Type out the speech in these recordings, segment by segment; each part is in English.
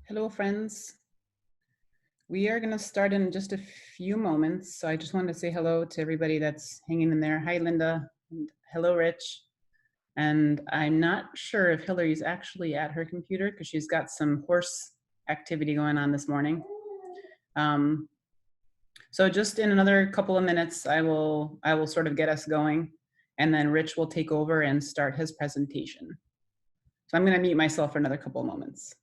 Hello, friends. We are going to start in just a few moments. So I just wanted to say hello to everybody that's hanging in there. Hi, Linda. And hello, Rich. And I'm not sure if Hillary's actually at her computer because she's got some horse activity going on this morning. So just in another couple of minutes, I will sort of get us going, and then Rich will take over and start his presentation. So I'm going to mute myself for another couple of moments.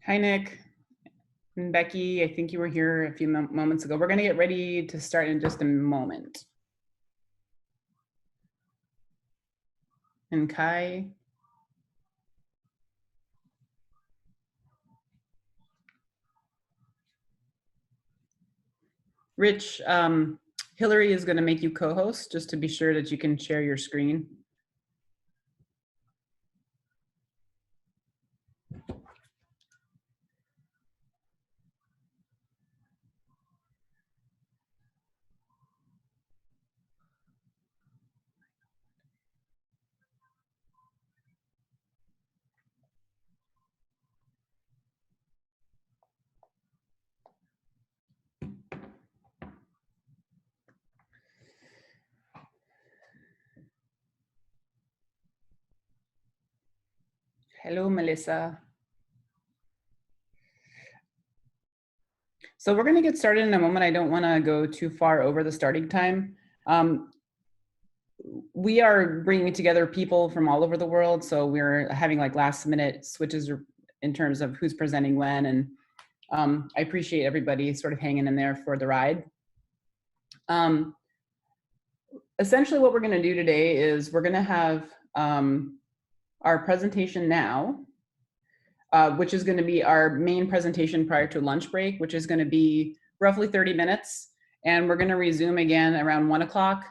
Hi, Nick. And Becky, I think you were here a few moments ago. We're going to get ready to start in just a moment. And Kai. Rich, Hillary is going to make you co-host just to be sure that you can share your screen. Hello, Melissa. So we're going to get started in a moment. I don't want to go too far over the starting time. We are bringing together people from all over the world. So we're having like last minute switches in terms of who's presenting when. And I appreciate everybody sort of hanging in there for the ride. Essentially what we're going to do today is we're going to have our presentation now, which is going to be our main presentation prior to lunch break, which is going to be roughly 30 minutes. And we're going to resume again around 1 o'clock.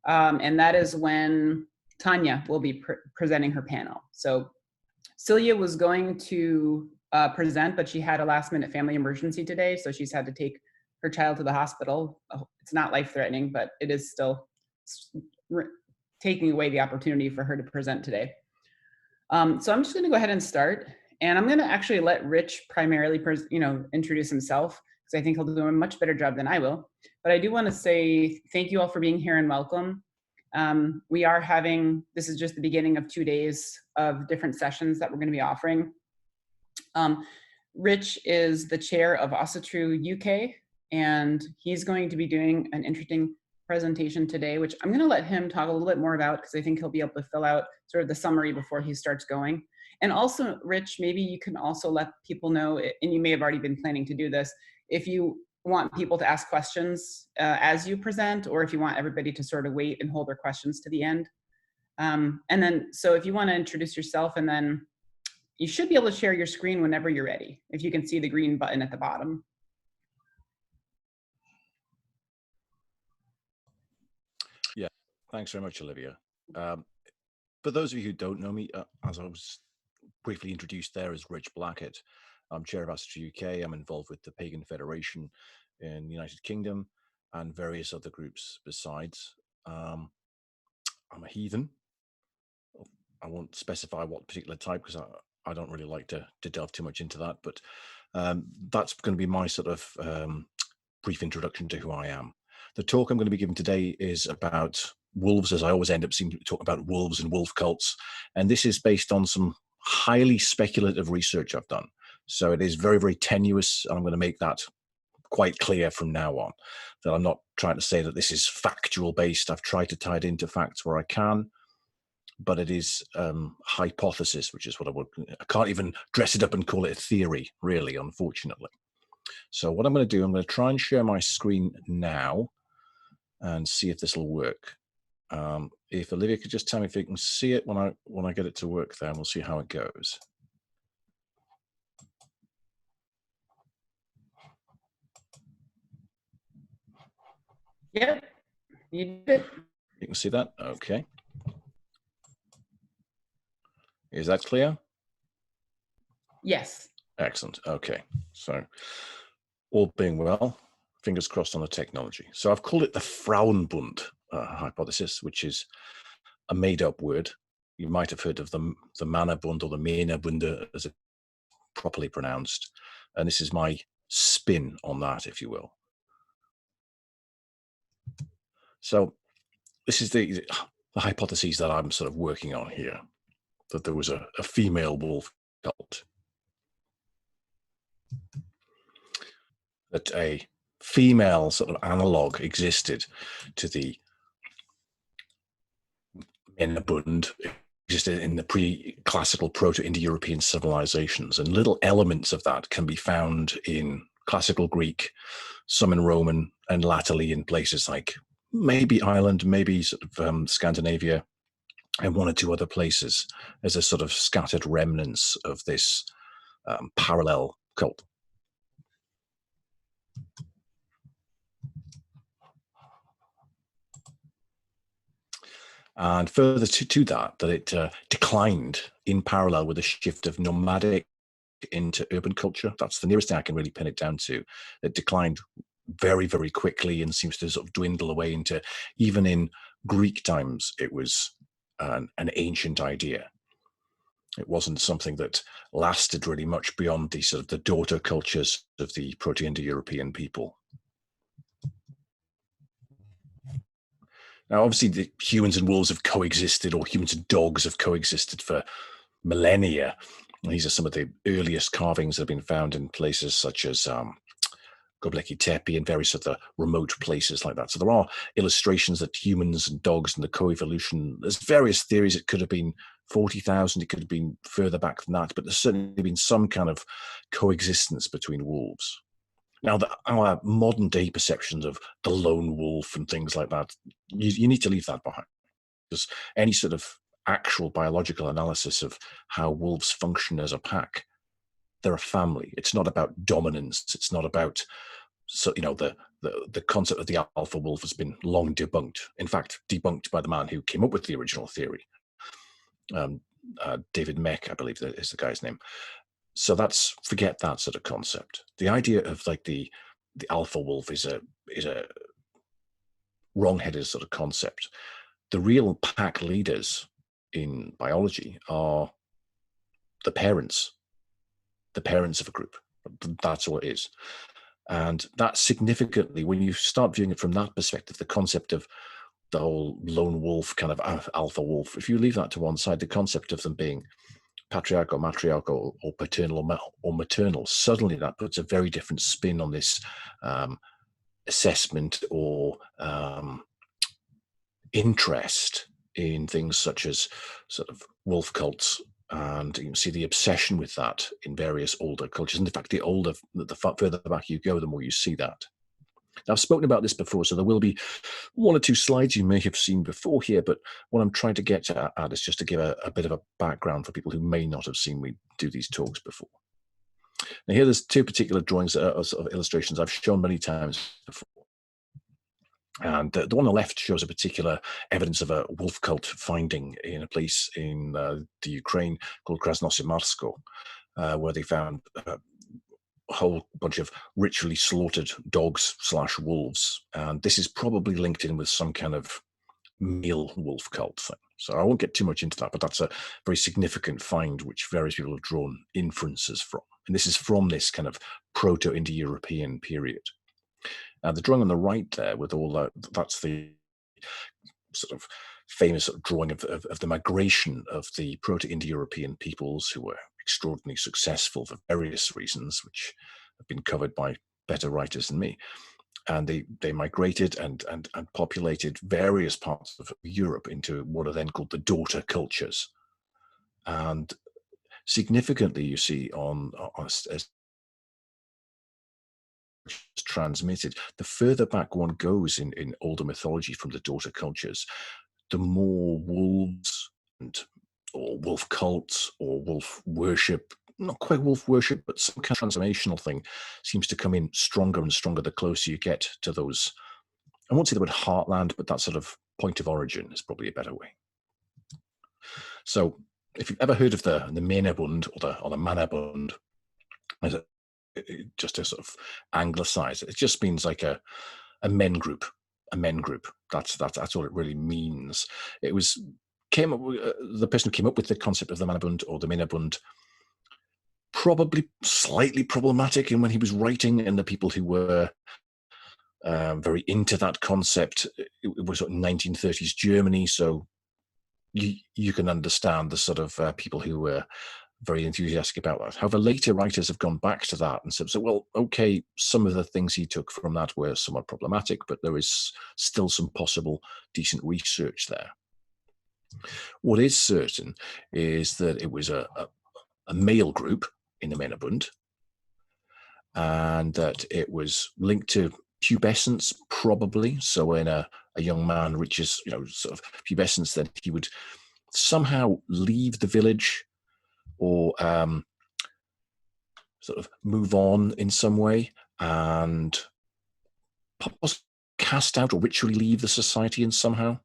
And that is when Tanya will be presenting her panel. So Silje was going to present, but she had a last minute family emergency today. So she's had to take her child to the hospital. It's not life-threatening, but it is still taking away the opportunity for her to present today. So I'm just going to go ahead and start, and I'm going to actually let Rich primarily, introduce himself, because I think he'll do a much better job than I will. But I do want to say thank you all for being here and welcome. We are having, this is just the beginning of 2 days of different sessions that we're going to be offering. Rich is the chair of HWU UK, and he's going to be doing an interesting presentation today, which I'm going to let him talk a little bit more about because I think he'll be able to fill out sort of the summary before he starts going. And also, Rich, maybe you can also let people know, and you may have already been planning to do this, if you want people to ask questions as you present, or if you want everybody to sort of wait and hold their questions to the end. And then, so if you want to introduce yourself, and then you should be able to share your screen whenever you're ready, if you can see the green button at the bottom. Yeah, thanks very much, Olivia. For those of you who don't know me, as I was briefly introduced there, as Rich Blackett. I'm chair of HWU UK. I'm involved with the Pagan Federation in the United Kingdom and various other groups besides. I'm a heathen. I won't specify what particular type because I don't really like to delve too much into that. But that's going to be my sort of brief introduction to who I am. The talk I'm going to be giving today is about wolves, as I always end up seeming to talk about wolves and wolf cults. And this is based on some highly speculative research I've done. So it is very, very tenuous. And I'm going to make that quite clear from now on, that I'm not trying to say that this is factual based. I've tried to tie it into facts where I can, but it is hypothesis, which is what I can't even dress it up and call it a theory, really, unfortunately. So what I'm going to do, I'm going to try and share my screen now and see if this will work. If Olivia could just tell me if you can see it when I get it to work there, and we'll see how it goes. Yep, you did. You can see that? Okay. Is that clear? Yes. Excellent. Okay. So all being well, fingers crossed on the technology. So I've called it the Frauenbund hypothesis, which is a made-up word. You might have heard of the Männerbund or the Männerbunde as it's properly pronounced. And this is my spin on that, if you will. So this is the hypotheses that I'm sort of working on here, that there was a female wolf cult, that a female sort of analog existed to the Männerbund, existed in the pre-classical Proto-Indo-European civilizations, and little elements of that can be found in classical Greek, some in Roman, and latterly in places like maybe Ireland, maybe sort of Scandinavia, and one or two other places as a sort of scattered remnants of this parallel cult. And further to that it declined in parallel with a shift of nomadic into urban culture. That's the nearest thing I can really pin it down to. It declined very, very quickly and seems to sort of dwindle away into, even in Greek times, it was an ancient idea. It wasn't something that lasted really much beyond the sort of the daughter cultures of the Proto-Indo-European people. Now, obviously, the humans and wolves have coexisted, or humans and dogs have coexisted for millennia. These are some of the earliest carvings that have been found in places such as Göbekli Tepe and various other remote places like that. So there are illustrations that humans and dogs and the coevolution, there's various theories. It could have been 40,000, it could have been further back than that, but there's certainly been some kind of coexistence between wolves. Now, our modern day perceptions of the lone wolf and things like that, you need to leave that behind. Because any sort of actual biological analysis of how wolves function as a pack, they're a family. It's not about dominance. It's not about, so you know, the concept of the alpha wolf has been long debunked. In fact, debunked by the man who came up with the original theory, David Mech, I believe that is the guy's name. So forget that sort of concept. The idea of like the alpha wolf is a wrong-headed sort of concept. The real pack leaders in biology are the parents of a group. That's all it is. And that significantly, when you start viewing it from that perspective, the concept of the whole lone wolf kind of alpha wolf, if you leave that to one side, the concept of them being patriarchal, matriarchal, or paternal or maternal, suddenly that puts a very different spin on this assessment or interest in things such as sort of wolf cults. And you can see the obsession with that in various older cultures. And in fact, the further back you go, the more you see that. Now, I've spoken about this before, so there will be one or two slides you may have seen before here, but what I'm trying to get at is just to give a bit of a background for people who may not have seen me do these talks before. Now, here there's two particular drawings that are sort of illustrations I've shown many times before. And the one on the left shows a particular evidence of a wolf cult finding in a place in the Ukraine called Krasnosemarsko, where they found a whole bunch of ritually slaughtered dogs / wolves. And this is probably linked in with some kind of male wolf cult thing. So I won't get too much into that, but that's a very significant find which various people have drawn inferences from. And this is from this kind of Proto-Indo-European period. The drawing on the right there with all that, that's the sort of famous sort of drawing of the migration of the Proto-Indo-European peoples who were extraordinarily successful for various reasons, which have been covered by better writers than me. And they migrated and populated various parts of Europe into what are then called the daughter cultures. And significantly, you see as transmitted, the further back one goes in older mythology from the daughter cultures, the more wolves or wolf cults or wolf worship, not quite wolf worship, but some kind of transformational thing seems to come in stronger and stronger the closer you get to those. I won't say the word heartland, but that sort of point of origin is probably a better way. So if you've ever heard of the Menabund or the Manabund, just to sort of anglicize it just means like a men group, That's all it really means. It was the person who came up with the concept of the Manabund or the Menabund, probably slightly problematic in when he was writing, and the people who were very into that concept, it was sort of 1930s Germany, so you can understand the sort of people who were very enthusiastic about that. However, later writers have gone back to that and said, so, well, okay, some of the things he took from that were somewhat problematic, but there is still some possible decent research there. What is certain is that it was a male group in the Menabund, and that it was linked to pubescence, probably. So when a young man reaches, sort of pubescence, then he would somehow leave the village or sort of move on in some way and cast out or ritually leave the society in somehow.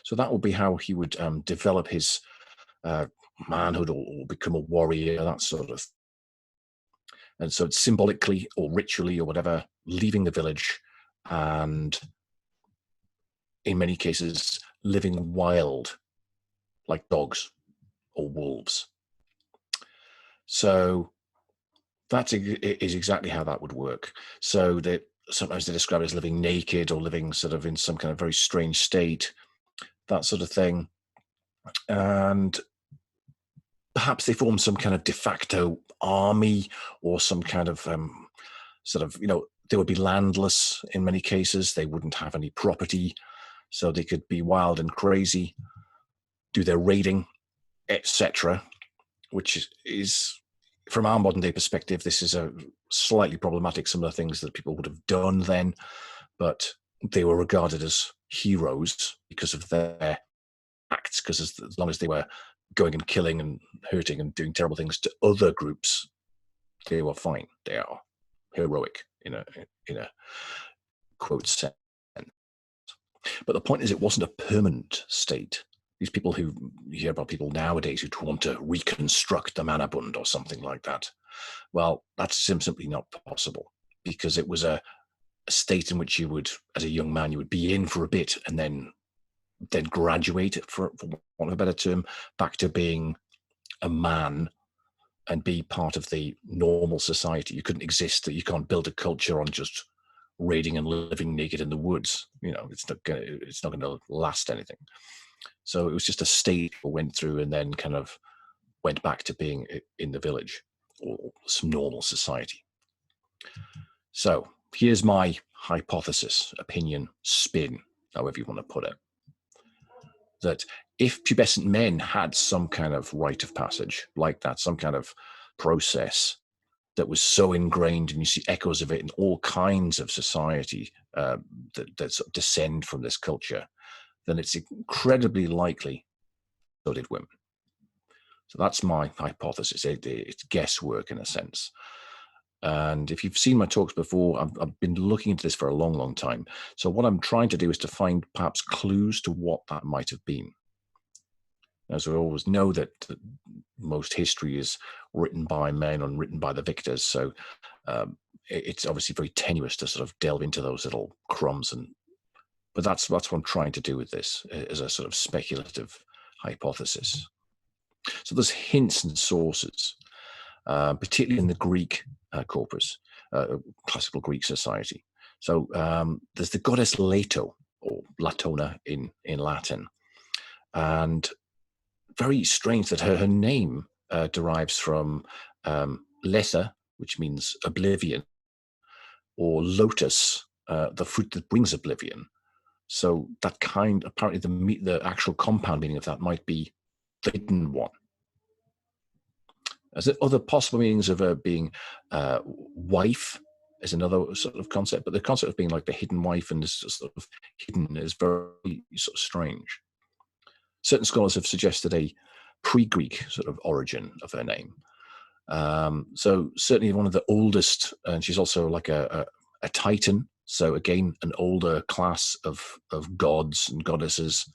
So that would be how he would develop his manhood or become a warrior, that sort of thing. And so it's symbolically or ritually or whatever, leaving the village and in many cases living wild like dogs or wolves. So that is exactly how that would work. So that sometimes they describe it as living naked or living sort of in some kind of very strange state, that sort of thing. And perhaps they form some kind of de facto army or some kind of sort of, they would be landless in many cases. They wouldn't have any property, so they could be wild and crazy, do their raiding, etc., which is, from our modern day perspective, this is a slightly problematic, some of the things that people would have done then, but they were regarded as heroes because of their acts, because as long as they were going and killing and hurting and doing terrible things to other groups, they were fine. They are heroic in a quote sense. But the point is, it wasn't a permanent state. These people who you hear about, people nowadays who want to reconstruct the Manabund or something like that, well, that's simply not possible, because it was a state in which you would, as a young man, you would be in for a bit and then graduate, for want of a better term, back to being a man and be part of the normal society. You couldn't exist, you can't build a culture on just raiding and living naked in the woods. It's not going to last anything. So it was just a state we went through and then kind of went back to being in the village or some normal society. So here's my hypothesis, opinion, spin, however you want to put it, that if pubescent men had some kind of rite of passage like that, some kind of process that was so ingrained, and you see echoes of it in all kinds of society that sort of descend from this culture, then it's incredibly likely so did women. So that's my hypothesis. It's guesswork in a sense. And if you've seen my talks before, I've been looking into this for a long, long time. So what I'm trying to do is to find perhaps clues to what that might have been. As we always know that most history is written by men and written by the victors. So it's obviously very tenuous to sort of delve into those little crumbs. But that's what I'm trying to do with this as a sort of speculative hypothesis. So there's hints and sources, particularly in the Greek corpus, classical Greek society. So there's the goddess Leto, or Latona in Latin. And very strange that her name derives from Letha, which means oblivion, or lotus, the fruit that brings oblivion. So that apparently the actual compound meaning of that might be the hidden one. As other possible meanings of her being wife is another sort of concept, but the concept of being like the hidden wife and this sort of hidden is very sort of strange. Certain scholars have suggested a pre-Greek sort of origin of her name. So certainly one of the oldest, and she's also like a Titan. So again, an older class of gods and goddesses.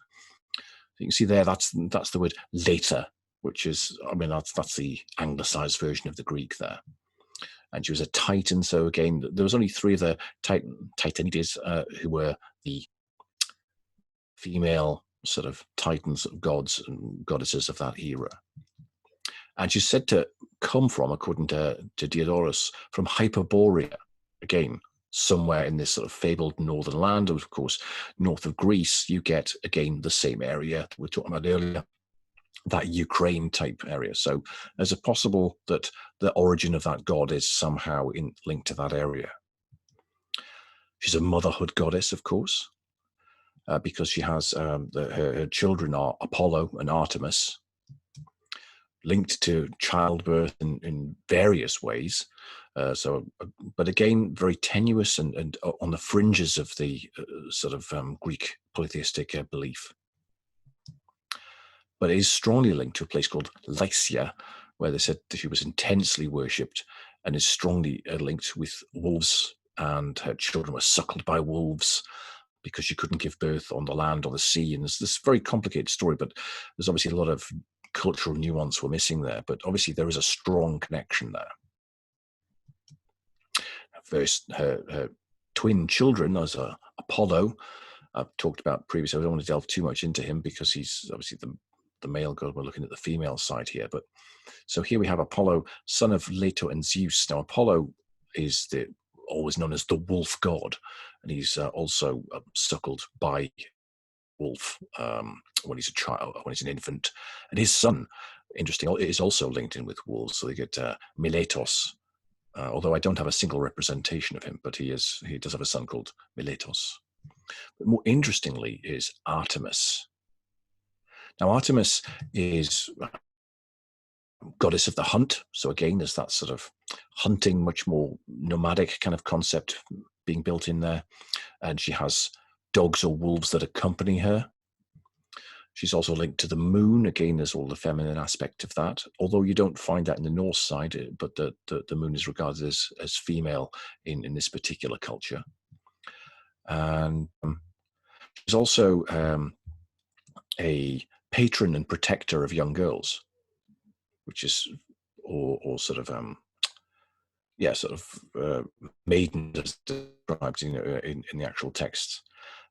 You can see there, that's the word later, which is, I mean, that's the anglicized version of the Greek there. And she was a Titan. So again, there was only 3 of the Titanides who were the female sort of Titans, gods and goddesses of that era. And she's said to come from, according to Diodorus, from Hyperborea, again, somewhere in this sort of fabled northern land. Of course, north of Greece, you get, again, the same area that we were talking about earlier, that Ukraine type area. So there's a possible that the origin of that god is somehow linked to that area. She's a motherhood goddess, of course, because she has her children are Apollo and Artemis, linked to childbirth in various ways. But again, very tenuous and on the fringes of the sort of Greek polytheistic belief. But it is strongly linked to a place called Lycia, where they said that she was intensely worshipped, and is strongly linked with wolves, and her children were suckled by wolves because she couldn't give birth on the land or the sea. And there's this very complicated story, but there's obviously a lot of cultural nuance we're missing there. But obviously there is a strong connection there. First, her twin children, as Apollo, I've talked about previously. I don't want to delve too much into him because he's obviously the male god. We're looking at the female side here. But so here we have Apollo, son of Leto and Zeus. Now Apollo is always known as the wolf god, and he's also suckled by wolf when he's a child, when he's an infant. And his son, interesting, is also linked in with wolves. So they get Miletos, although I don't have a single representation of him, but he does have a son called Miletos. But more interestingly is Artemis. Now Artemis is goddess of the hunt. So again, there's that sort of hunting, much more nomadic kind of concept being built in there. And she has dogs or wolves that accompany her. She's also linked to the moon. Again, there's all the feminine aspect of that, although you don't find that in the Norse side, but the moon is regarded as female in this particular culture. And she's also a patron and protector of young girls, which is, or sort of, maiden as described in the actual texts.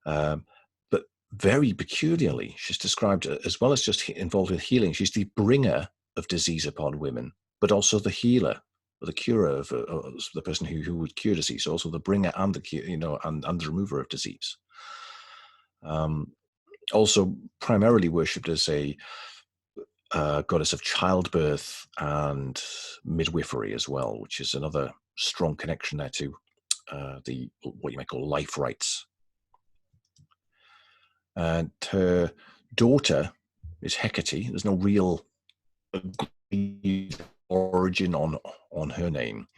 But very peculiarly, she's described, as well as just involved with healing, she's the bringer of disease upon women, but also the healer, or the curer of the person who would cure disease, also the bringer and the cure, and the remover of disease. Also primarily worshipped as a goddess of childbirth and midwifery as well, which is another strong connection there to what you might call life rites. And her daughter is Hecate. There's no real origin on her name.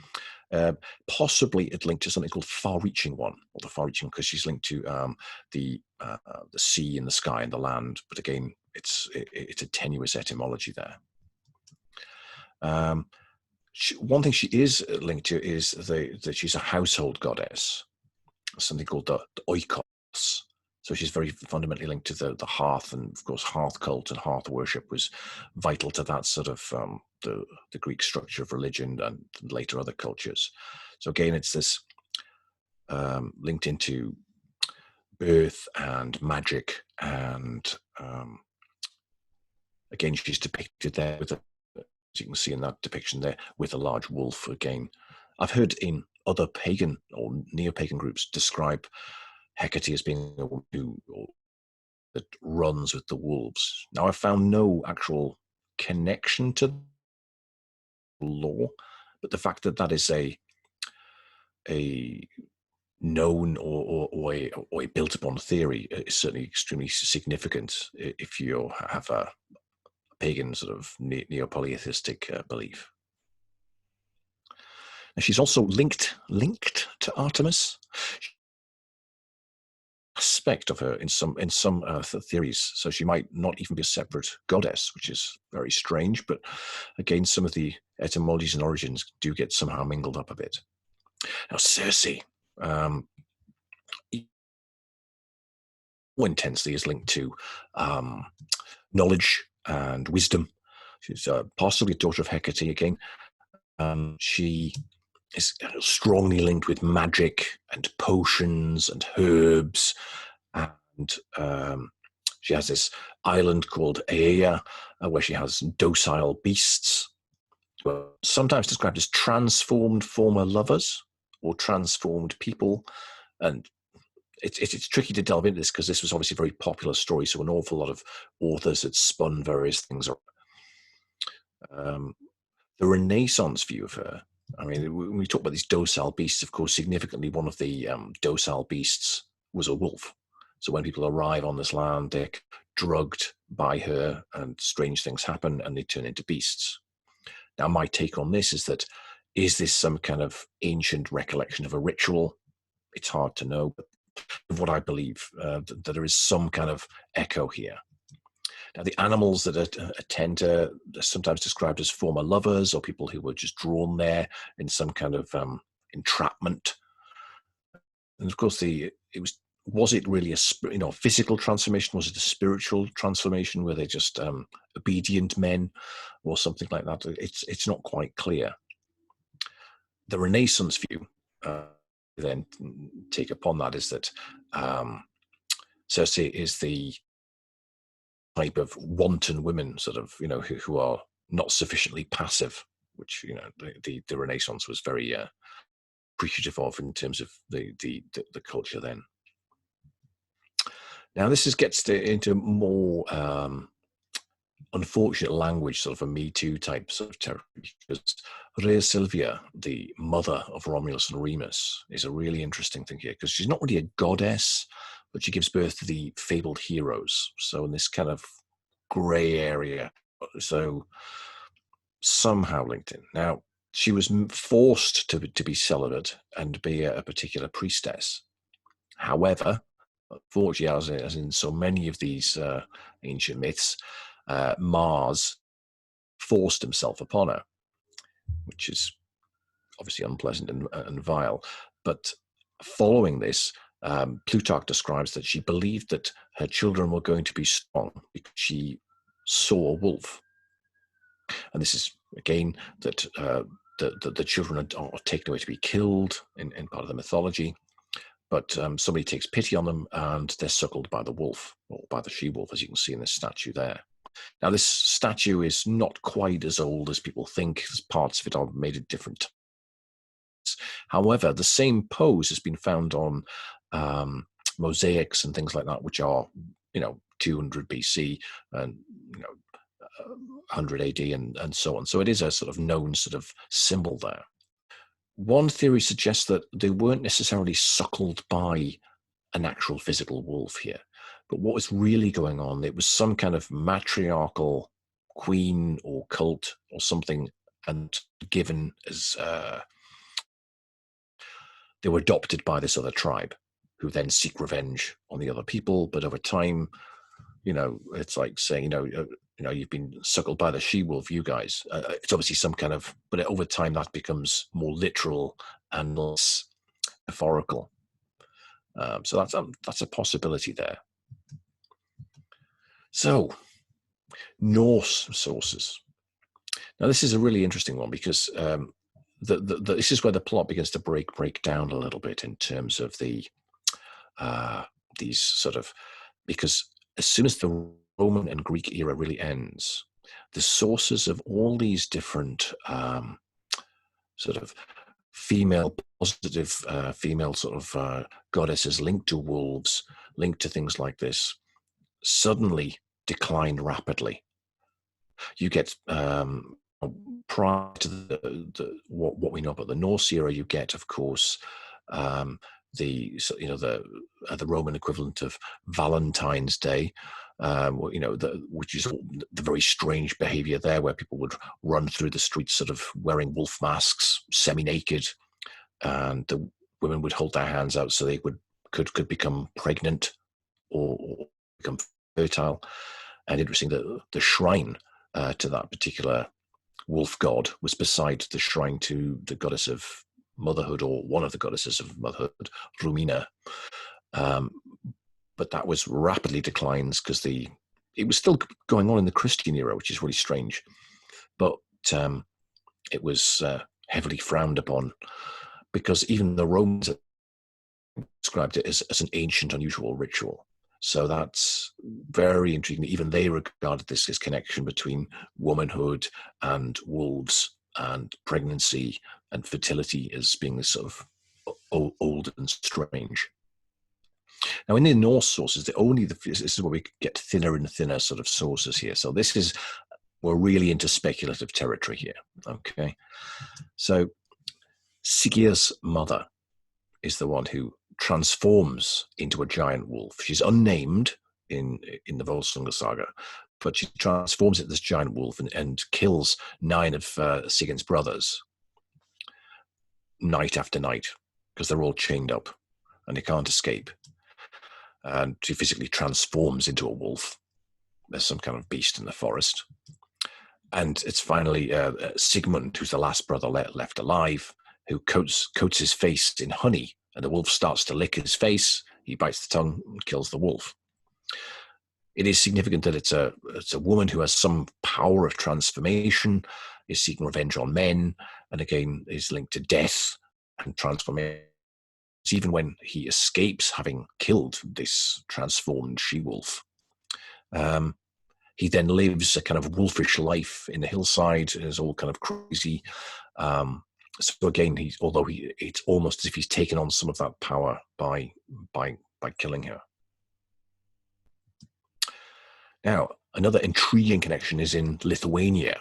Possibly it linked to something called far-reaching one, or the far-reaching, because she's linked to the sea and the sky and the land. But again, it's a tenuous etymology there. One thing she is linked to is that she's a household goddess, something called the oikos. So she's very fundamentally linked to the hearth, and of course hearth cult and hearth worship was vital to that sort of the Greek structure of religion and later other cultures. So again, it's this linked into birth and magic and Again, she's depicted there with, as you can see in that depiction there, with a large wolf again. I've heard in other pagan or neo-pagan groups describe Hecate as being a woman that runs with the wolves. Now, I've found no actual connection to law, but the fact that that is a known or a built upon theory is certainly extremely significant if you have a pagan sort of neo-polytheistic belief. Now, she's also linked to Artemis. Aspect of her in some theories, so she might not even be a separate goddess, which is very strange. But again, some of the etymologies and origins do get somehow mingled up a bit. Now, Circe, intensely is linked to knowledge and wisdom. She's possibly a daughter of Hecate again. She is strongly linked with magic and potions and herbs, and she has this island called Aea, where she has docile beasts, sometimes described as transformed former lovers or transformed people. And it's tricky to delve into this because this was obviously a very popular story, so an awful lot of authors had spun various things up. The Renaissance view of her, I mean, when we talk about these docile beasts, of course, significantly one of the docile beasts was a wolf. So when people arrive on this land, they're drugged by her and strange things happen and they turn into beasts. Now, my take on this is that, is this some kind of ancient recollection of a ritual? It's hard to know, but what I believe, that there is some kind of echo here. Now, the animals that attend are sometimes described as former lovers or people who were just drawn there in some kind of entrapment. And of course, was it really a physical transformation? Was it a spiritual transformation? Were they just obedient men or something like that? It's not quite clear. The Renaissance view then take upon that is that Circe is the type of wanton women, sort of, who are not sufficiently passive, which the Renaissance was very appreciative of in terms of the culture then. Now, this gets into more unfortunate language, sort of a Me Too type sort of territory, because Rhea Silvia, the mother of Romulus and Remus, is a really interesting thing here, because she's not really a goddess, but she gives birth to the fabled heroes. So in this kind of gray area, so somehow linked in. Now, she was forced to be celibate and be a particular priestess. However, unfortunately, as in so many of these ancient myths, Mars forced himself upon her, which is obviously unpleasant and vile. But following this, Plutarch describes that she believed that her children were going to be strong because she saw a wolf. And this is, again, that the children are taken away to be killed in part of the mythology. But somebody takes pity on them and they're suckled by the wolf, or by the she-wolf, as you can see in this statue there. Now, this statue is not quite as old as people think. Parts of it are made at different times. However, the same pose has been found on mosaics and things like that, which are, 200 BC and 100 AD and so on. So it is a sort of known sort of symbol there. One theory suggests that they weren't necessarily suckled by an actual physical wolf here, but what was really going on, it was some kind of matriarchal queen or cult or something, and given as they were adopted by this other tribe, who then seek revenge on the other people. But over time, it's like saying, you've been suckled by the she-wolf, you guys. It's obviously some kind of, but over time that becomes more literal and less metaphorical. So that's a possibility there. So, Norse sources. Now, this is a really interesting one because this is where the plot begins to break down a little bit in terms of these sort of, because as soon as the Roman and Greek era really ends, the sources of all these different sort of positive female sort of goddesses linked to wolves, linked to things like this, suddenly decline rapidly. You get prior to what we know about the Norse era, you get, of course, the Roman equivalent of Valentine's Day, which is the very strange behavior there, where people would run through the streets sort of wearing wolf masks, semi-naked, and the women would hold their hands out so they could become pregnant or become fertile. And interesting that the shrine to that particular wolf god was beside the shrine to the goddess of motherhood, or one of the goddesses of motherhood, Rumina. But that was rapidly declines because it was still going on in the Christian era, which is really strange. But it was heavily frowned upon, because even the Romans described it as an ancient, unusual ritual. So that's very intriguing. Even they regarded this connection between womanhood and wolves and pregnancy and fertility as being this sort of old and strange. Now, in the Norse sources, this is where we get thinner and thinner sort of sources here. So we're really into speculative territory here. Okay, so Siggeir's mother is the one who transforms into a giant wolf. She's unnamed in the Volsunga saga, but she transforms into this giant wolf and kills 9 of Sigurd's brothers night after night, because they're all chained up and they can't escape. And she physically transforms into a wolf. There's some kind of beast in the forest. And it's finally Sigmund, who's the last brother left alive, who coats his face in honey, and the wolf starts to lick his face. He bites the tongue and kills the wolf. It is significant that it's a woman who has some power of transformation, is seeking revenge on men, and again is linked to death and transformation. Even when he escapes having killed this transformed she-wolf, he then lives a kind of wolfish life in the hillside. Is all kind of crazy. So again, it's almost as if he's taken on some of that power by killing her. Now, another intriguing connection is in Lithuania.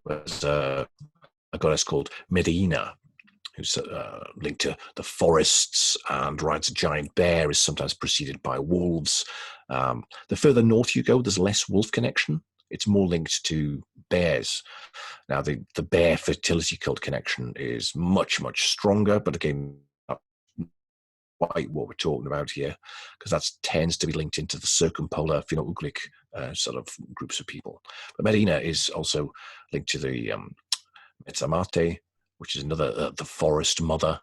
There's a goddess called Medina, who's linked to the forests and rides a giant bear, is sometimes preceded by wolves. The further north you go, there's less wolf connection. It's more linked to bears. Now, the bear fertility cult connection is much, much stronger, but again, not quite what we're talking about here, because that tends to be linked into the circumpolar Finno-Ugric sort of groups of people. But Medina is also linked to the Metsamate, which is another, the forest mother,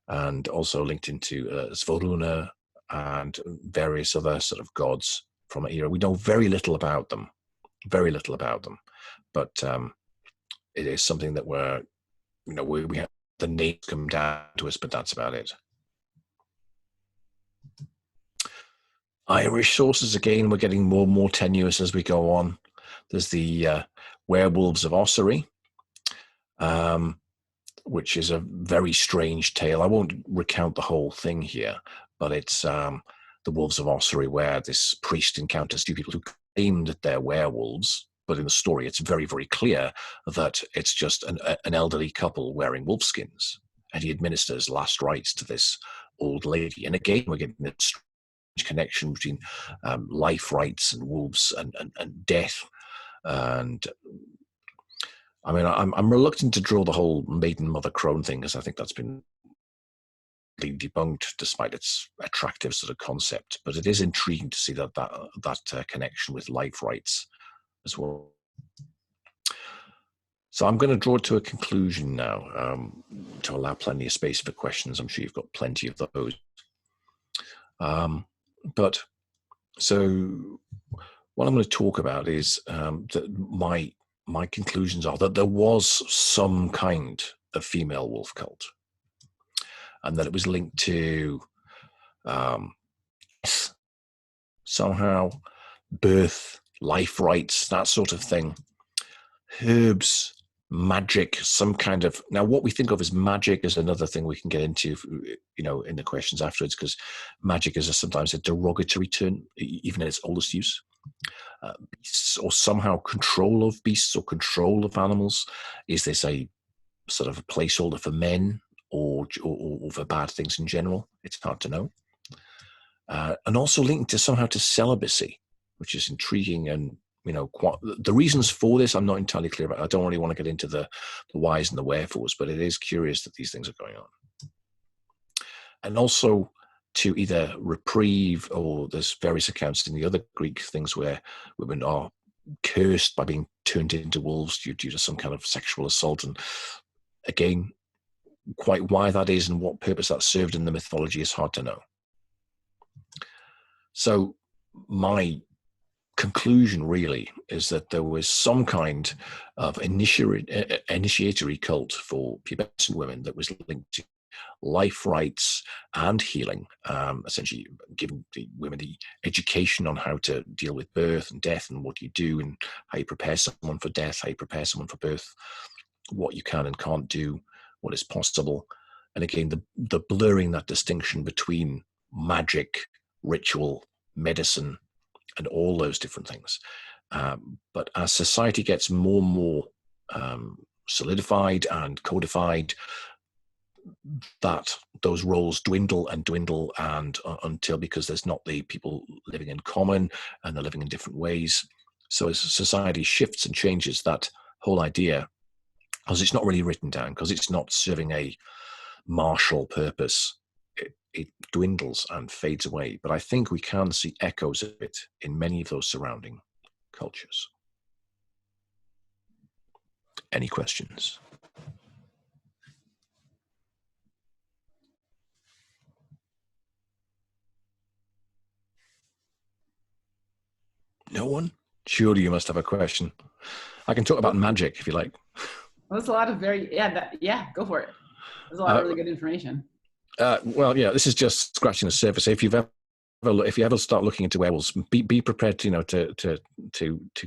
and also linked into Svoruna and various other sort of gods from that era. We know very little about them, but it is something that we have the names come down to us, but that's about it. Irish sources, again, we're getting more and more tenuous as we go on. There's the Werewolves of Ossary, which is a very strange tale. I won't recount the whole thing here, but it's the Wolves of Ossary, where this priest encounters 2 people who claim that they're werewolves, but in the story it's very, very clear that it's just an elderly couple wearing wolfskins, and he administers last rites to this old lady. And again, we're getting this strange connection between life rites and wolves and death. And I mean, I'm reluctant to draw the whole maiden mother crone thing, because I think that's been debunked despite its attractive sort of concept. But it is intriguing to see that connection with life rights as well. So I'm going to draw it to a conclusion now, to allow plenty of space for questions. I'm sure you've got plenty of those. But so what I'm going to talk about is that my conclusions are that there was some kind of female wolf cult, and that it was linked to somehow, birth, life rites, that sort of thing. Herbs, magic, some kind of, now what we think of as magic is another thing we can get into, in the questions afterwards, because magic is sometimes a derogatory term, even in its oldest use. Beasts, or somehow control of beasts or control of animals. Is this a sort of a placeholder for men or for bad things in general? It's hard to know. And also linked to somehow to celibacy, which is intriguing. And the reasons for this I'm not entirely clear about. I don't really want to get into the whys and the wherefores, but it is curious that these things are going on. And also to either reprieve, or there's various accounts in the other Greek things where women are cursed by being turned into wolves due to some kind of sexual assault. And again, quite why that is and what purpose that served in the mythology is hard to know. So my conclusion really is that there was some kind of initiatory cult for pubescent women that was linked to life rites and healing, essentially giving the women the education on how to deal with birth and death, and what you do, and how you prepare someone for death, how you prepare someone for birth, what you can and can't do, what is possible. And again, the blurring that distinction between magic, ritual, medicine, and all those different things. But as society gets more and more solidified and codified, that those roles dwindle and dwindle, and until, because there's not the people living in common and they're living in different ways. So as society shifts and changes, that whole idea, because it's not really written down, because it's not serving a martial purpose, it dwindles and fades away. But I think we can see echoes of it in many of those surrounding cultures. Any questions? No one? Surely you must have a question. I can talk about magic if you like. Well, that's a lot of go for it. There's a lot of really good information. Well, yeah, this is just scratching the surface. If you ever start looking into werewolves, be prepared to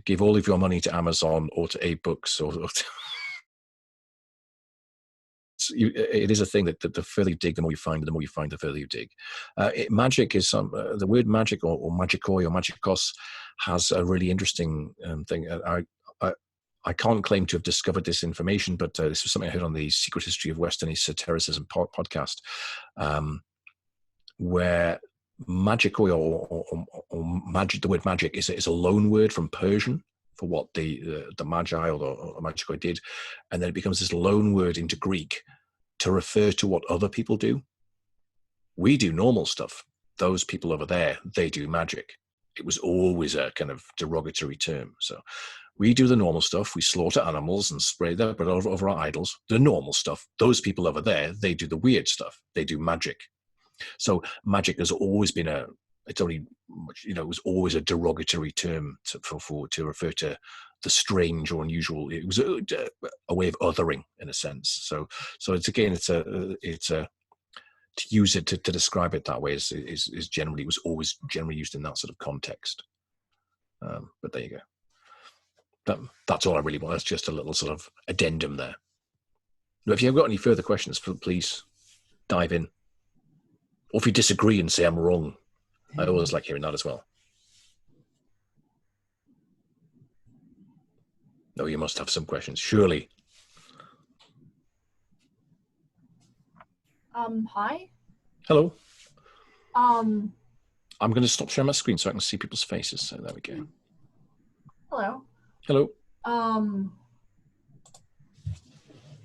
give all of your money to Amazon or to A-Books it is a thing that the further you dig, the more you find, the further you dig. Magic is the word magic or magikoi or magikos has a really interesting thing. I can't claim to have discovered this information, but this was something I heard on the Secret History of Western Esotericism podcast, where magikoi or magic, the word magic is a loan word from Persian for what the magi or the magikoi did, and then it becomes this loan word into Greek to refer to what other people do. We do normal stuff. Those people over there, they do magic. It was always a kind of derogatory term. So we do the normal stuff. We slaughter animals and spray their blood over our idols. The normal stuff. Those people over there, they do the weird stuff. They do magic. So magic has always been it was always a derogatory term to refer to the strange or unusual. It was a way of othering in a sense. So it's to use it to describe it that way is generally, it was always generally used in that sort of context. But there you go. That's all I really want. That's just a little sort of addendum there. Now, if you've got any further questions, please dive in. Or if you disagree and say I'm wrong, I always like hearing that as well. No, you must have some questions, surely. Hi. Hello. I'm going to stop sharing my screen so I can see people's faces. So there we go. Hello. Hello.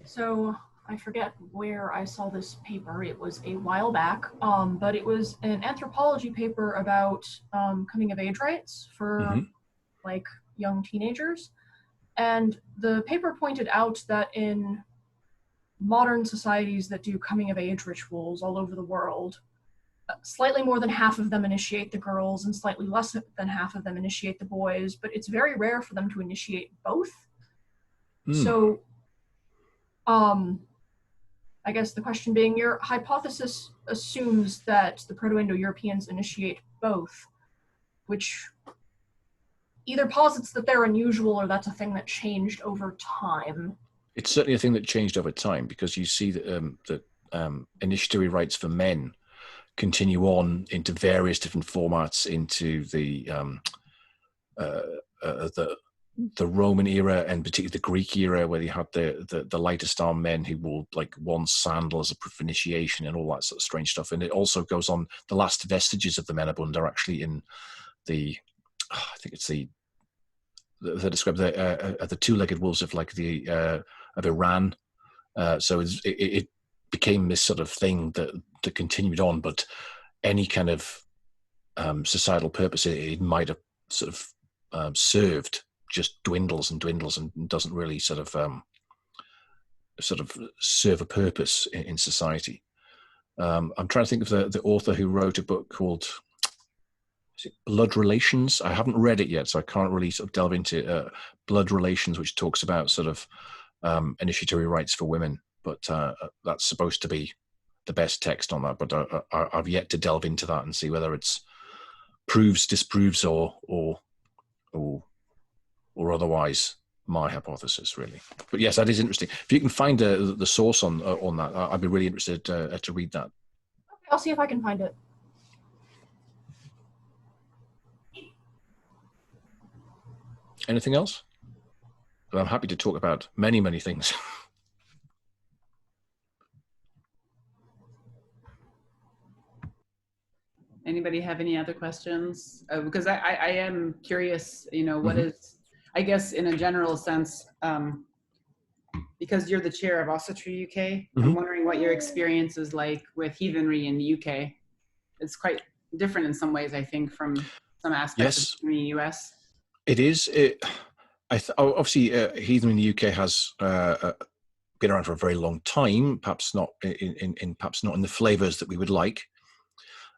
So I forget where I saw this paper. It was a while back, but it was an anthropology paper about coming of age rites for like young teenagers. And the paper pointed out that in modern societies that do coming of age rituals all over the world, slightly more than half of them initiate the girls and slightly less than half of them initiate the boys, but it's very rare for them to initiate both. So I guess the question being, your hypothesis assumes that the Proto-Indo-Europeans initiate both, which either posits that they're unusual or that's a thing that changed over time. It's certainly a thing that changed over time, because you see that initiatory rites for men continue on into various different formats into the Roman era, and particularly the Greek era, where you had the lightest armed men who wore like one sandal as a proof of initiation and all that sort of strange stuff. And it also goes on, the last vestiges of the Menabund are actually in the, I think it's they describe the two-legged wolves of like of Iran. So it became this sort of thing that continued on, but any kind of societal purpose it might have sort of served just dwindles and doesn't really sort of serve a purpose in society. I'm trying to think of the author who wrote a book called Blood Relations. I haven't read it yet, so I can't really sort of delve into Blood Relations, which talks about sort of initiatory rites for women. But that's supposed to be the best text on that. But I've yet to delve into that and see whether it's proves, disproves, or otherwise my hypothesis, really. But yes, that is interesting. If you can find the source on that, I'd be really interested to read that. Okay, I'll see if I can find it. Anything else? But I'm happy to talk about many things. Anybody have any other questions? Because I am curious, you know, what is, I guess in a general sense, because you're the chair of Ossary UK, I'm wondering what your experience is like with heathenry in the UK. It's quite different in some ways, I think, from some aspects of the US. It is. Obviously, heathen in the UK has been around for a very long time. Perhaps not perhaps not in the flavors that we would like,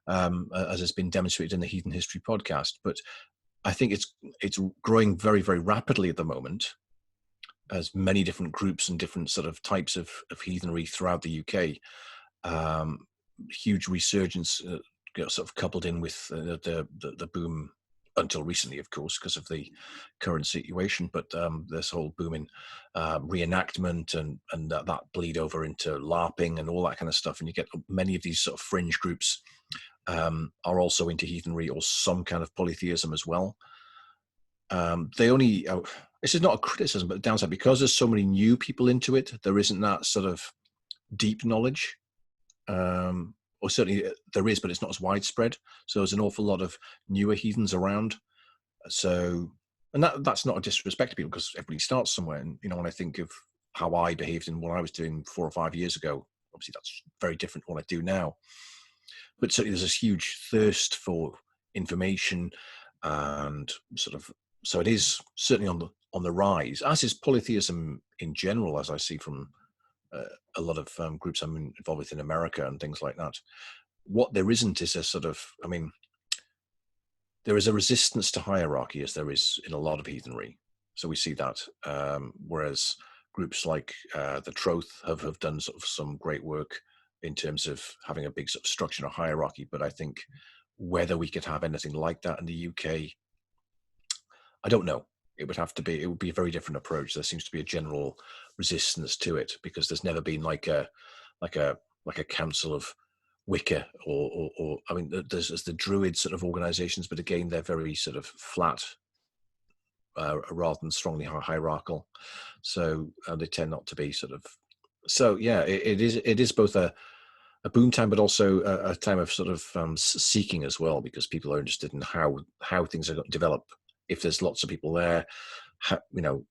as has been demonstrated in the Heathen History podcast. But I think it's growing very rapidly at the moment, as many different groups and different sort of types of heathenry throughout the UK. Huge resurgence, sort of coupled in with the boom. Until recently, of course, because of the current situation, but this whole boom in reenactment and that bleed over into LARPing and all that kind of stuff, and you get many of these sort of fringe groups are also into heathenry or some kind of polytheism as well. They only, this is not a criticism, but a downside, because there's so many new people into it, there isn't that sort of deep knowledge. Or certainly there is, but it's not as widespread. So there's an awful lot of newer heathens around. So, and that's not a disrespect to people, because everybody starts somewhere. And, you know, when I think of how I behaved in what I was doing 4 or 5 years ago, obviously that's very different from what I do now. But certainly there's this huge thirst for information and sort of, so it is certainly on the rise, as is polytheism in general, as I see from a lot of groups I'm involved with in America and things like that. What there isn't is a sort of, I mean, there is a resistance to hierarchy, as there is in a lot of heathenry. So we see that, whereas groups like the Troth have done sort of some great work in terms of having a big sort of structure and hierarchy. But I think whether we could have anything like that in the UK, I don't know. It would be a very different approach. There seems to be a general resistance to it, because there's never been like a council of Wicca or I mean, there's the Druid sort of organizations, but again, they're very sort of flat rather than strongly hierarchical. So they tend not to be sort of, so yeah, it is both a boom time, but also a time of sort of seeking as well, because people are interested in how things are going to develop. If there's lots of people there, you know,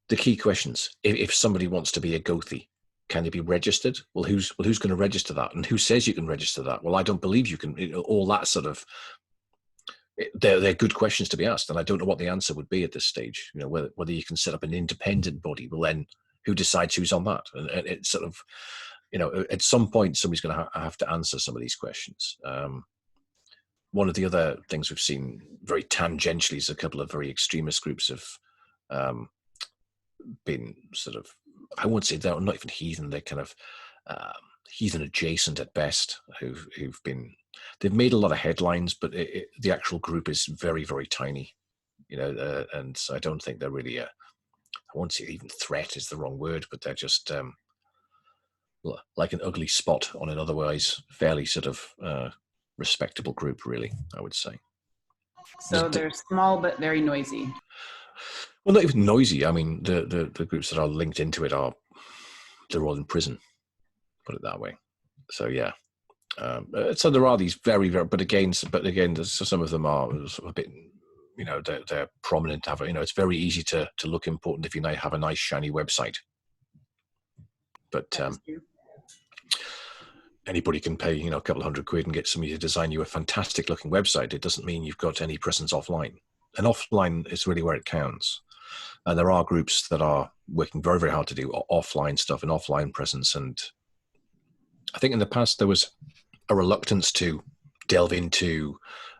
the key questions. If somebody wants to be a Gothi, can they be registered? Well, who's going to register that? And who says you can register that? Well, I don't believe you can. All that sort of, they're good questions to be asked, and I don't know what the answer would be at this stage. You know, whether you can set up an independent body. Well, then who decides who's on that? And it's sort of, you know, at some point somebody's going to have to answer some of these questions. One of the other things we've seen very tangentially is a couple of very extremist groups have been sort of, I won't say they're not even heathen, they're kind of heathen adjacent at best, who've been they've made a lot of headlines, but the actual group is very, very tiny, you know, and so I don't think they're really I won't say even threat is the wrong word, but they're just like an ugly spot on an otherwise fairly sort of respectable group, really, I would say. So they're small but very noisy. Well, not even noisy. I mean, the groups that are linked into it they're all in prison, put it that way. So yeah. So there are these very, very, but again, some of them are sort of a bit, you know, they're prominent. You know, it's very easy to look important if you have a nice shiny website. But anybody can pay, you know, a couple of £100 and get somebody to design you a fantastic looking website. It doesn't mean you've got any presence offline. And offline is really where it counts. And there are groups that are working very, very hard to do offline stuff and offline presence. And I think in the past there was a reluctance to delve into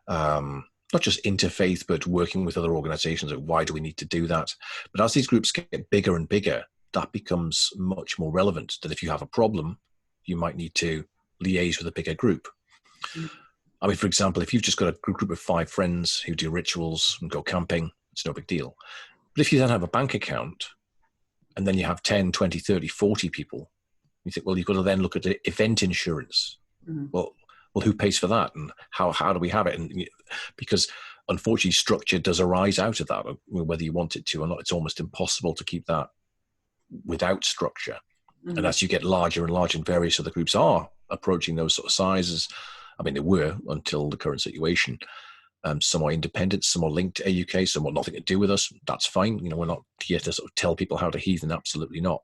not just interfaith, but working with other organizations. Like, why do we need to do that? But as these groups get bigger and bigger, that becomes much more relevant. That if you have a problem, you might need to liaise with a bigger group. I mean, for example, if you've just got a group of 5 friends who do rituals and go camping, it's no big deal. But if you then have a bank account and then you have 10, 20, 30, 40 people, you think, well, you've got to then look at the event insurance. Well, who pays for that, and how do we have it? And because unfortunately, structure does arise out of that, whether you want it to or not. It's almost impossible to keep that without structure. And as you get larger and larger, and various other groups are approaching those sort of sizes. I mean, they were until the current situation. Some are independent, some are linked to AUK, some want nothing to do with us. That's fine. You know, we're not here to sort of tell people how to heathen. Absolutely not.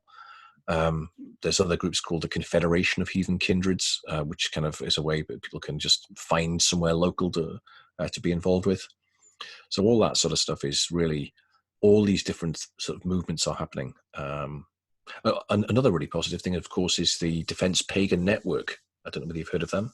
There's other groups called the Confederation of Heathen Kindreds, which kind of is a way that people can just find somewhere local to be involved with. So all that sort of stuff is really, all these different sort of movements are happening. Another really positive thing, of course, is the Defense Pagan Network. I don't know whether you've heard of them.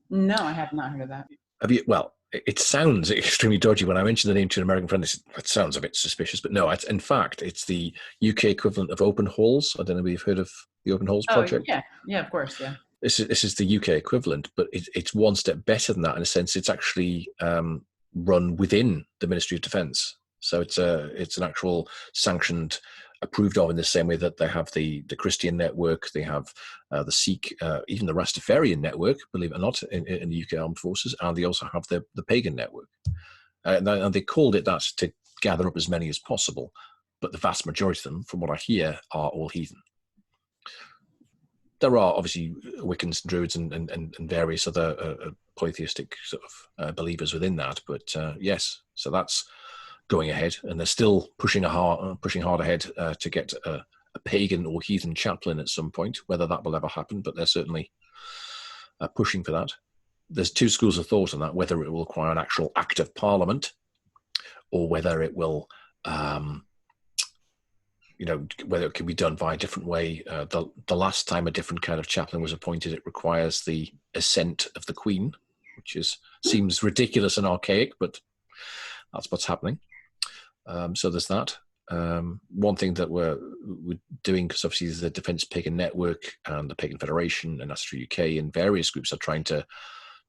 No, I have not heard of that. Have you? Well, it sounds extremely dodgy. When I mention the name to an American friend, it sounds a bit suspicious, but no, in fact, it's the UK equivalent of Open Halls. I don't know if you've heard of the Open Halls project. Yeah, of course, yeah. This is the UK equivalent, but it's one step better than that in a sense. It's actually run within the Ministry of Defence, so it's an actual sanctioned, approved of in the same way that they have the Christian network, they have the Sikh, even the Rastafarian network, believe it or not, in the UK Armed Forces, and they also have the Pagan network. And they called it that to gather up as many as possible, but the vast majority of them, from what I hear, are all heathen. There are obviously Wiccans, Druids, and various other polytheistic sort of believers within that, but yes, so that's going ahead, and they're still pushing hard ahead to get a pagan or heathen chaplain at some point. Whether that will ever happen, but they're certainly pushing for that. There's 2 schools of thought on that: whether it will require an actual act of parliament, or whether it will, whether it can be done by a different way. The last time a different kind of chaplain was appointed, it requires the assent of the Queen, which seems ridiculous and archaic, but that's what's happening. So there's that. One thing that we're doing, because obviously there's the Defence Pagan Network and the Pagan Federation and Astro UK, and various groups are trying to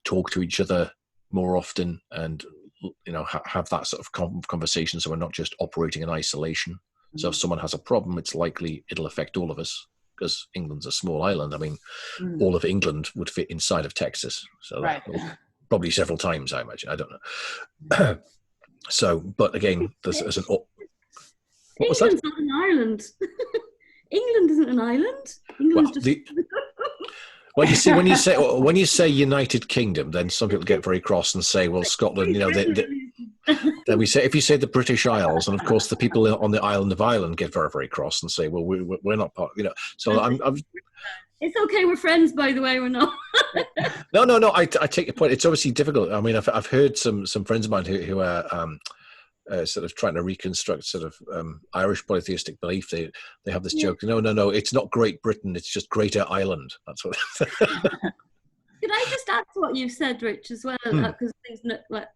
talk to each other more often, and have that sort of conversation, so we're not just operating in isolation. Mm-hmm. So if someone has a problem, it's likely it'll affect all of us, because England's a small island. I mean, all of England would fit inside of Texas, so right. Probably several times, I imagine. I don't know. So, but again, there's an. What was that? England's not an island. England isn't an island. England's Well, you see, when you say United Kingdom, then some people get very cross and say, "Well, Scotland, then we say, if you say the British Isles, and of course the people on the island of Ireland get very, very cross and say, "Well, we're not part," So I'm. It's okay. We're friends, by the way. We're not. No. I take your point. It's obviously difficult. I mean, I've heard some friends of mine who are sort of trying to reconstruct sort of Irish polytheistic belief. They have this joke. No. It's not Great Britain. It's just Greater Ireland. That's what. Could I just add to what you've said, Rich, as well? Because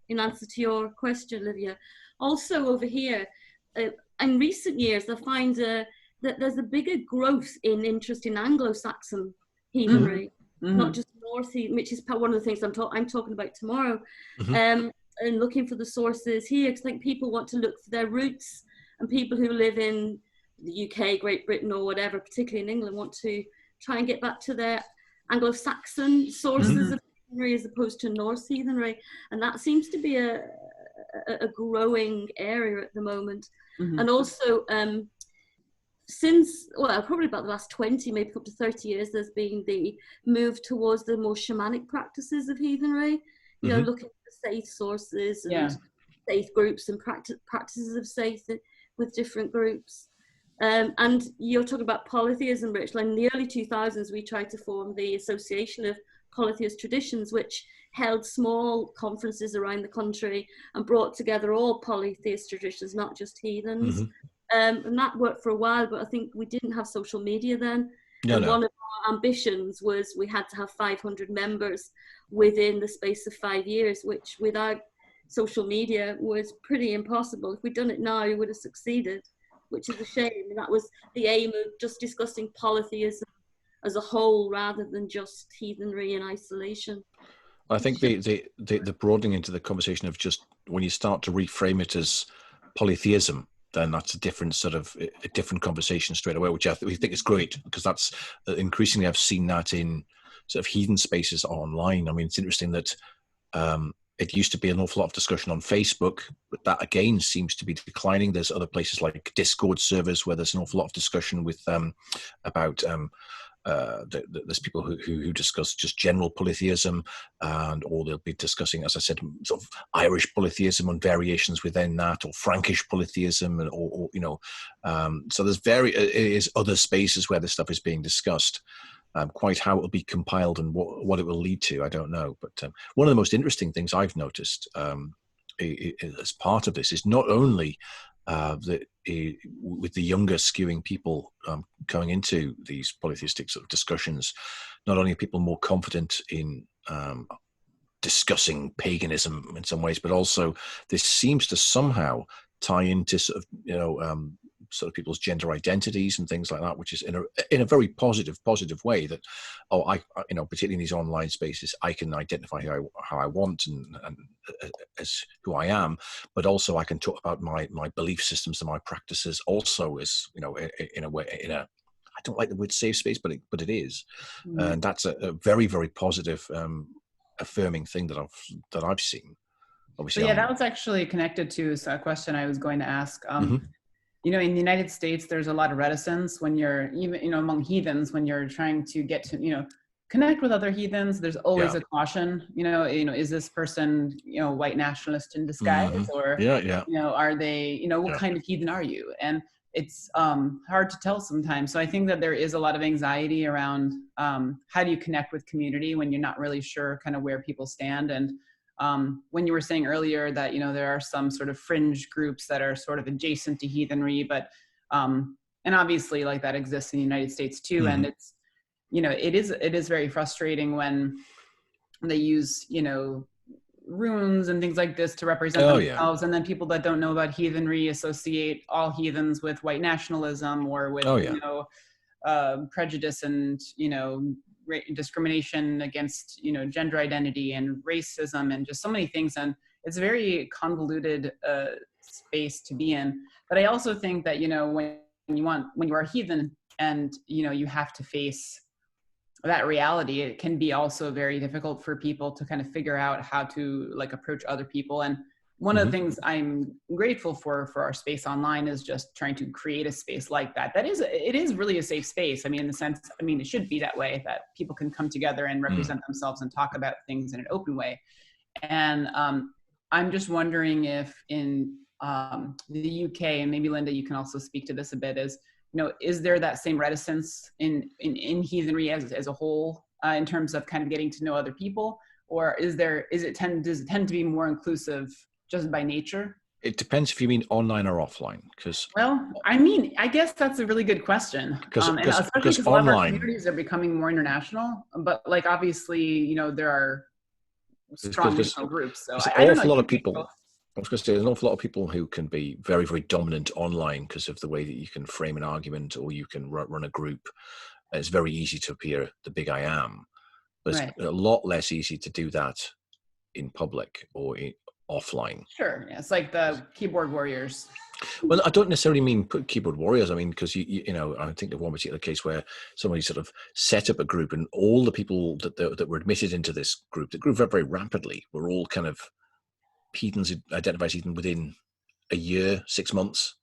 in answer to your question, Olivia, also over here, in recent years, I find that there's a bigger growth in interest in Anglo-Saxon heathenry, not just North Heathen, which is one of the things I'm talking about tomorrow, Mm-hmm. and looking for the sources here, because I think people want to look for their roots, and people who live in the UK, Great Britain, or whatever, particularly in England, want to try and get back to their Anglo-Saxon sources of heathenry as opposed to Norse heathenry, and that seems to be a growing area at the moment. And also, since, well, probably about the last 20, maybe up to 30 years, there's been the move towards the more shamanic practices of heathenry, you know, looking at the Seith sources and Seith groups and practices of Seith with different groups. And you're talking about polytheism, Rich. Like in the early 2000s, we tried to form the Association of Polytheist Traditions, which held small conferences around the country and brought together all polytheist traditions, not just heathens. And that worked for a while, but I think we didn't have social media then. One of our ambitions was we had to have 500 members within the space of 5 years, which without social media was pretty impossible. If we'd done it now, we would have succeeded, which is a shame. And that was the aim of just discussing polytheism as a whole rather than just heathenry in isolation. I think the broadening into the conversation of just when you start to reframe it as polytheism, then that's a different sort of a different conversation straight away, which we think is great, because that's increasingly I've seen that in sort of heathen spaces online. I mean, it's interesting that it used to be an awful lot of discussion on Facebook, but that again seems to be declining. There's other places like Discord servers where there's an awful lot of discussion with about there's people who discuss just general polytheism, or they'll be discussing, as I said, sort of Irish polytheism and variations within that, or Frankish polytheism, and or you know, so there's other spaces where this stuff is being discussed. Quite how it will be compiled and what it will lead to, I don't know. But one of the most interesting things I've noticed as part of this is not only with the younger skewing people going into these polytheistic sort of discussions, not only are people more confident in discussing paganism in some ways, but also this seems to somehow tie into sort of, you know, sort of people's gender identities and things like that, which is in a very positive way that, I you know, particularly in these online spaces, I can identify how I want and as who I am, but also I can talk about my belief systems and my practices also, as you know, in a way, I don't like the word safe space, but it is, and that's a very, very positive, affirming thing that I've seen. Obviously, so yeah, that was actually connected to a question I was going to ask. You know, in the United States, there's a lot of reticence when you're, even, you know, among heathens, when you're trying to get to, you know, connect with other heathens. There's always a caution, you know, is this person, you know, white nationalist in disguise, or, you know, are they, you know, what kind of heathen are you? And it's hard to tell sometimes. So I think that there is a lot of anxiety around how do you connect with community when you're not really sure kind of where people stand. And when you were saying earlier that, you know, there are some sort of fringe groups that are sort of adjacent to heathenry, but, and obviously like that exists in the United States too. And it's, you know, it is very frustrating when they use, you know, runes and things like this to represent themselves. And then people that don't know about heathenry associate all heathens with white nationalism or with, you know, prejudice and, you know, discrimination against, you know, gender identity and racism and just so many things. And it's a very convoluted space to be in. But I also think that, you know, when you are a heathen and, you know, you have to face that reality, it can be also very difficult for people to kind of figure out how to like approach other people. And one of the things I'm grateful for our space online is just trying to create a space like that. It is really a safe space. I mean, in the sense, I mean, it should be that way, that people can come together and represent themselves and talk about things in an open way. And I'm just wondering if in the UK, and maybe Linda, you can also speak to this a bit, is, you know, is there that same reticence in heathenry as a whole in terms of kind of getting to know other people, or does it tend to be more inclusive just by nature? It depends if you mean online or offline. Because, well, I mean, I guess that's a really good question. Because especially because a lot of our communities are becoming more international, but like obviously, you know, there are strong regional groups. So I don't know. Lot of people. I was going to say, there's an awful lot of people who can be very, very dominant online because of the way that you can frame an argument or you can run a group. It's very easy to appear the big I am. But Right. it's a lot less easy to do that in public or offline. Sure. Yeah, it's like the keyboard warriors. Well, I don't necessarily mean keyboard warriors. I mean, because you know, I think of one particular case where somebody sort of set up a group, and all the people that were admitted into this group, that grew very, very rapidly, were all kind of heathens, identified as heathen within a year, 6 months.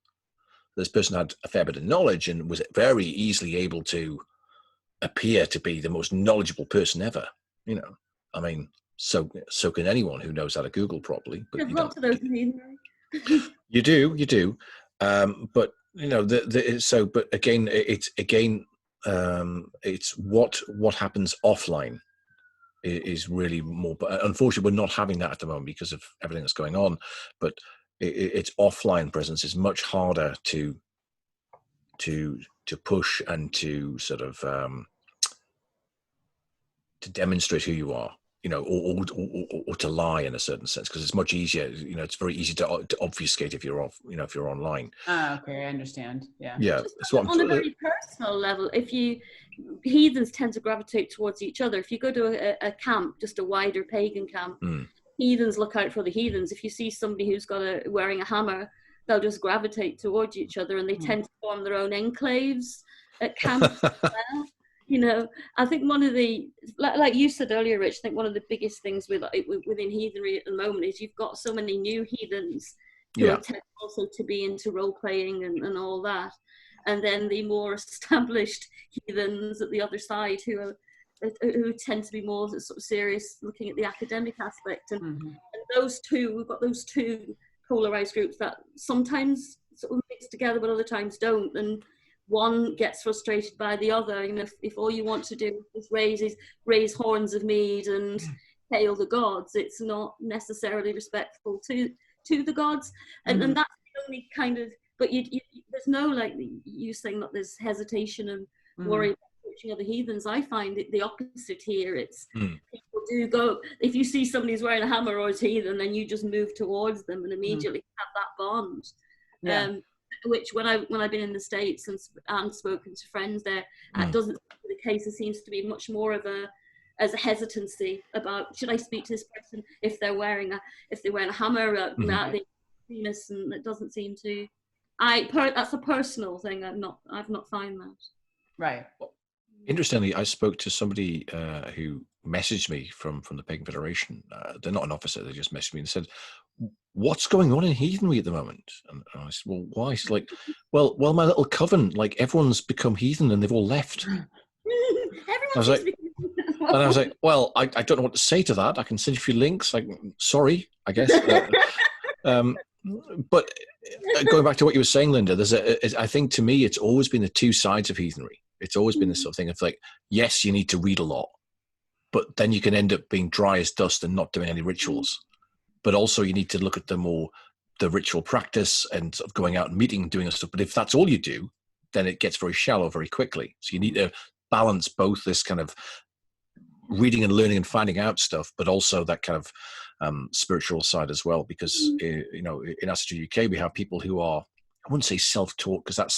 This person had a fair bit of knowledge and was very easily able to appear to be the most knowledgeable person ever. You know, I mean, so can anyone who knows how to Google properly. But There's lots of those in Heathen. You do. But you know, but again, it's what happens offline is really more. But unfortunately, we're not having that at the moment because of everything that's going on. But its offline presence is much harder to push and to sort of to demonstrate who you are. You know, or to lie in a certain sense, because it's much easier. You know, it's very easy to obfuscate if you're off. You know, if you're online. Okay, I understand. Yeah. Yeah. So on a very personal level, heathens tend to gravitate towards each other. If you go to a camp, just a wider pagan camp, heathens look out for the heathens. If you see somebody who's wearing a hammer, they'll just gravitate towards each other, and they tend to form their own enclaves at camps as well. You know, I think one of the, like you said earlier, Rich, I think one of the biggest things within heathenry at the moment is you've got so many new heathens who tend also to be into role-playing and all that. And then the more established heathens at the other side who tend to be more sort of serious, looking at the academic aspect. And we've got those two polarized groups that sometimes sort of mix together, but other times don't. And one gets frustrated by the other. You know, if all you want to do is raise horns of mead and hail the gods, it's not necessarily respectful to the gods. And that's the only kind of. But there's no, like you saying that there's hesitation and worry about approaching other heathens. I find it the opposite here. It's people do go, if you see somebody who's wearing a hammer or is heathen, then you just move towards them and immediately have that bond. Yeah. Which when I've been in the States and spoken to friends there, that doesn't seem to be the case. There seems to be much more of a hesitancy about, should I speak to this person if they're wearing a hammer at the penis, and it doesn't seem to. That's a personal thing. I've not found that. Right. Interestingly, I spoke to somebody who messaged me from the Pagan Federation. They're not an officer; they just messaged me and said, "What's going on in heathenry at the moment?" And I said, "Well, why?" She's like, "Well, my little coven, like everyone's become heathen and they've all left." I was like, "Well, I don't know what to say to that. I can send you a few links. Like, sorry, I guess." But going back to what you were saying, Linda, I think to me, it's always been the two sides of heathenry. It's always been this sort of thing of like, yes, you need to read a lot, but then you can end up being dry as dust and not doing any rituals. But also you need to look at the ritual practice and sort of going out and meeting and doing stuff. But if that's all you do, then it gets very shallow very quickly. So you need to balance both this kind of reading and learning and finding out stuff, but also that kind of spiritual side as well. Because you know, in HWU UK we have people who are, I wouldn't say self-taught because that's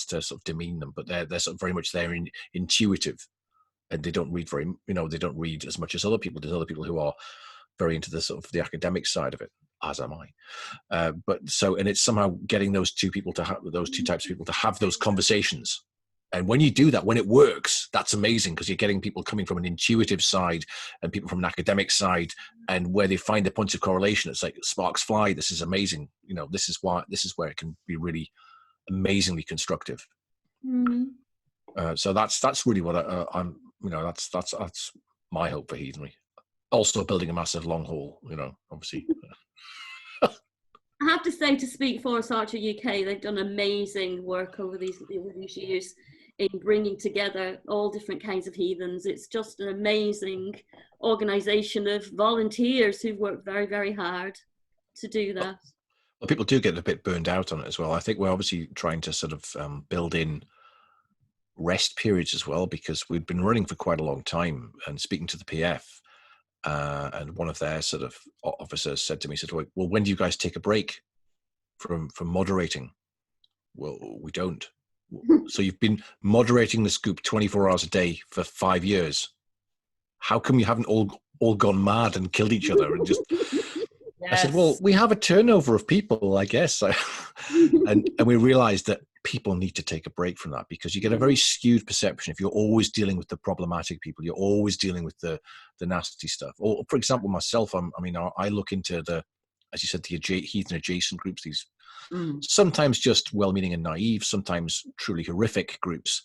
to sort of demean them, but they're sort of very much intuitive, and they don't read they don't read as much as other people. There's other people who are very into the sort of the academic side of it, as am I. And it's somehow getting those two types of people to have those conversations. And when you do that, when it works, that's amazing, because you're getting people coming from an intuitive side and people from an academic side, and where they find the points of correlation, it's like sparks fly. This is amazing. You know, this is where it can be really amazingly constructive. So that's really what I'm. You know, that's my hope for heathenry. Also building a massive long haul. You know, obviously. I have to say, to speak for HWU UK, they've done amazing work over these years in bringing together all different kinds of heathens. It's just an amazing organisation of volunteers who've worked very, very hard to do that. Well, people do get a bit burned out on it as well. I think we're obviously trying to sort of build in rest periods as well, because we've been running for quite a long time. And speaking to the PF, and one of their sort of officers said to me, "Well, when do you guys take a break from moderating?" Well, we don't. So you've been moderating this group 24 hours a day for 5 years. how come you haven't all gone mad and killed each other and just Yes. I said, well, we have a turnover of people, I guess. and we realized that people need to take a break from that, because you get a very skewed perception if you're always dealing with the problematic people, you're always dealing with the nasty stuff. Or, for example, myself, I look into as you said, the heathen adjacent groups, these sometimes just well-meaning and naive, sometimes truly horrific groups,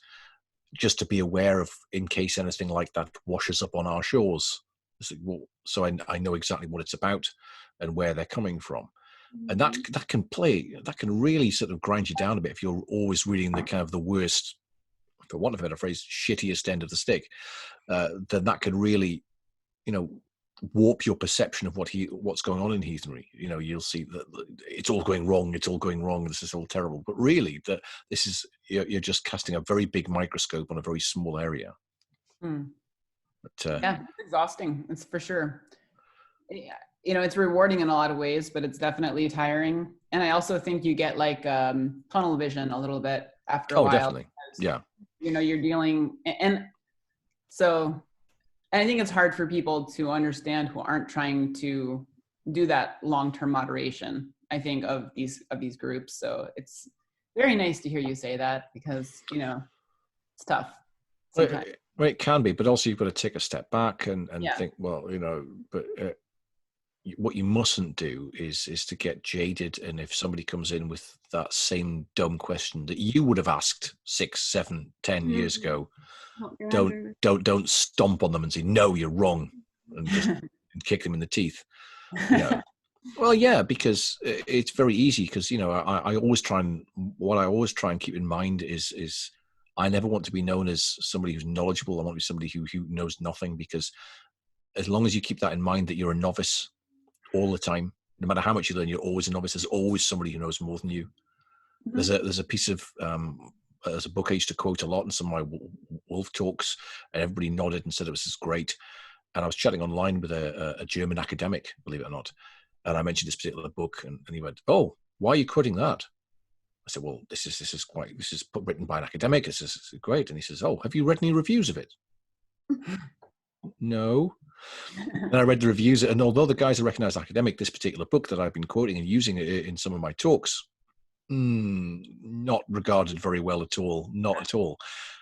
just to be aware of in case anything like that washes up on our shores. So I know exactly what it's about and where they're coming from. And that can really sort of grind you down a bit if you're always reading the kind of the worst, for want of a better phrase, shittiest end of the stick. Then that can really, warp your perception of what's going on in heathenry. You'll see that it's all going wrong. It's all going wrong. This is all terrible. But really, you're just casting a very big microscope on a very small area. But, yeah, it's exhausting. It's for sure. Yeah. It's rewarding in a lot of ways, but it's definitely tiring. And I also think you get like tunnel vision a little bit after a while. Oh, definitely. Yeah. You're dealing, and so I think it's hard for people to understand who aren't trying to do that long-term moderation, I think, of these groups. So it's very nice to hear you say that, because, it's tough sometimes. Well, it can be, but also you've got to take a step back and think, well, but what you mustn't do is to get jaded. And if somebody comes in with that same dumb question that you would have asked 6, 7, 10 years ago, don't stomp on them and say, no, you're wrong, and just kick them in the teeth. Well, yeah, because it's very easy, because I always try and keep in mind is I never want to be known as somebody who's knowledgeable. I want to be somebody who knows nothing, because as long as you keep that in mind, that you're a novice all the time, no matter how much you learn, you're always a novice. There's always somebody who knows more than you. There's a piece of there's a book I used to quote a lot in some of my wolf talks, and everybody nodded and said it was great. And I was chatting online with a German academic, believe it or not, and I mentioned this particular book, and he went, "Oh, why are you quoting that?" I said, "Well, this is written by an academic. This is great." And he says, "Oh, have you read any reviews of it?" No. And I read the reviews, and although the guy's a recognized academic, this particular book that I've been quoting and using it in some of my talks, not regarded very well at all. Not at all.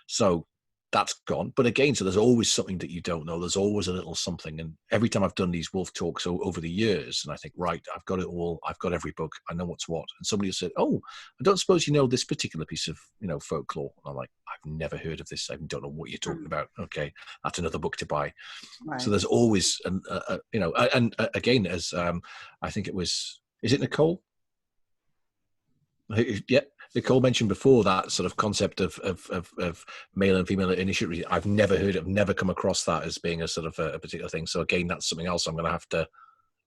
So that's gone. But again, so there's always something that you don't know. There's always a little something. And every time I've done these wolf talks over the years, and I think, right, I've got it all. I've got every book. I know what's what. And somebody said, "Oh, I don't suppose you know this particular piece of, folklore." And I'm like, "I've never heard of this. I don't know what you're talking about." Okay, that's another book to buy. Right. So there's always, and again, as I think it was, is it Nicole? Yeah, Nicole mentioned before, that sort of concept of male and female initiative. I've never heard it, never come across that as being a sort of a particular thing. So again, that's something else I'm going to have to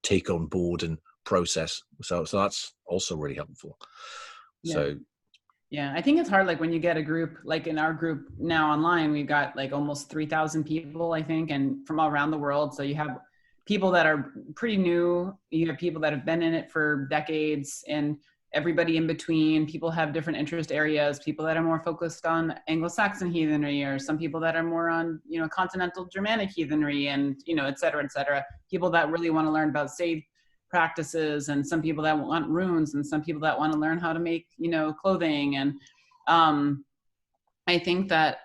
take on board and process. So that's also really helpful. Yeah. So yeah, I think it's hard. Like when you get a group, like in our group now online, we've got like almost 3,000 people, I think, and from all around the world. So you have people that are pretty new, you have people that have been in it for decades, and everybody in between. People have different interest areas, people that are more focused on Anglo-Saxon heathenry, or some people that are more on, continental Germanic heathenry, and, et cetera, et cetera. People that really want to learn about sage practices, and some people that want runes, and some people that want to learn how to make, clothing. And I think that's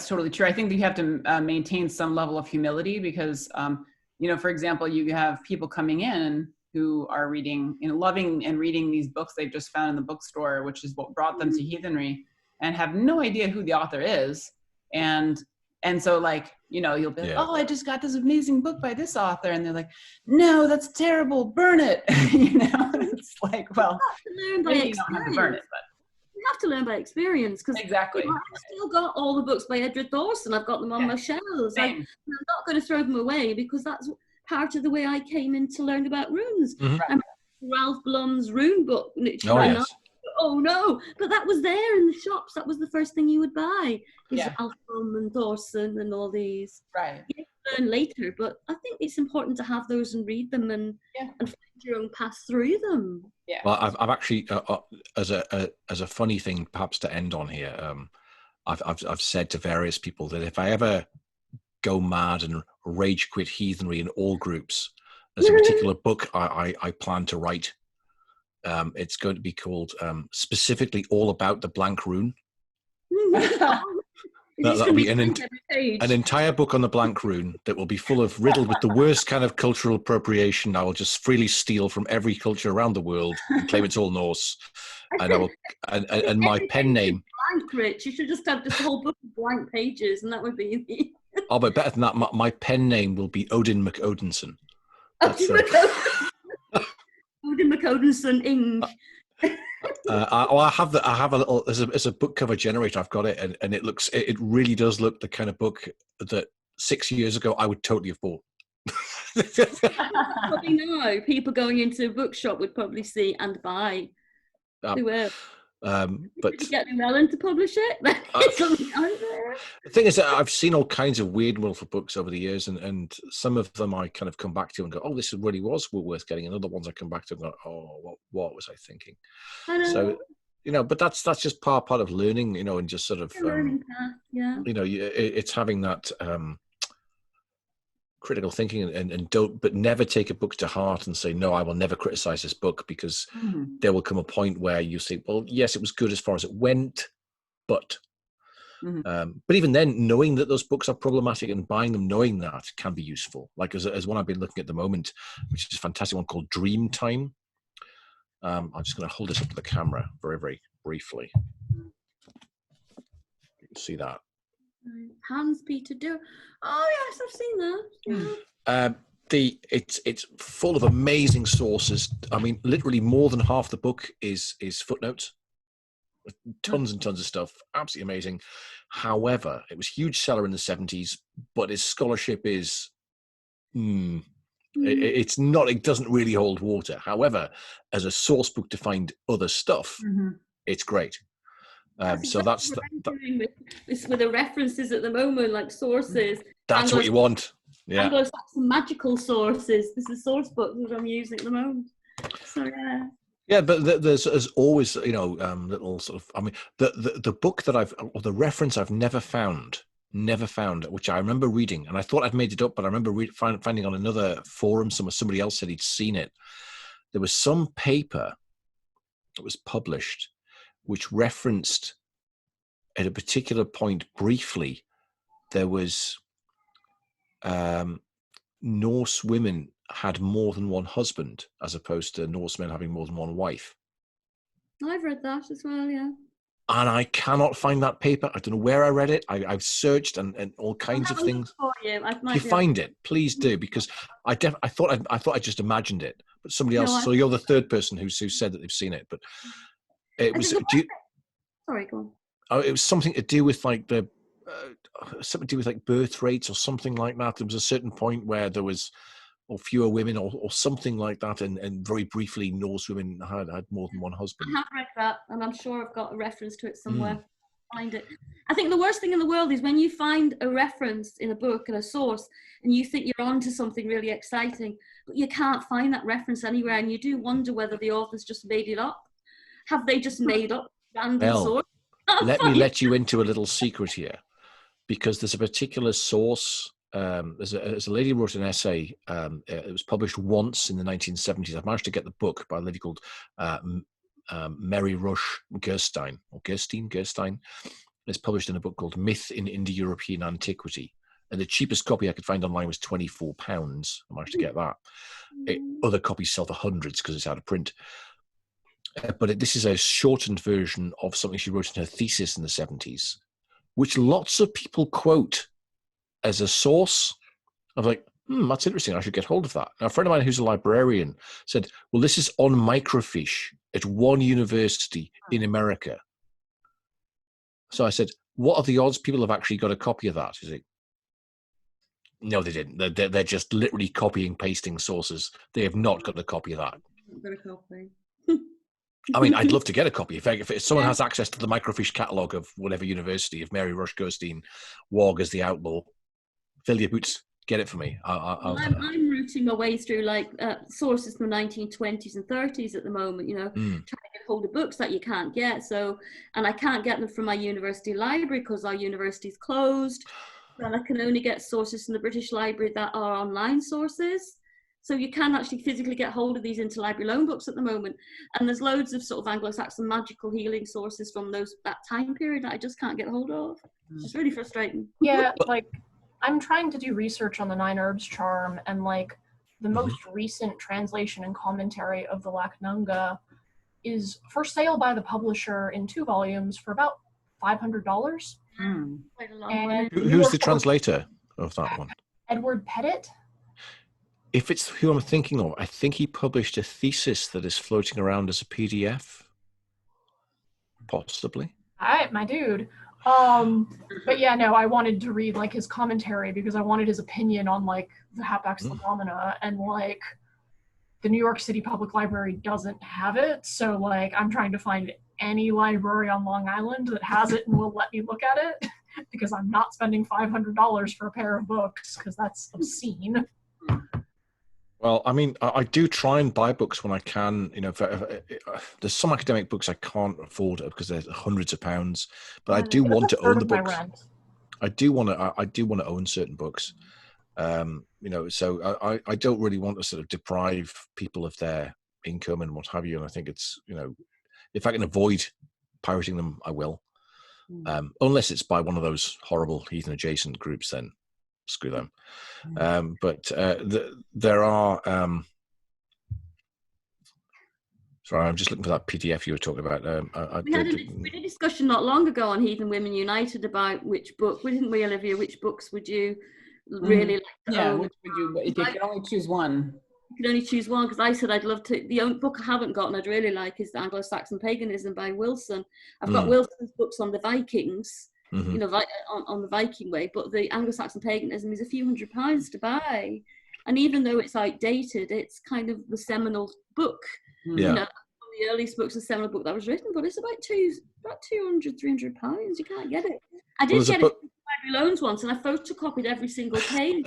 totally true. I think that you have to maintain some level of humility, because, for example, you have people coming in who are reading, loving and reading these books they've just found in the bookstore, which is what brought them to heathenry, and have no idea who the author is. And so, like, you'll be like, "Oh, I just got this amazing book by this author." And they're like, "No, that's terrible. Burn it." It's like, well, maybe you don't have to burn it, but you have to learn by experience. Because exactly. I've still got all the books by Edward Thorson. I've got them on my shelves. I'm not going to throw them away, because that's part of the way I came in to learn about runes. Mm-hmm. Ralph Blum's rune book. Oh no, but that was there in the shops. That was the first thing you would buy. Alfar and Thorson and all these. Right. You learn later, but I think it's important to have those and read them and find your own path through them. Yeah. Well, I've actually, as a funny thing, perhaps to end on here, I've said to various people that if I ever go mad and rage quit heathenry in all groups. There's a particular book I plan to write. It's going to be called specifically all about the blank rune. That'll be an entire book on the blank rune that will be riddled with the worst kind of cultural appropriation. I will just freely steal from every culture around the world and claim it's all Norse. And I will, and my pen name. Blank, Rich. You should just have this whole book of blank pages, and that would be. Oh, but better than that, my pen name will be Odin McOdinson. Odin McOdinson Ing. I have a little. There's a book cover generator. I've got it, and it really does look the kind of book that 6 years ago I would totally have bought. Probably now, people going into a bookshop would probably see and buy. They will. But did you get Llewellyn to publish it? The thing is that I've seen all kinds of weird and wonderful books over the years, and some of them I kind of come back to and go, "Oh, this really was worth getting." And other ones I come back to and go, "Oh, what was I thinking?" So, but that's just part of learning, and just sort of learning path, yeah. It's having that critical thinking but never take a book to heart and say, no, I will never criticize this book, because there will come a point where you say, well, yes, it was good as far as it went, but even then, knowing that those books are problematic and buying them knowing that can be useful. Like as one I've been looking at the moment, which is a fantastic one called Dream Time. I'm just going to hold this up to the camera very, very briefly. You can see that. Hans Peter Do. Oh yes, I've seen that. Yeah. It's full of amazing sources. I mean, literally more than half the book is footnotes. Tons and tons of stuff. Absolutely amazing. However, it was a huge seller in the 70s, but its scholarship is it's not. It doesn't really hold water. However, as a source book to find other stuff, it's great. So that's doing with the references at the moment, like sources. That's what you want. Yeah. Anglo-Saxon magical sources. This is source book that I'm using at the moment. So yeah. Yeah, but there's always, little sort of. I mean, the book that the reference I've never found, which I remember reading, and I thought I'd made it up, but I remember finding on another forum somebody else said he'd seen it. There was some paper that was published which referenced at a particular point briefly, there was Norse women had more than one husband as opposed to Norse men having more than one wife. I've read that as well, yeah. And I cannot find that paper. I don't know where I read it. I've searched and all kinds of things. If you find it, please do, because I thought I just imagined it, but somebody else. So you're the third person who said that they've seen it, but it was. Sorry, go on. Oh, it was something to do with like birth rates or something like that. There was a certain point where there was fewer women or something like that, and very briefly Norse women had more than one husband. I have read that, and I'm sure I've got a reference to it somewhere. Find it. I think the worst thing in the world is when you find a reference in a book and a source, and you think you're onto something really exciting, but you can't find that reference anywhere, and you do wonder whether the author's just made it up. Have they just made up random source? Let me let you into a little secret here, because there's a particular source. There's a lady who wrote an essay. It was published once in the 1970s. I've managed to get the book by a lady called Mary Rush Gerstein. It's published in a book called Myth in Indo-European Antiquity. And the cheapest copy I could find online was £24. I managed to get that. Other copies sell for hundreds because it's out of print. But this is a shortened version of something she wrote in her thesis in the 70s, which lots of people quote as a source. I'm like, that's interesting. I should get hold of that. Now, a friend of mine who's a librarian said, well, this is on microfiche at one university in America. So I said, what are the odds people have actually got a copy of that? Is it? No, they didn't. They're just literally copying, pasting sources. They have not got a copy of that. Got a copy. I mean, I'd love to get a copy. If someone has access to the microfiche catalogue of whatever university, of Mary Rush Gerstein, Wog as the Outlaw, fill your boots, get it for me. I'm rooting my way through sources from the 1920s and 30s at the moment, trying to get hold of books that you can't get. And I can't get them from my university library because our university's closed. And I can only get sources from the British Library that are online sources. So you can actually physically get hold of these interlibrary loan books at the moment. And there's loads of sort of Anglo-Saxon magical healing sources from that time period that I just can't get hold of. It's really frustrating. Yeah, like I'm trying to do research on the Nine Herbs charm, and like the most recent translation and commentary of the Laknunga is for sale by the publisher in 2 volumes for about $500. Quite a lot of And money. Who's the translator of that one? Edward Pettit. If it's who I'm thinking of, I think he published a thesis that is floating around as a PDF. Possibly. Alright, my dude. But yeah, no, I wanted to read like his commentary because I wanted his opinion on like the Hapax Legomena, and like the New York City Public Library doesn't have it. So like I'm trying to find any library on Long Island that has it and will let me look at it, because I'm not spending $500 for a pair of books, because that's obscene. Well, I mean, I do try and buy books when I can. You know, there's some academic books I can't afford because they're hundreds of pounds. But I do want to own the books. I do want to own certain books. You know, so I don't really want to sort of deprive people of their income and what have you. And I think it's, you know, if I can avoid pirating them, I will. Unless it's by one of those horrible heathen adjacent groups, then screw them. But there are sorry, I'm just looking for that PDF you were talking about. We had a discussion not long ago on Heathen Women United about which book, didn't we, Olivia? Which books would you really like to own? Which would you? If you could only choose one. You could only choose one, because I said I'd love to. The only book I haven't gotten I'd really like is the Anglo-Saxon Paganism by Wilson. I've got Wilson's books on the Vikings, you know, on the Viking way, but the Anglo-Saxon Paganism is a few £100 to buy. And even though it's outdated, it's kind of the seminal book. You know, one of the earliest books, the seminal book that was written, but it's about £200, £300. You can't get it. I did get it from library loans once, and I photocopied every single page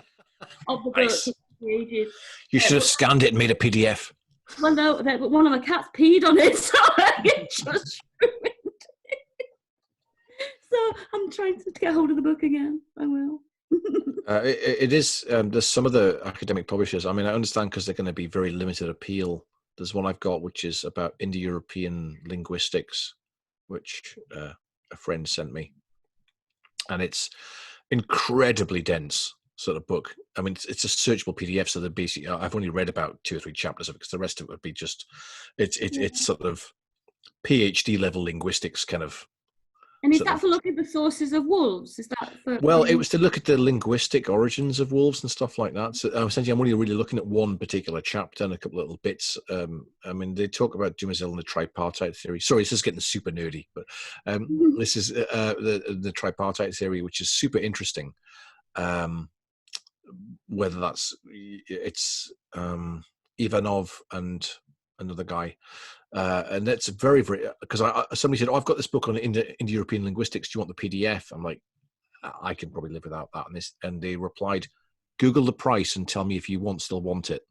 of the book. You should have scanned it and made a PDF. Well, no, but one of my cats peed on it, so it just ruined it. So I'm trying to get hold of the book again. I will. It is. There's some of the academic publishers. I mean, I understand because they're going to be very limited appeal. There's one I've got which is about Indo-European linguistics, which a friend sent me, and it's incredibly dense sort of book. I mean, it's a searchable PDF, so they're basically, I've only read about 2 or 3 chapters of it, because the rest of it would be just, it's sort of PhD level linguistics kind of. And is that for looking at the sources of wolves? Is that for? Well, it was to look at the linguistic origins of wolves and stuff like that. So essentially, I'm only really looking at one particular chapter and a couple of little bits. I mean, they talk about Dumézil and the tripartite theory. Sorry, this is getting super nerdy, but this is the tripartite theory, which is super interesting. Whether it's Ivanov and another guy, and that's very, very, because somebody said, I've got this book on Indo-European linguistics, do you want the PDF? I'm like, I can probably live without that. And they replied, Google the price and tell me if you still want it.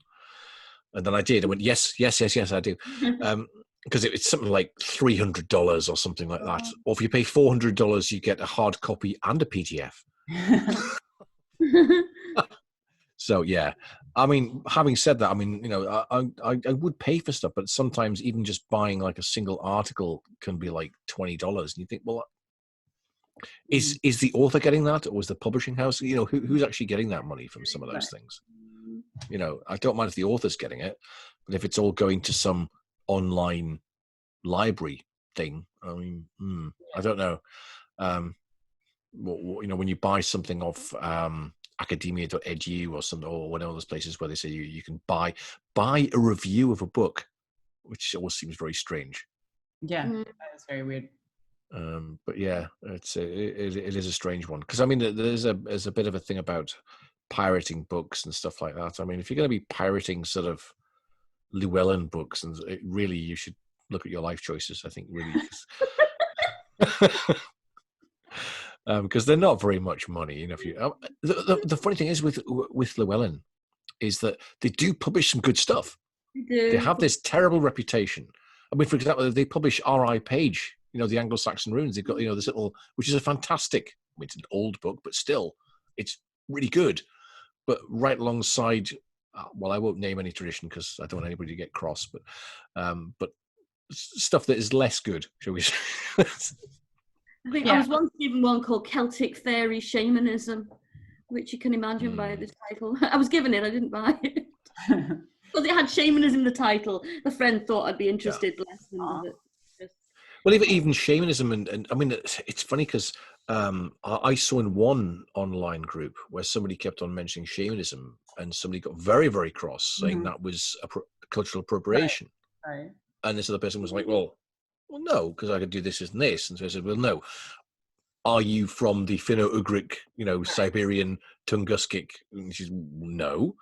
And then I did. I went, yes, I do. Because it's something like $300 or something like that. Or if you pay $400, you get a hard copy and a PDF. So yeah, I mean, having said that, I mean, you know, I would pay for stuff, but sometimes even just buying like a single article can be like $20, and you think, well, is the author getting that, or is the publishing house? You know, who's actually getting that money from some of those things? You know, I don't mind if the author's getting it, but if it's all going to some online library thing, I mean, I don't know. You know, when you buy something off academia.edu or something, or one of those places where they say you can buy a review of a book, which always seems very strange. Yeah, that is very weird. But yeah, it is a strange one, because I mean, there's a bit of a thing about pirating books and stuff like that. I mean, if you're going to be pirating sort of Llewellyn books, and really you should look at your life choices, I think, really. Because they're not very much money, you know. If you the funny thing is with Llewellyn is that they do publish some good stuff. They have this terrible reputation. I mean, for example, they publish R.I. Page, you know, the Anglo-Saxon runes. They've got, you know, this little, which is a fantastic, I mean, it's an old book, but still it's really good. But right alongside, well, I won't name any tradition because I don't want anybody to get cross, but stuff that is less good, shall we say. I think I was once given one called Celtic Fairy Shamanism, which you can imagine by the title. I was given it, I didn't buy it. Because it had shamanism in the title. A friend thought I'd be interested, bless them. Well, even shamanism, and I mean, it's funny because I saw in one online group where somebody kept on mentioning shamanism, and somebody got very, very cross, saying that was cultural appropriation. Right. And this other person was like, well, no, because I could do this and this. And so I said, well, no. Are you from the Finno-Ugric, Siberian Tunguskic? And she's, no.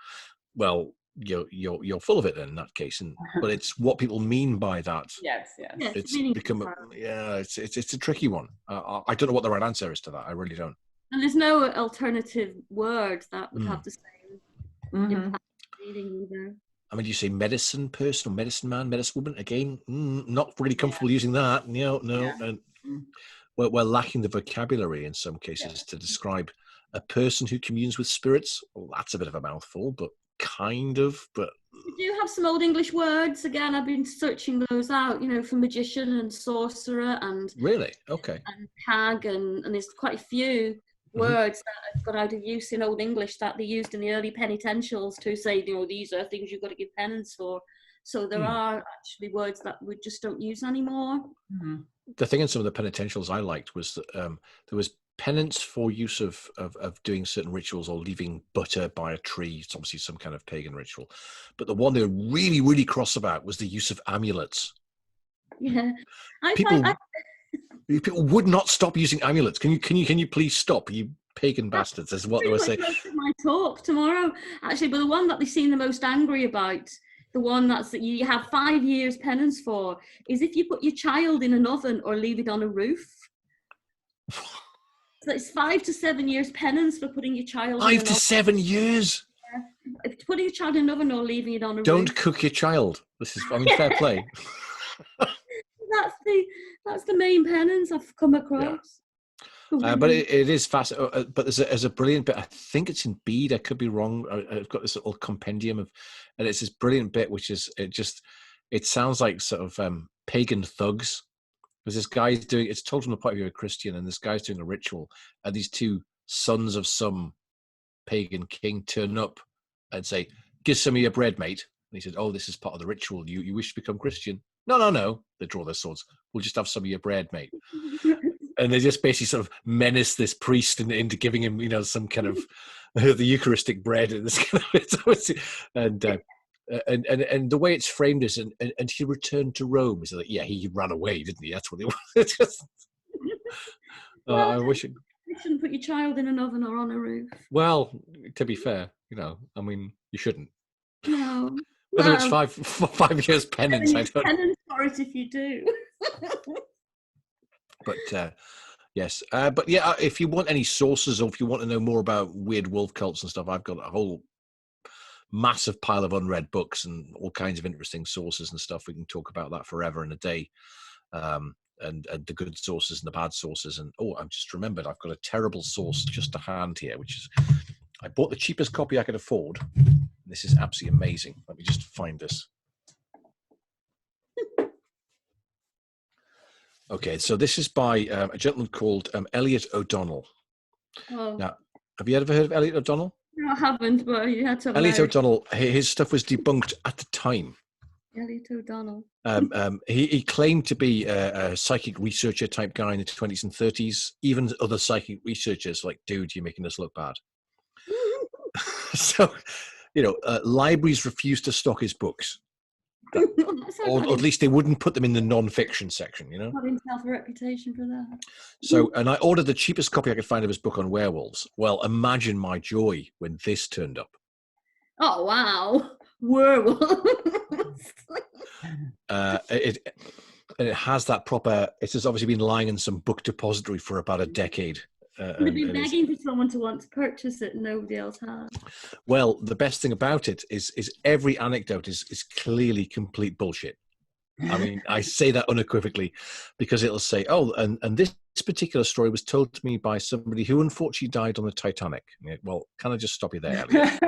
Well, you're full of it then in that case. But it's what people mean by that. Yes. It's become it's a tricky one. I don't know what the right answer is to that. I really don't. And there's no alternative word that would have the same impact reading either. I mean, do you say medicine person or medicine man, medicine woman? Again, not really comfortable using that. No. And we're lacking the vocabulary in some cases to describe a person who communes with spirits. Well, that's a bit of a mouthful, but kind of. But we do have some old English words. Again, I've been searching those out, for magician and sorcerer and really, okay, and hag, and there's quite a few words that have got out of use in Old English that they used in the early penitentials to say, these are things you've got to give penance for. So there are actually words that we just don't use anymore. The thing in some of the penitentials I liked was that there was penance for use of doing certain rituals or leaving butter by a tree. It's obviously some kind of pagan ritual. But the one they were really, really cross about was the use of amulets. Yeah. People would not stop using amulets. Can you please stop, you pagan bastards? Is what they were saying. My talk tomorrow, actually, but the one that they seem the most angry about, the one that you have 5 years penance for, is if you put your child in an oven or leave it on a roof. So it's 5 to 7 years penance for putting your child. 5 to 7 years. Yeah. If putting your child in an oven or leaving it on a roof. Don't cook your child. This is, fair play. That's the main penance I've come across. Yeah. But it is fascinating. But there's a brilliant bit. I think it's in Bede. I could be wrong. I've got this little compendium and it's this brilliant bit, which is it sounds like sort of pagan thugs. Because this guy's doing, it's told from the point of view of a Christian, and this guy's doing a ritual, and these two sons of some pagan king turn up and say, "Give some of your bread, mate." And he said, "Oh, this is part of the ritual. You wish to become Christian?" No. They draw their swords. "We'll just have some of your bread, mate." And they just basically sort of menace this priest into giving him, some kind of the Eucharistic bread and this kind of and the way it's framed is, and he returned to Rome. He's like, yeah, he ran away, didn't he? That's what it was. I wish you shouldn't put your child in an oven or on a roof. Well, to be fair, you shouldn't. No. Whether it's 5 years penance, I don't. Penance for it if you do. But yes, but yeah, if you want any sources or if you want to know more about weird wolf cults and stuff, I've got a whole massive pile of unread books and all kinds of interesting sources and stuff. We can talk about that forever and a day, and the good sources and the bad sources. And I've just remembered I've got a terrible source just to hand here, which is I bought the cheapest copy I could afford. This is absolutely amazing. Let me just find this. Okay, so this is by a gentleman called Elliott O'Donnell. Oh. Now, have you ever heard of Elliott O'Donnell? No, I haven't, but you had to. Elliott O'Donnell, his stuff was debunked at the time. Elliott O'Donnell. He claimed to be a psychic researcher type guy in the 20s and 30s. Even other psychic researchers like, dude, you're making this look bad. So, libraries refused to stock his books. Or at least they wouldn't put them in the non-fiction section, Got himself a reputation for that. So, and I ordered the cheapest copy I could find of his book on werewolves. Well, imagine my joy when this turned up. Oh, wow. Werewolves. It has that proper, it has obviously been lying in some book depository for about a decade. They've been begging for someone to want to purchase it and nobody else has. Well, the best thing about it is every anecdote is clearly complete bullshit. I mean, I say that unequivocally because it'll say, oh, and this particular story was told to me by somebody who unfortunately died on the Titanic. Yeah, well, can I just stop you there, Elliott?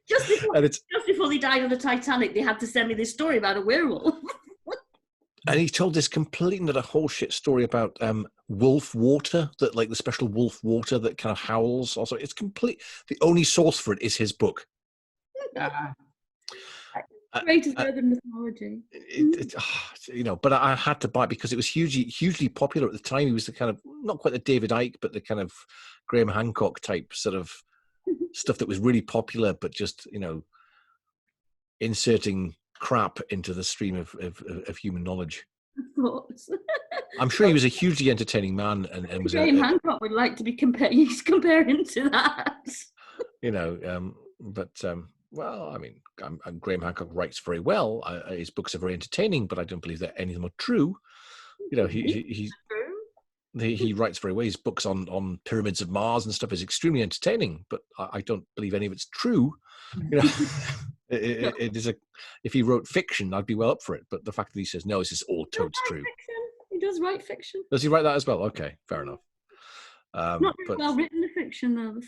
Just before they died on the Titanic, they had to send me this story about a werewolf. And he told this complete and utter whole shit story about wolf water, that like the special wolf water that kind of howls. Also, it's complete. The only source for it is his book. Greatest urban mythology. But I had to buy it because it was hugely popular at the time. He was the kind of, not quite the David Icke, but the kind of Graham Hancock type sort of stuff that was really popular, but just, inserting crap into the stream of human knowledge. Of course. I'm sure he was a hugely entertaining man, and was Graham Hancock would like to be comparing to that. Well, I mean, Graham Hancock writes very well. His books are very entertaining, but I don't believe that any of them are true. He writes very well. His books on pyramids of Mars and stuff is extremely entertaining, but I don't believe any of it's true. It is if he wrote fiction, I'd be well up for it. But the fact that he says no, this is all totes true. Fiction. He does write fiction. Does he write that as well? Okay, fair enough. Not very well written, the fiction though. The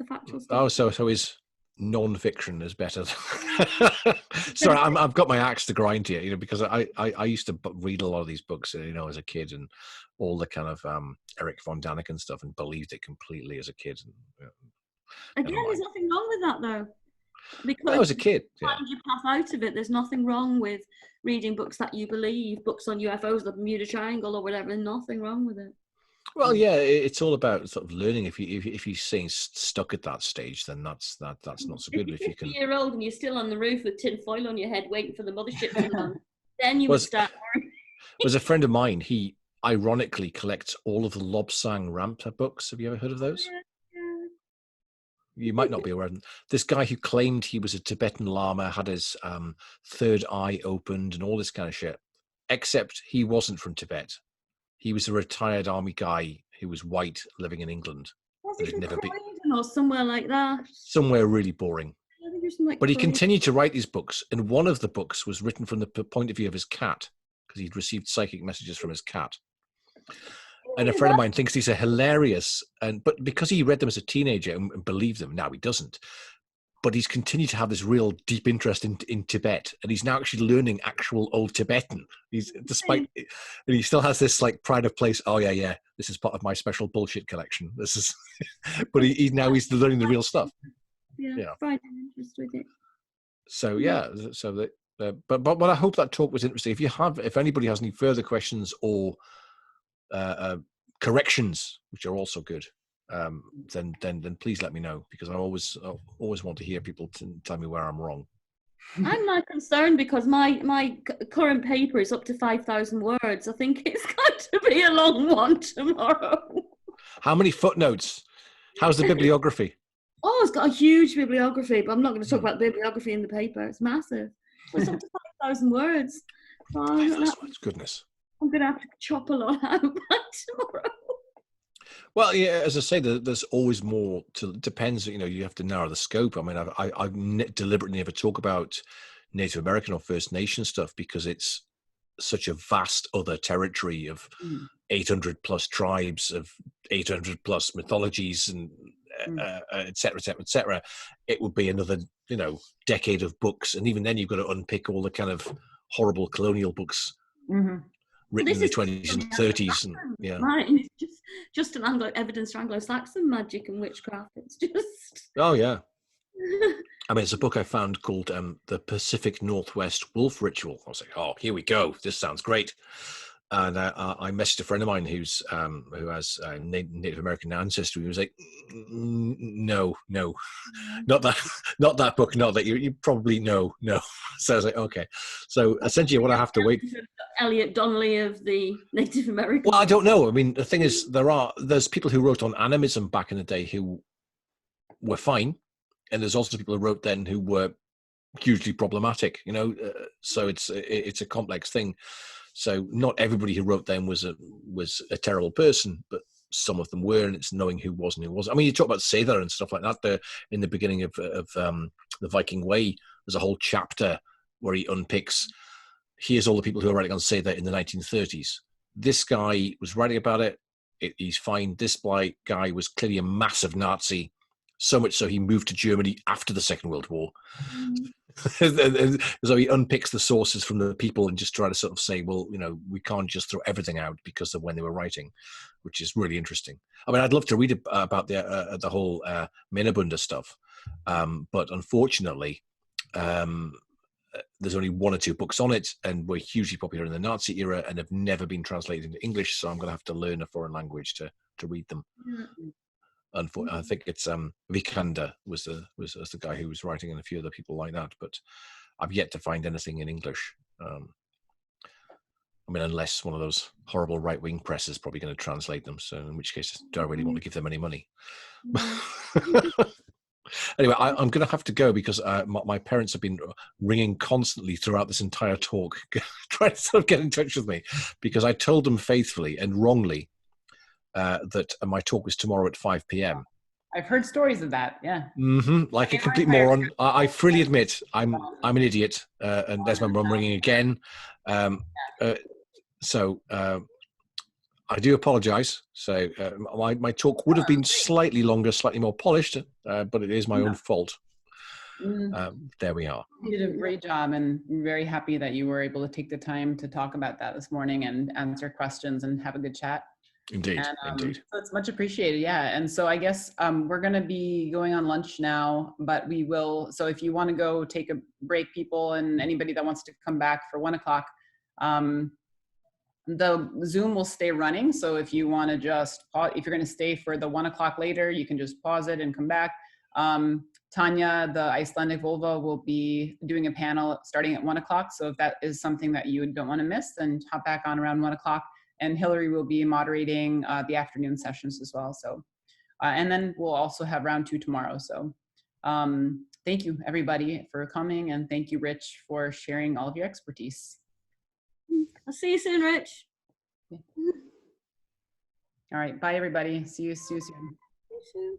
factual stuff. Oh, so his non-fiction is better. Sorry, I've got my axe to grind here, because I used to read a lot of these books, as a kid, and all the kind of Eric von Daniken stuff, and believed it completely as a kid. Again, there's nothing wrong with that though. Because I was a kid. Yeah. You pass out of it. There's nothing wrong with reading books that you believe, books on UFOs, the Bermuda Triangle, or whatever. There's nothing wrong with it. Well, yeah, it's all about sort of learning. If you're saying stuck at that stage, then that's not so good. If you can, 50-year-old and you're still on the roof with tin foil on your head, waiting for the mothership to land, then you would start. Was a friend of mine. He ironically collects all of the Lobsang Rampa books. Have you ever heard of those? Yeah. You might not be aware of them. This guy who claimed he was a Tibetan Lama, had his third eye opened and all this kind of shit, except he wasn't from Tibet. He was a retired army guy who was white living in England. Was he from Croydon or somewhere like that? Somewhere really boring. I think it was like but he continued to write these books, and one of the books was written from the point of view of his cat, because he'd received psychic messages from his cat. And a friend of mine thinks these are hilarious, but because he read them as a teenager and believed them, now he doesn't. But he's continued to have this real deep interest in Tibet, and he's now actually learning actual old Tibetan. And he still has this like pride of place. Oh yeah, this is part of my special bullshit collection. This is, but he's learning the real stuff. Yeah. Pride and interest with it. So yeah, but I hope that talk was interesting. If anybody has any further questions or corrections, which are also good, then please let me know, because I always want to hear people tell me where I'm wrong. I'm not concerned because my current paper is up to 5,000 words. I think it's going to be a long one tomorrow. How many footnotes? How's the bibliography? Oh, it's got a huge bibliography, but I'm not going to talk about bibliography in the paper. It's massive. It's up to 5,000 words. 5,000 words, goodness. I'm going to have to chop a lot out by tomorrow. Well, yeah, as I say, there's always more to. Depends, you have to narrow the scope. I mean, I deliberately never talk about Native American or First Nation stuff because it's such a vast other territory of 800 plus tribes, of 800 plus mythologies, and et cetera. It would be another, decade of books, and even then you've got to unpick all the kind of horrible colonial books. Mm-hmm. Written in the 20s and 30s, and yeah, mine is just an evidence for Anglo-Saxon magic and witchcraft. It's just yeah. I mean, it's a book I found called "The Pacific Northwest Wolf Ritual." I was like, "Oh, here we go. This sounds great." And I messaged a friend of mine who has Native American ancestry. He was like, "No, not that book. Not that you probably no." So I was like, "Okay." So essentially, what I have to wait. Elliott O'Donnell of the Native American. Well, I don't know. I mean, the thing is, there's people who wrote on animism back in the day who were fine, and there's also people who wrote then who were hugely problematic. So it's a complex thing. So not everybody who wrote then was a terrible person, but some of them were, and it's knowing who was and who wasn't. I mean, you talk about Sether and stuff like that. In the beginning of the Viking Way, there's a whole chapter where he unpicks, here's all the people who are writing on Say That in the 1930s. This guy was writing about it. He's fine. This guy was clearly a massive Nazi, so much so he moved to Germany after the Second World War. And so he unpicks the sources from the people and just try to sort of say, well, we can't just throw everything out because of when they were writing, which is really interesting. I mean, I'd love to read about the whole Minnebunder stuff, but unfortunately, there's only 1 or 2 books on it, and were hugely popular in the Nazi era and have never been translated into English. So I'm going to have to learn a foreign language to read them. I think it's Vikander was the guy who was writing, and a few other people like that. But I've yet to find anything in English. I mean, unless one of those horrible right-wing press is probably going to translate them. So in which case, do I really want to give them any money? Anyway, I'm going to have to go because my parents have been ringing constantly throughout this entire talk, trying to sort of get in touch with me, because I told them faithfully and wrongly that my talk was tomorrow at 5 p.m. I've heard stories of that. Yeah. Like a complete moron. I freely admit I'm an idiot, and there's my mum ringing again. So I do apologize. So my talk would have been slightly longer, slightly more polished, but it is my own fault. There we are. You did a great job, and I'm very happy that you were able to take the time to talk about that this morning and answer questions and have a good chat. Indeed, And, indeed. So it's much appreciated, yeah. And so I guess we're going to be going on lunch now, but we will. So if you want to go take a break, people, and anybody that wants to come back for 1 o'clock, the Zoom will stay running. So if you want to just pause, if you're going to stay for the 1 o'clock later, you can just pause it and come back. Tanya, the Icelandic vulva, will be doing a panel starting at 1 o'clock. So if that is something that you don't want to miss, then hop back on around 1 o'clock. And Hillary will be moderating the afternoon sessions as well. So, and then we'll also have round 2 tomorrow. So thank you everybody for coming, and thank you, Rich, for sharing all of your expertise. I'll see you soon, Rich. All right, bye everybody. See you soon. See you soon.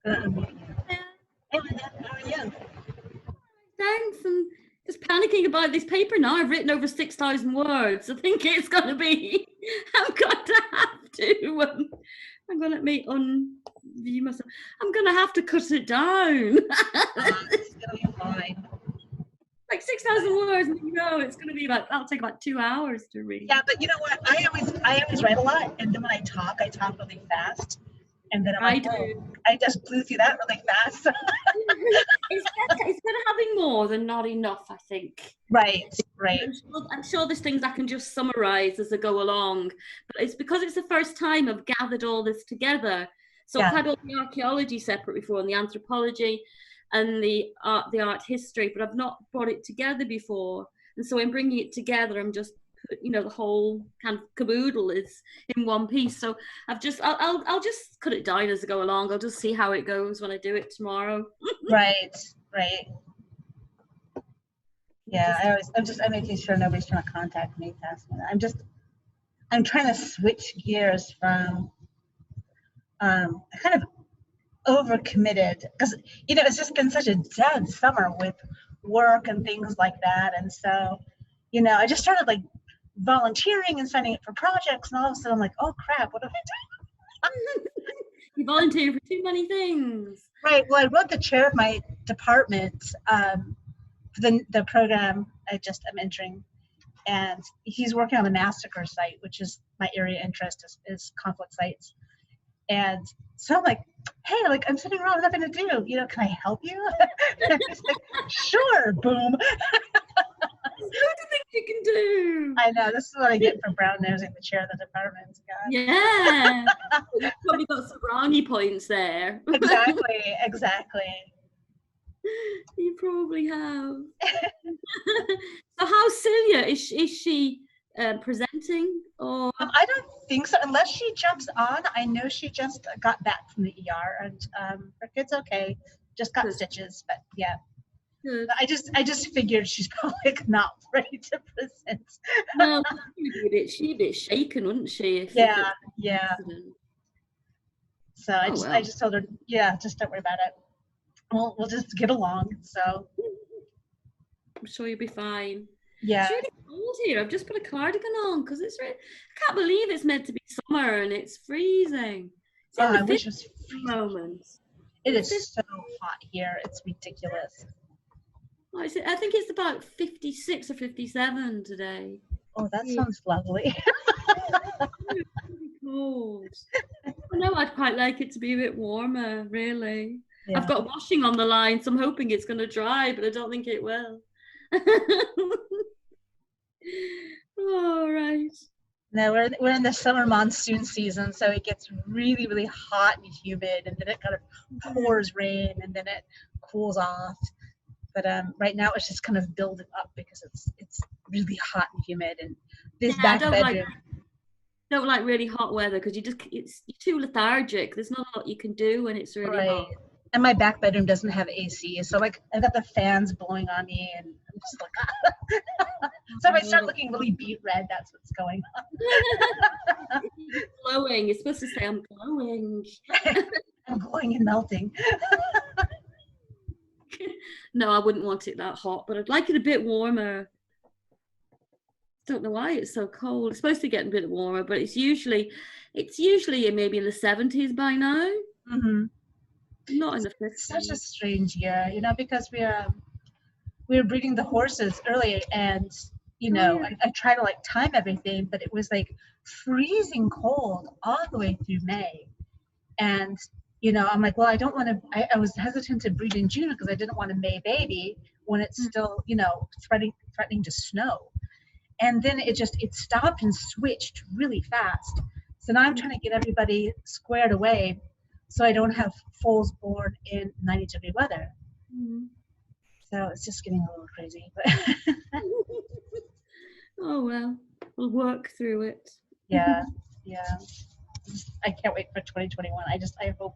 Hey, Linda, how are you? Thanks. And just panicking about this paper now. I've written over 6,000 words. I think it's going to be. I'm going to have to. I'm going to view myself. I'm going to have to cut it down. It's gonna be fine. Like 6,000 words, and it's going to be that'll take about 2 hours to read. Yeah, but you know what? I always write a lot, and then when I talk really fast, and then I just blew through that really fast. It's better having more than not enough, I think. Right. I'm sure there's things I can just summarize as I go along, but it's because it's the first time I've gathered all this together. So I've had all the archaeology separate before, and the anthropology and the art history, but I've not brought it together before. And so in bringing it together, I'm just, the whole kind of caboodle is in one piece. So I'll just cut it down as I go along. I'll just see how it goes when I do it tomorrow. Right. Yeah, I'm making sure nobody's trying to contact me fast enough. I'm trying to switch gears from kind of overcommitted, because it's just been such a dead summer with work and things like that, and so I just started like volunteering and signing up for projects, and all of a sudden I'm like, oh crap, what have I done? You volunteer for too many things. Right. Well, I wrote the chair of my department for the program I'm entering, and he's working on the massacre site, which is my area interest is conflict sites. And so I'm like, hey, I'm sitting around with nothing to do. Can I help you? And he's like, sure, boom. What do you think you can do? I know, this is what I get for brown nosing the chair of the department. God. Yeah. You've probably got some brownie points there. Exactly. You probably have. So how's Silje? Is she presenting, or? I don't think so, unless she jumps on. I know she just got back from the ER, and her kid's okay. Just got stitches, but yeah. Good. I just figured she's probably not ready to present. Well, she'd be a bit shaken, wouldn't she? Yeah. So I just told her, just don't worry about it. We'll just get along. So I'm sure you'll be fine. Yeah. It's really cold here. I've just put a cardigan on because it's really, I can't believe it's meant to be summer and it's freezing. I wish it was moments. It is so hot here. It's ridiculous. I think it's about 56 or 57 today. Oh, that sounds lovely. It's really cold. I know I'd quite like it to be a bit warmer, really. Yeah. I've got washing on the line, so I'm hoping it's going to dry, but I don't think it will. All right. No, we're in the summer monsoon season, so it gets really, really hot and humid, and then it kind of pours rain, and then it cools off. But right now it's just kind of building up because it's really hot and humid, and this back bedroom. Don't like really hot weather because you're too lethargic. There's not a lot you can do when it's really hot. And my back bedroom doesn't have AC, so I've got the fans blowing on me, and I'm just like, so if I start looking really beet red, that's what's going on. Glowing. You're supposed to say, I'm glowing. I'm glowing and melting. No, I wouldn't want it that hot, but I'd like it a bit warmer. Don't know why it's so cold. It's supposed to get a bit warmer, but it's usually maybe in the 70s by now. Mm-hmm. Not in the 50s. Such a strange year, because we were breeding the horses earlier, and I try to time everything, but it was freezing cold all the way through May, and I'm like, well, I don't want to. I was hesitant to breed in June because I didn't want a May baby when it's still threatening to snow, and then it stopped and switched really fast. So now I'm trying to get everybody squared away, so I don't have foals born in 90-degree weather. Mm-hmm. So it's just getting a little crazy. But oh well, we'll work through it. Yeah. I can't wait for 2021. I hope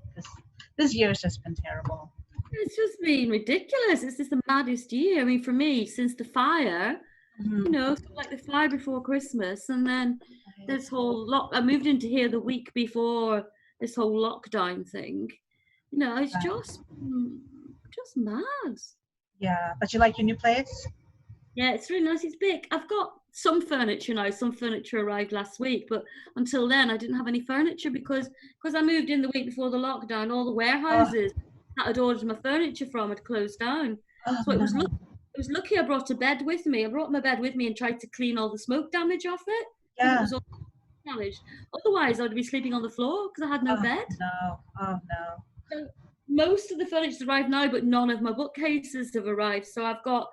this year has just been terrible. It's just been ridiculous. It's just the maddest year. I mean, for me, since the fire, the fire before Christmas, and then this whole I moved into here the week before this whole lockdown thing, You know, it's Right. just mad. Yeah, but you like your new place? Yeah, it's really nice. It's big. I've got some furniture now. Some furniture arrived last week, but until then, I didn't have any furniture because I moved in the week before the lockdown. All the warehouses that I'd ordered my furniture from had closed down. Oh, So it was no. lucky I brought a bed with me. I brought my bed with me and tried to clean all the smoke damage off it because it Yeah. was all damaged. Otherwise, I'd be sleeping on the floor because I had no Oh, bed. no. Oh, no. So most of the furniture's arrived now, but none of my bookcases have arrived. So I've got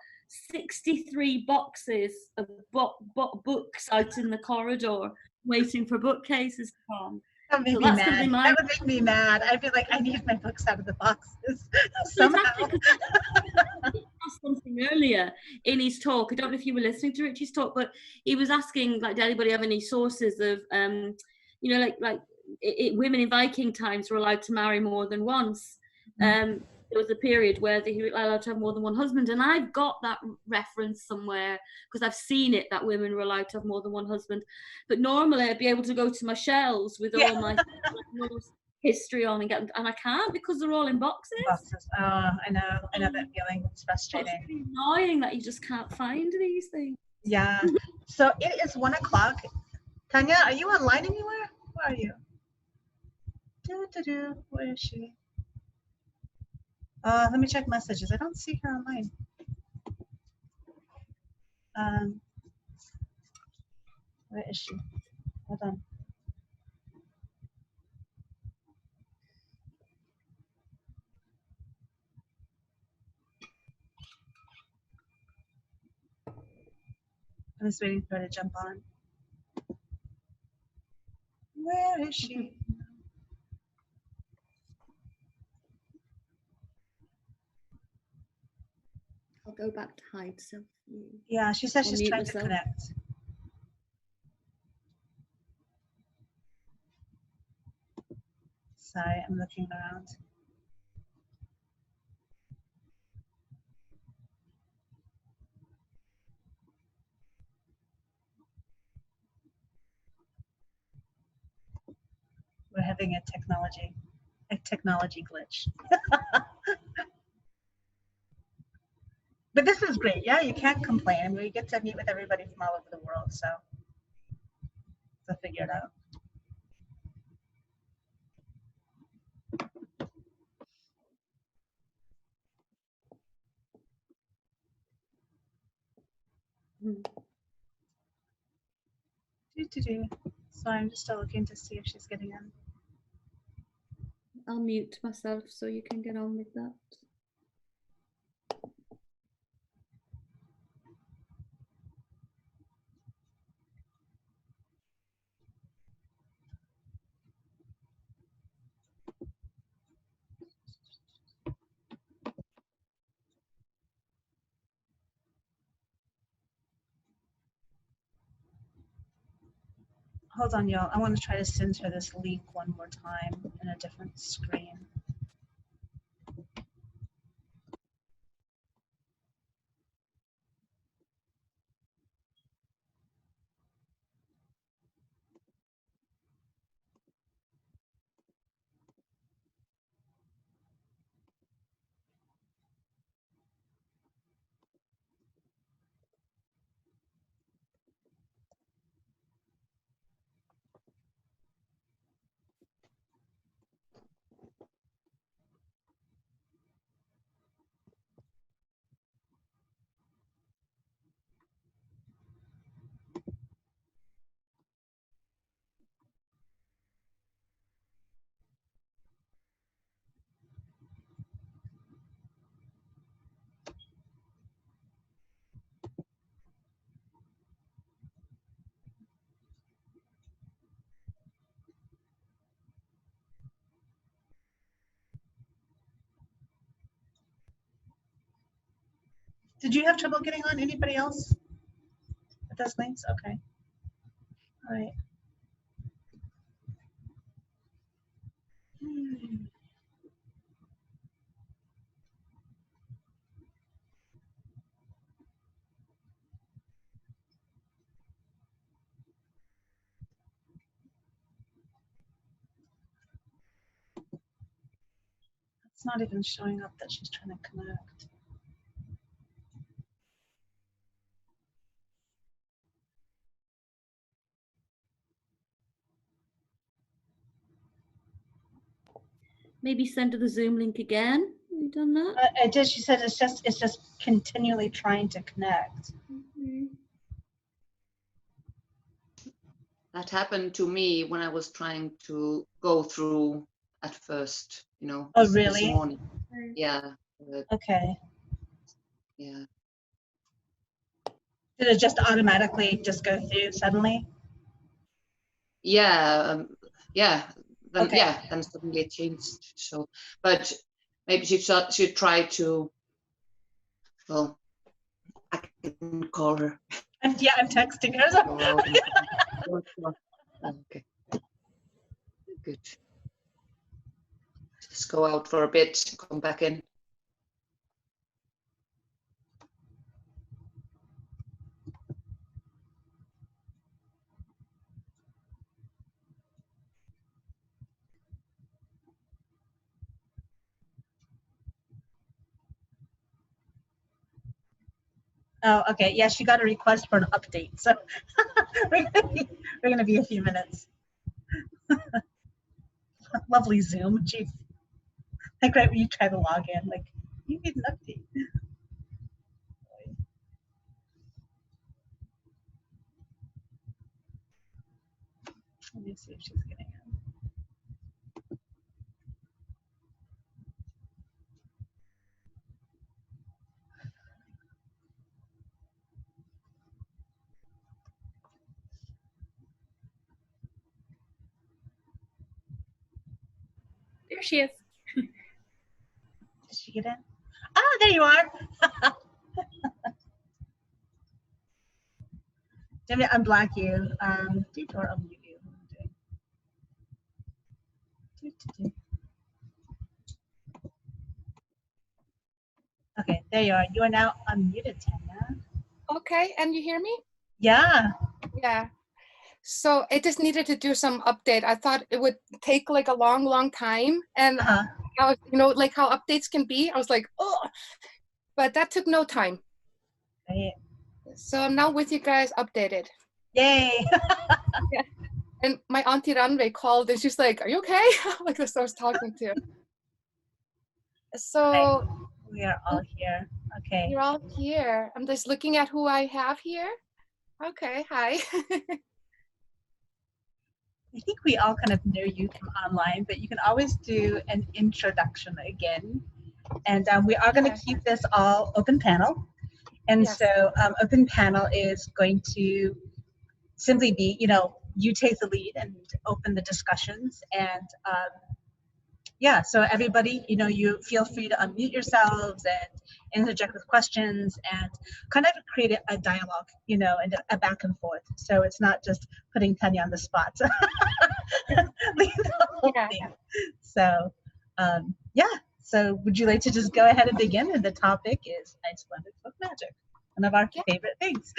63 boxes of books out in the corridor waiting for bookcases to come. That would make So me that's going to be mad. my... That would make me mad. I'd be like, I need my books out of the boxes somehow. Exactly, 'cause he asked something earlier in his talk. I don't know if you were listening to Richie's talk, but he was asking, like, did anybody have any sources of, you know, women in Viking times were allowed to marry more than once. There was a period where they were allowed to have more than one husband, and I've got that reference somewhere because I've seen it that women were allowed to have more than one husband. But normally I'd be able to go to my shelves with all my Norse history on and get them, and I can't because they're all in boxes. Boxes. Oh, I know that feeling. It's frustrating. It's really annoying that you just can't find these things. Yeah. So it is 1 o'clock. Tanya, are you online anywhere? Where are you? Where is she? Let me check messages. I don't see her online. Where is she? Hold on. I'm just waiting for her to jump on. Where is she? I'll go back to hide self view. Yeah, she says I'll she's mute trying to myself. connect. Sorry, I'm looking around. We're having a technology glitch. But this is great. Yeah, you can't complain. I mean, we get to meet with everybody from all over the world, so figure it out. So I'm just still looking to see if she's getting in. I'll mute myself so you can get on with that. Hold on, y'all. I want to try to send her this link one more time in a different screen. Did you have trouble getting on? Anybody else with those links? Okay. All right. It's not even showing up that she's trying to connect. Maybe send her the Zoom link again. Have you done that? I did. She said it's just continually trying to connect. That happened to me when I was trying to go through at first, you know. Oh, this really? morning. Yeah. Okay. Yeah. Did it just automatically just go through suddenly? Yeah. Yeah. Then, Okay. yeah. Then suddenly it changed. So, but maybe she should try to. Well, I can call her. I'm texting her. So. Go out and okay. Good. Just go out for a bit, come back in. Oh, okay. Yeah, she got a request for an update. So we're gonna be a few minutes. Lovely Zoom. Jeez. Like right when you try to log in, like you need an update. Let me see if she's getting in. There she is. Did she get in? Oh, there you are. Let me unblock you. Or unmute you. Okay, there you are. You are now unmuted, Tanya. Okay, and you hear me? Yeah. Yeah. So it just needed to do some update. I thought it would take like a long time, and I was, you know, like how updates can be. I was like, oh, but that took no time. Right. So I'm now with you guys, updated. Yay. Yeah. And my auntie Ranve called, and she's like, "Are you okay?" Like that's what I was talking to. So right. We are all here. Okay. you're all here. I'm just looking at who I have here. Okay, hi. I think we all kind of know you from online, but you can always do an introduction again. And we are going to keep this all open panel. And Yes. so open panel is going to simply be, you know, you take the lead and open the discussions. And yeah, so everybody, you know, you feel free to unmute yourselves and interject with questions and kind of create a dialogue, you know, and a back and forth. So it's not just putting Tanya on the spot. Yeah. So yeah, so would you like to just go ahead and begin? And the topic is Icelandic folk magic, one of our favorite things.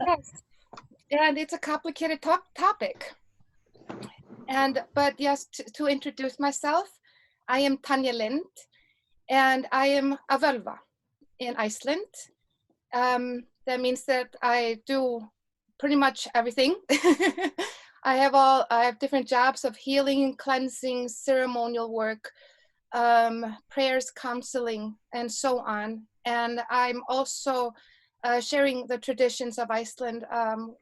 Yes. And it's a complicated topic. But yes, to introduce myself, I am Tanya Lind, and I am a völva in Iceland. That means that I do pretty much everything. I have different jobs of healing, cleansing, ceremonial work, prayers, counseling, and so on. And I'm also sharing the traditions of Iceland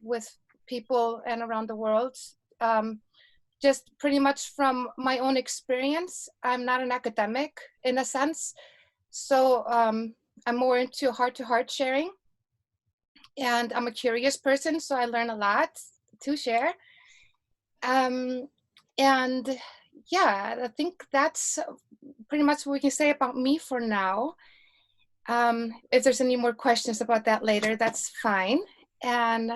with people and around the world. Just pretty much from my own experience. I'm not an academic in a sense. So I'm more into heart-to-heart sharing. And I'm a curious person, so I learn a lot to share. And yeah, I think that's pretty much what we can say about me for now. If there's any more questions about that later, that's fine. And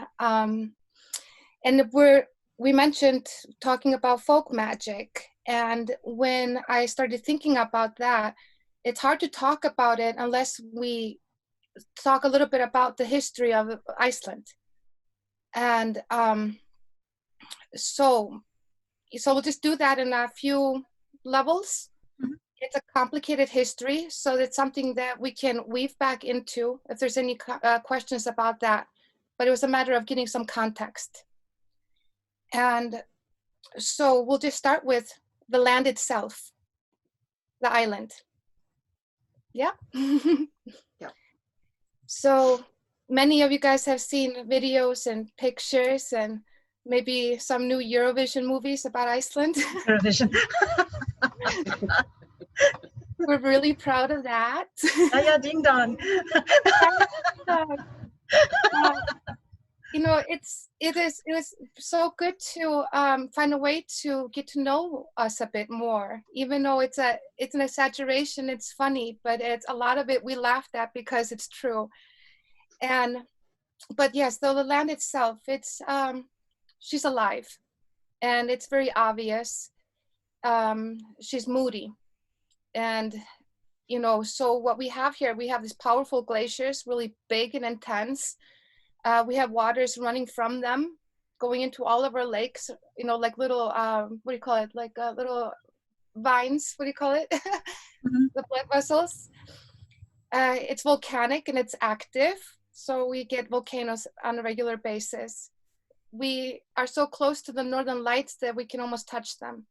we mentioned talking about folk magic. And when I started thinking about that, it's hard to talk about it unless we talk a little bit about the history of Iceland. And so we'll just do that in a few levels. it's a complicated history, so it's something that we can weave back into if there's any questions about that. But it was a matter of getting some context. And so we'll just start with the land itself, the island. Yeah. Yeah. So many of you guys have seen videos and pictures and maybe some new Eurovision movies about Iceland. Eurovision. We're really proud of that. Yeah, ding dong. You know, it was so good to find a way to get to know us a bit more. Even though it's an exaggeration, it's funny, but it's a lot of it we laughed at because it's true. But yes, though the land itself, it's she's alive, and it's very obvious. She's moody, and you know, so what we have here, we have these powerful glaciers, really big and intense. We have waters running from them, going into all of our lakes, you know, like little, what do you call it? Like little vines, what do you call it? Mm-hmm. The blood vessels. It's volcanic and it's active. So we get volcanoes on a regular basis. We are so close to the northern lights that we can almost touch them.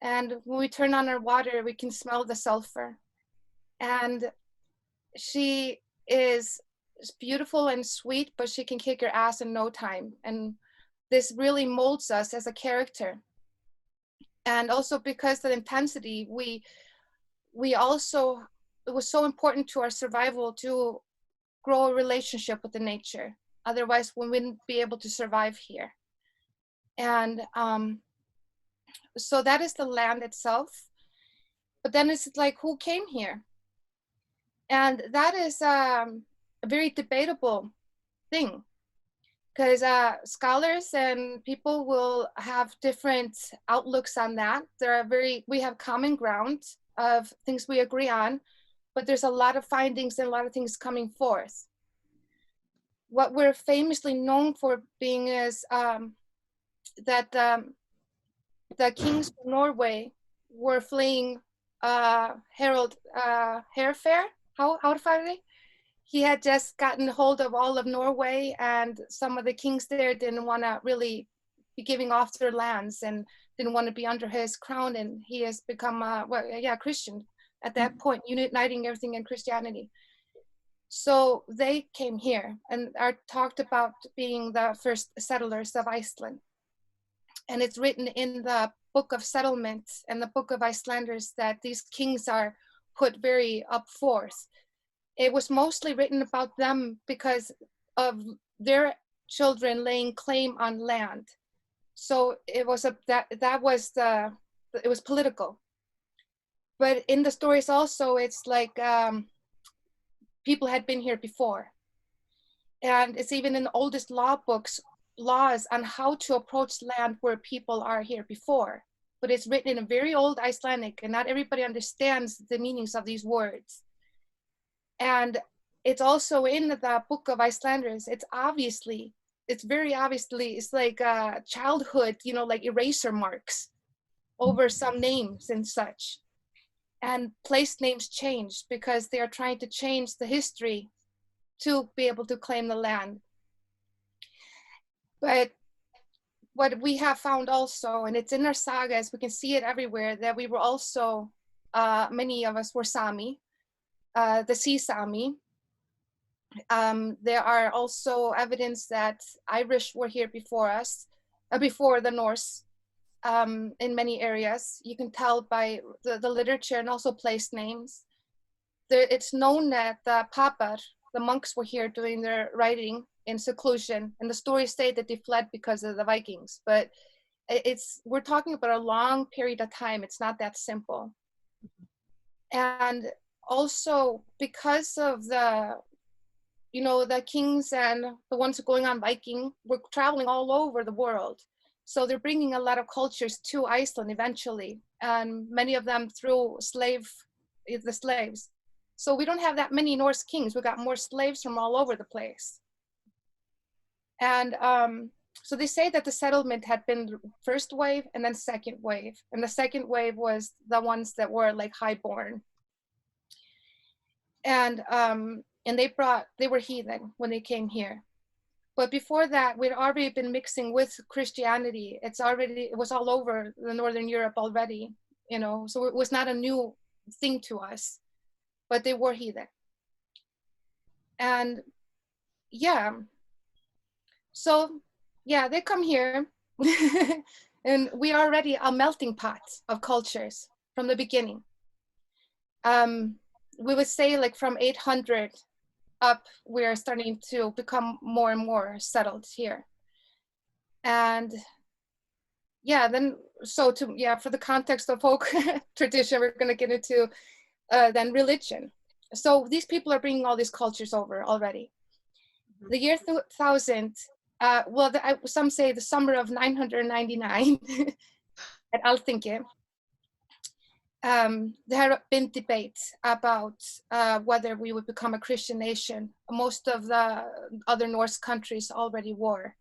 And when we turn on our water, we can smell the sulfur. And she is beautiful and sweet, but she can kick your ass in no time. And this really molds us as a character. And also because of the intensity, we also, it was so important to our survival to grow a relationship with the nature. Otherwise, we wouldn't be able to survive here. And so that is the land itself. But then it's like, who came here? And that is a very debatable thing, because scholars and people will have different outlooks on that. We have common ground of things we agree on, but there's a lot of findings and a lot of things coming forth. What we're famously known for being is that the kings of Norway were fleeing Harald Hairfair. How are they? He had just gotten hold of all of Norway, and some of the kings there didn't want to really be giving off their lands and didn't want to be under his crown. And he has become, Christian at that point, uniting everything in Christianity. So they came here and are talked about being the first settlers of Iceland. And it's written in the Book of Settlement and the Book of Icelanders that these kings are put very up forth. It was mostly written about them because of their children laying claim on land. So it was it was political. But in the stories also, it's like people had been here before. And it's even in the oldest law books, laws on how to approach land where people are here before. But it's written in a very old Icelandic, and not everybody understands the meanings of these words. And it's also in the Book of Icelanders. It's very obviously, it's like childhood, you know, like eraser marks over some names and such. And place names changed because they are trying to change the history to be able to claim the land. But what we have found also, and it's in our sagas, we can see it everywhere, that we were also, many of us were Sami, the Sea Sami. There are also evidence that Irish were here before us, before the Norse, in many areas. You can tell by the literature and also place names. It's known that the Papar, the monks, were here doing their writing in seclusion, and the stories say that they fled because of the Vikings. But we're talking about a long period of time. It's not that simple. And also because of the kings and the ones going on Viking were traveling all over the world. So they're bringing a lot of cultures to Iceland eventually, and many of them through the slaves. So we don't have that many Norse kings. We got more slaves from all over the place. And So they say that the settlement had been first wave and then second wave. And the second wave was the ones that were like highborn. And they were heathen when they came here. But before that, we'd already been mixing with Christianity. It was all over the Northern Europe already, you know, so it was not a new thing to us, but they were heathen. And yeah, so yeah, they come here and we are already a melting pot of cultures from the beginning. We would say like from 800 up, we're starting to become more and more settled here. And yeah, then, for the context of folk tradition, we're gonna get into then religion. So these people are bringing all these cultures over already. The year 2000, some say the summer of 999 at Alþingi, there have been debates about whether we would become a Christian nation. Most of the other Norse countries already were.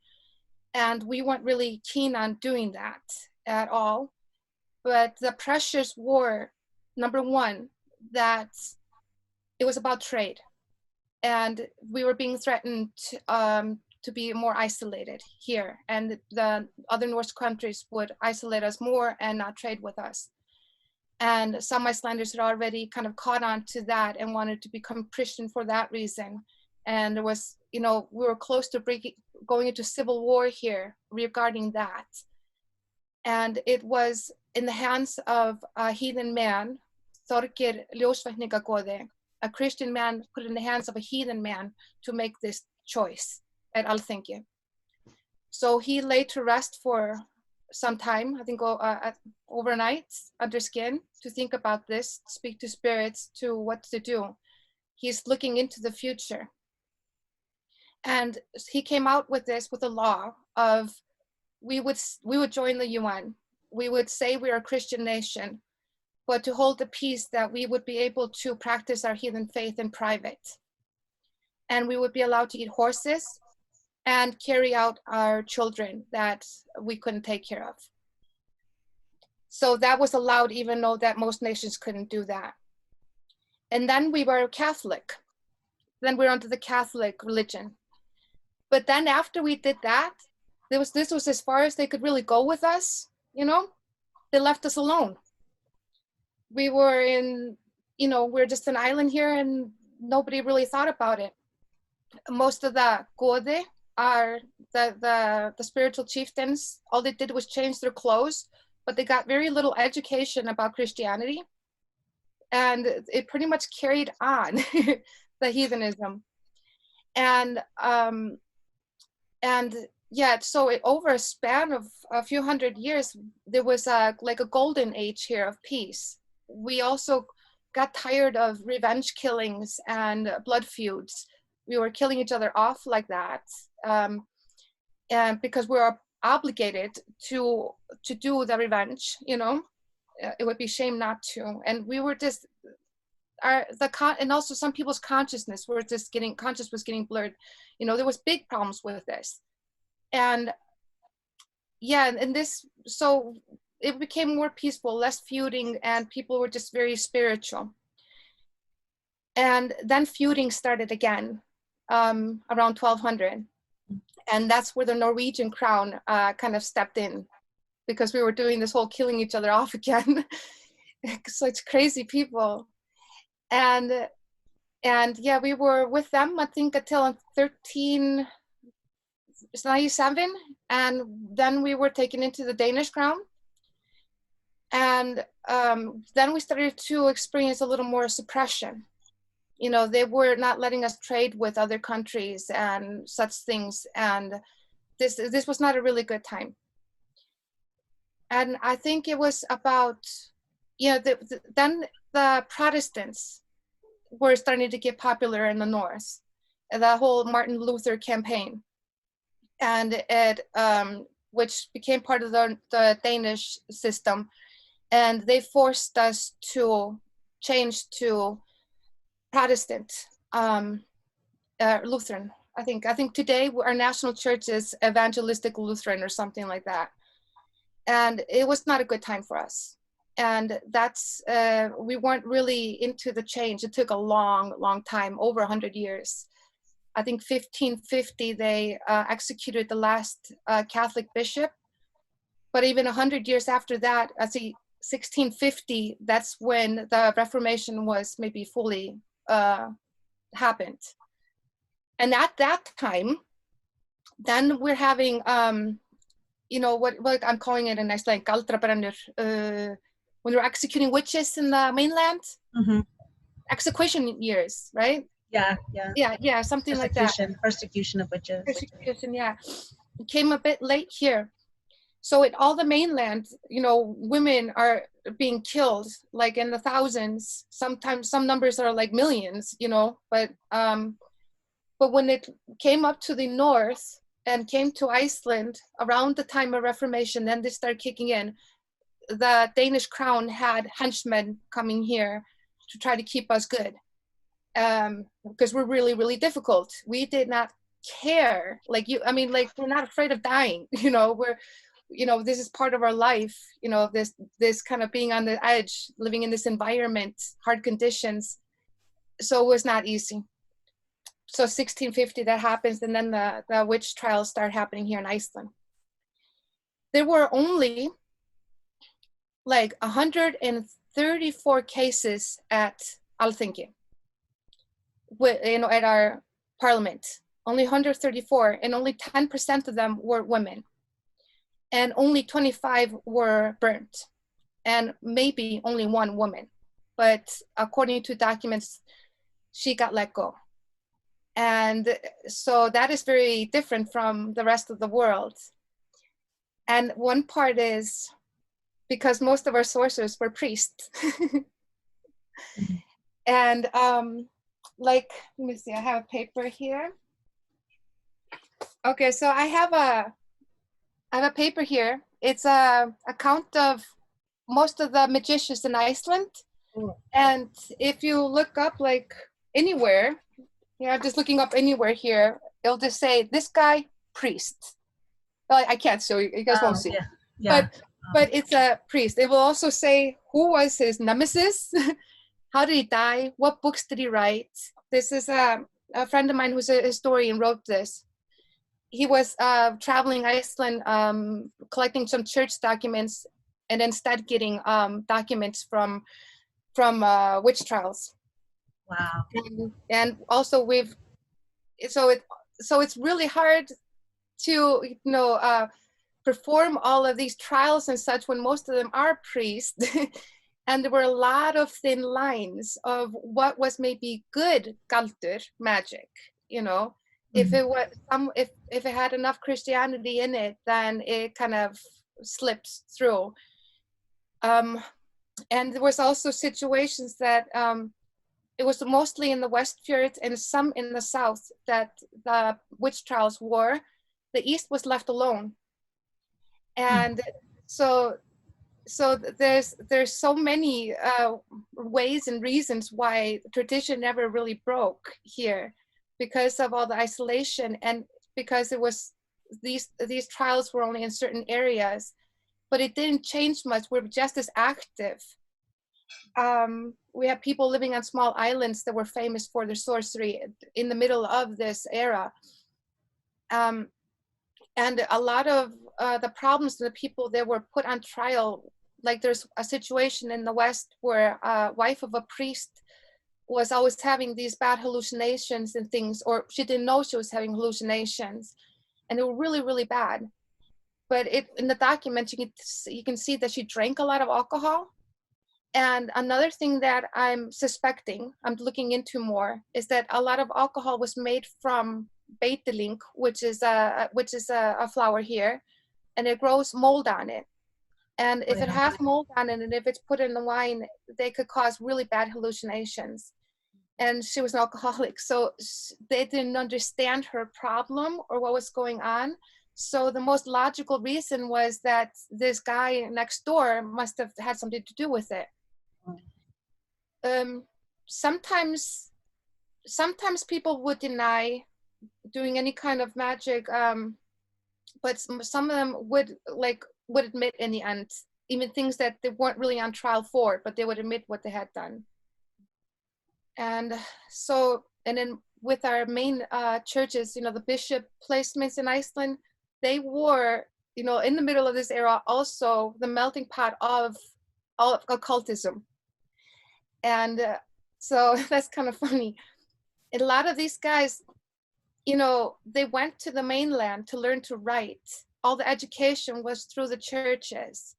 And we weren't really keen on doing that at all. But the pressures were, number one, that it was about trade. And we were being threatened to be more isolated here. And the other Norse countries would isolate us more and not trade with us. And some Icelanders had already kind of caught on to that and wanted to become Christian for that reason. And there was, you know, we were close to going into civil war here regarding that. And it was in the hands of a heathen man, Þorgeir Ljósvetningagoði, a Christian man put in the hands of a heathen man to make this choice at Alþingi. So he lay to rest for some time, I think overnight, under skin, to think about this, speak to spirits, to what to do. He's looking into the future. And he came out with this, with a law of, we would join the UN. We would say we're a Christian nation, but to hold the peace that we would be able to practice our heathen faith in private. And we would be allowed to eat horses and carry out our children that we couldn't take care of. So that was allowed, even though that most nations couldn't do that. And then we were Catholic. Then we're onto the Catholic religion. But then after we did that, this was as far as they could really go with us, you know? They left us alone. We were we're just an island here and nobody really thought about it. Most of the goði are the spiritual chieftains. All they did was change their clothes, but they got very little education about Christianity. And it pretty much carried on the heathenism. So over a span of a few hundred years, there was like a golden age here of peace. We also got tired of revenge killings and blood feuds. We were killing each other off like that, and because we were obligated to do the revenge, you know, it would be shame not to. And we were just and also some people's consciousness was getting blurred. You know, there was big problems with this, and so it became more peaceful, less feuding, and people were just very spiritual. And then feuding started again around 1200. And that's where the Norwegian crown kind of stepped in, because we were doing this whole killing each other off again. Such crazy people. And we were with them, I think, until 1397. And then we were taken into the Danish crown. And then we started to experience a little more suppression. You know, they were not letting us trade with other countries and such things. And this was not a really good time. And I think it was about, then the Protestants were starting to get popular in the North. The whole Martin Luther campaign. And which became part of the Danish system. And they forced us to change to Protestant, Lutheran I think today our national church is Evangelistic Lutheran or something like that. And it was not a good time for us. And that's, we weren't really into the change. It took a long, long time, over 100 years. I think 1550, they executed the last Catholic bishop. But even 100 years after that, I see 1650, that's when the Reformation was maybe fully happened. And at that time, then we're having, you know, what I'm calling it in Iceland, galdrabrennur, when they're executing witches in the mainland. Mm-hmm. Execution years, right? Yeah, something like that. Persecution of witches. Persecution, yeah. It came a bit late here. So in all the mainland, you know, women are being killed like in the thousands. Sometimes some numbers are like millions, you know, but when it came up to the north and came to Iceland around the time of Reformation, then they started kicking in. The Danish crown had henchmen coming here to try to keep us good, because we're really, really difficult. We did not care. Like you, I mean, like we're not afraid of dying. You know, this is part of our life. You know, this kind of being on the edge, living in this environment, hard conditions. So it was not easy. So 1650 that happens, and then the witch trials start happening here in Iceland. There were only like 134 cases at Alþingi, you know, at our parliament. Only 134, and only 10% of them were women, and only 25 were burnt, and maybe only one woman. But according to documents, she got let go. And so that is very different from the rest of the world. And one part is because most of our sources were priests. And like, let me see, I have a paper here. Okay, so I have a paper here. It's a account of most of the magicians in Iceland. And if you look up like anywhere, yeah, just looking up anywhere here, it'll just say this guy, priest. Well, I can't show you, you guys won't see. Yeah. But it's a priest. It will also say who was his nemesis, how did he die, what books did he write. This is a friend of mine who's a historian wrote this. He was traveling Iceland, collecting some church documents, and instead getting documents from witch trials. Wow. And also so it's really hard to, you know, perform all of these trials and such when most of them are priests. And there were a lot of thin lines of what was maybe good galdur magic, you know. If it was if it had enough Christianity in it, then it kind of slips through. And there was also situations that it was mostly in the Westfjords and some in the south that the witch trials were. The east was left alone. And so there's so many ways and reasons why tradition never really broke here, because of all the isolation, and because it was these trials were only in certain areas, but it didn't change much. We're just as active. We have people living on small islands that were famous for their sorcery in the middle of this era. And a lot of the problems of the people that were put on trial, like there's a situation in the West where a wife of a priest was always having these bad hallucinations and things, or she didn't know she was having hallucinations, and they were really, really bad. But in the document, you can see that she drank a lot of alcohol. And another thing that I'm suspecting, I'm looking into more, is that a lot of alcohol was made from beitiling, which is a flower here, and it grows mold on it. And if it has mold on it, and if it's put in the wine, they could cause really bad hallucinations. And she was an alcoholic, so they didn't understand her problem or what was going on. So the most logical reason was that this guy next door must have had something to do with it. Sometimes people would deny doing any kind of magic, but some of them would admit in the end, even things that they weren't really on trial for, but they would admit what they had done. And so, and then with our main churches, you know, the bishop placements in Iceland, they were, you know, in the middle of this era, also the melting pot of all of occultism. And so that's kind of funny. A lot of these guys, you know, they went to the mainland to learn to write. All the education was through the churches.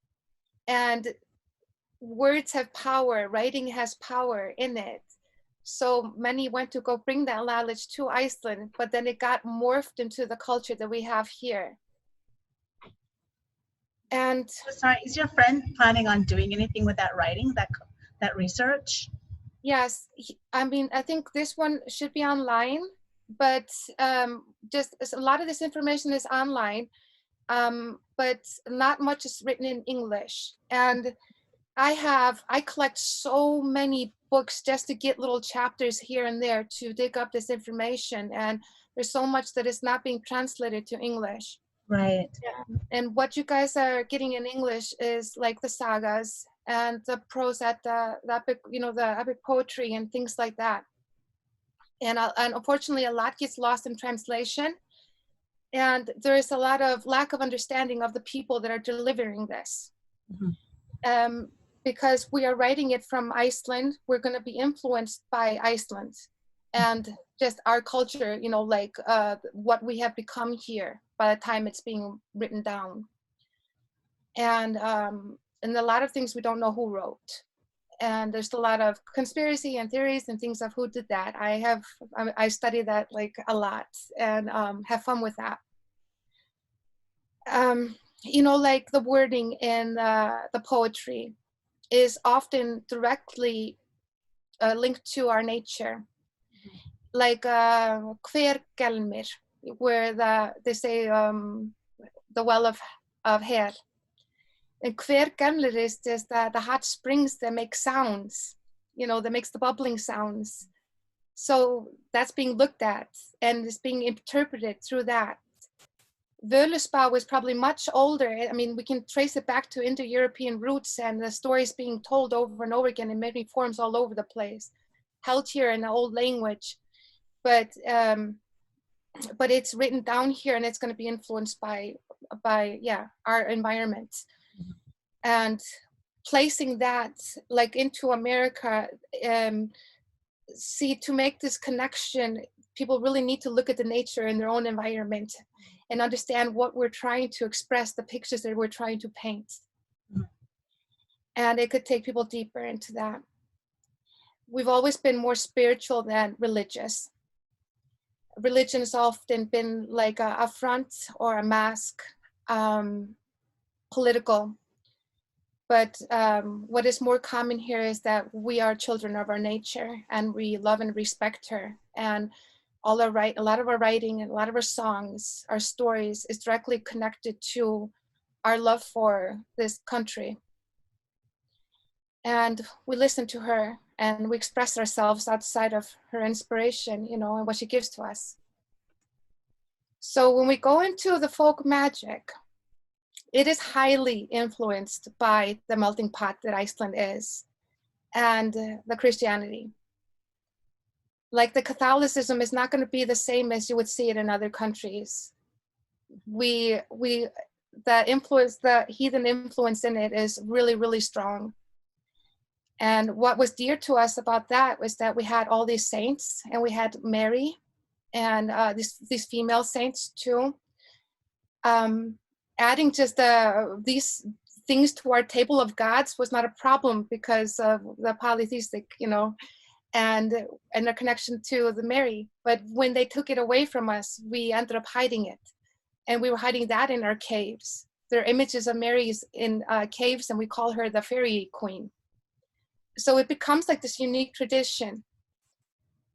And words have power, writing has power in it. So many went to go bring that knowledge to Iceland, but then it got morphed into the culture that we have here. And sorry, is your friend planning on doing anything with that writing, that research? yes, I mean, I think this one should be online, but just a lot of this information is online, but not much is written in English. And I collect so many books just to get little chapters here and there to dig up this information. And there's so much that is not being translated to English. Right. Yeah. And what you guys are getting in English is like the sagas and the prose, the epic, you know, the epic poetry and things like that. And unfortunately, a lot gets lost in translation. And there is a lot of lack of understanding of the people that are delivering this. Mm-hmm. Because we are writing it from Iceland, we're going to be influenced by Iceland and just our culture, you know, like what we have become here by the time it's being written down. And a lot of things we don't know who wrote. And there's a lot of conspiracy and theories and things of who did that. I study that like a lot and have fun with that. You know, like the wording in the poetry is often directly linked to our nature. Mm-hmm. Like Hver Gelmir, where they say the well of Her. And Hver Gelmir is just the hot springs that make sounds, you know, that makes the bubbling sounds. So that's being looked at and is being interpreted through that. Völuspa was probably much older. I mean, we can trace it back to Indo-European roots, and the stories being told over and over again in many forms all over the place, held here in the old language. But it's written down here, and it's going to be influenced by our environment. Mm-hmm. And placing that like into America, to make this connection, people really need to look at the nature in their own environment and understand what we're trying to express, the pictures that we're trying to paint. Mm-hmm. And it could take people deeper into that. We've always been more spiritual than religious. Religion has often been like a front or a mask, political. But what is more common here is that we are children of our nature and we love and respect her. And a lot of our writing and a lot of our songs, our stories is directly connected to our love for this country. And we listen to her and we express ourselves outside of her inspiration, you know, and what she gives to us. So when we go into the folk magic, it is highly influenced by the melting pot that Iceland is and the Christianity. Like the Catholicism is not going to be the same as you would see it in other countries. The heathen influence in it is really, really strong. And what was dear to us about that was that we had all these saints, and we had Mary and these female saints too. Adding just these things to our table of gods was not a problem because of the polytheistic, you know, and the connection to the Mary. But when they took it away from us, we ended up hiding it. And we were hiding that in our caves. There are images of Mary's in caves, and we call her the fairy queen. So it becomes like this unique tradition.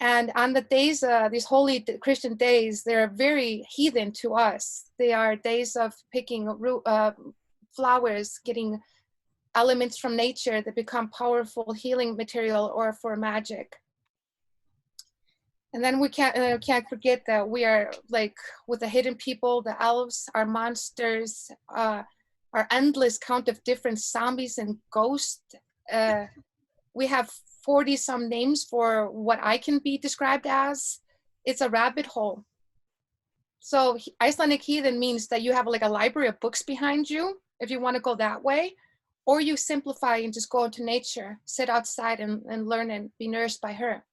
And on the days, these holy Christian days, they're very heathen to us. They are days of picking flowers, getting elements from nature that become powerful healing material or for magic. And then we can't forget that we are like with the hidden people, the elves, our monsters, our endless count of different zombies and ghosts. We have 40 some names for what I can be described as. It's a rabbit hole. So Icelandic heathen means that you have like a library of books behind you, if you want to go that way, or you simplify and just go into nature, sit outside and learn and be nourished by her.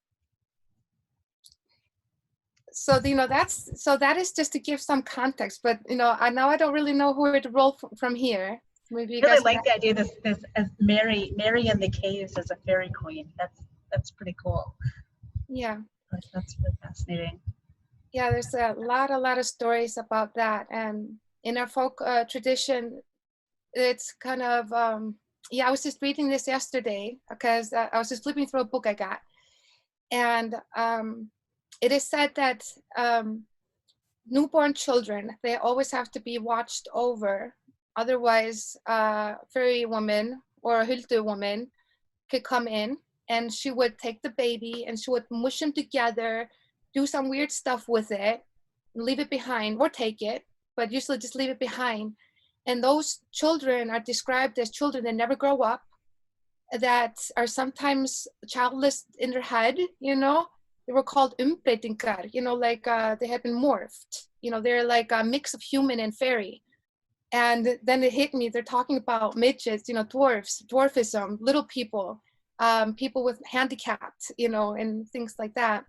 So, you know, that is just to give some context, but, you know, now I don't really know who to roll from here. Maybe you I really guys like the idea this as Mary in the caves as a fairy queen. That's pretty cool. Yeah. That's really fascinating. Yeah, there's a lot of stories about that. And in our folk tradition, it's kind of, I was just reading this yesterday because I was just flipping through a book I got. And it is said that newborn children, they always have to be watched over. Otherwise, fairy woman or a huldu woman could come in and she would take the baby and she would mush them together, do some weird stuff with it, leave it behind, or take it, but usually just leave it behind. And those children are described as children that never grow up, that are sometimes childless in their head, you know. They were called umbreytingar, you know, like they had been morphed. You know, they're like a mix of human and fairy. And then it hit me, they're talking about midgets, you know, dwarfs, dwarfism, little people, people with handicapped, you know, and things like that.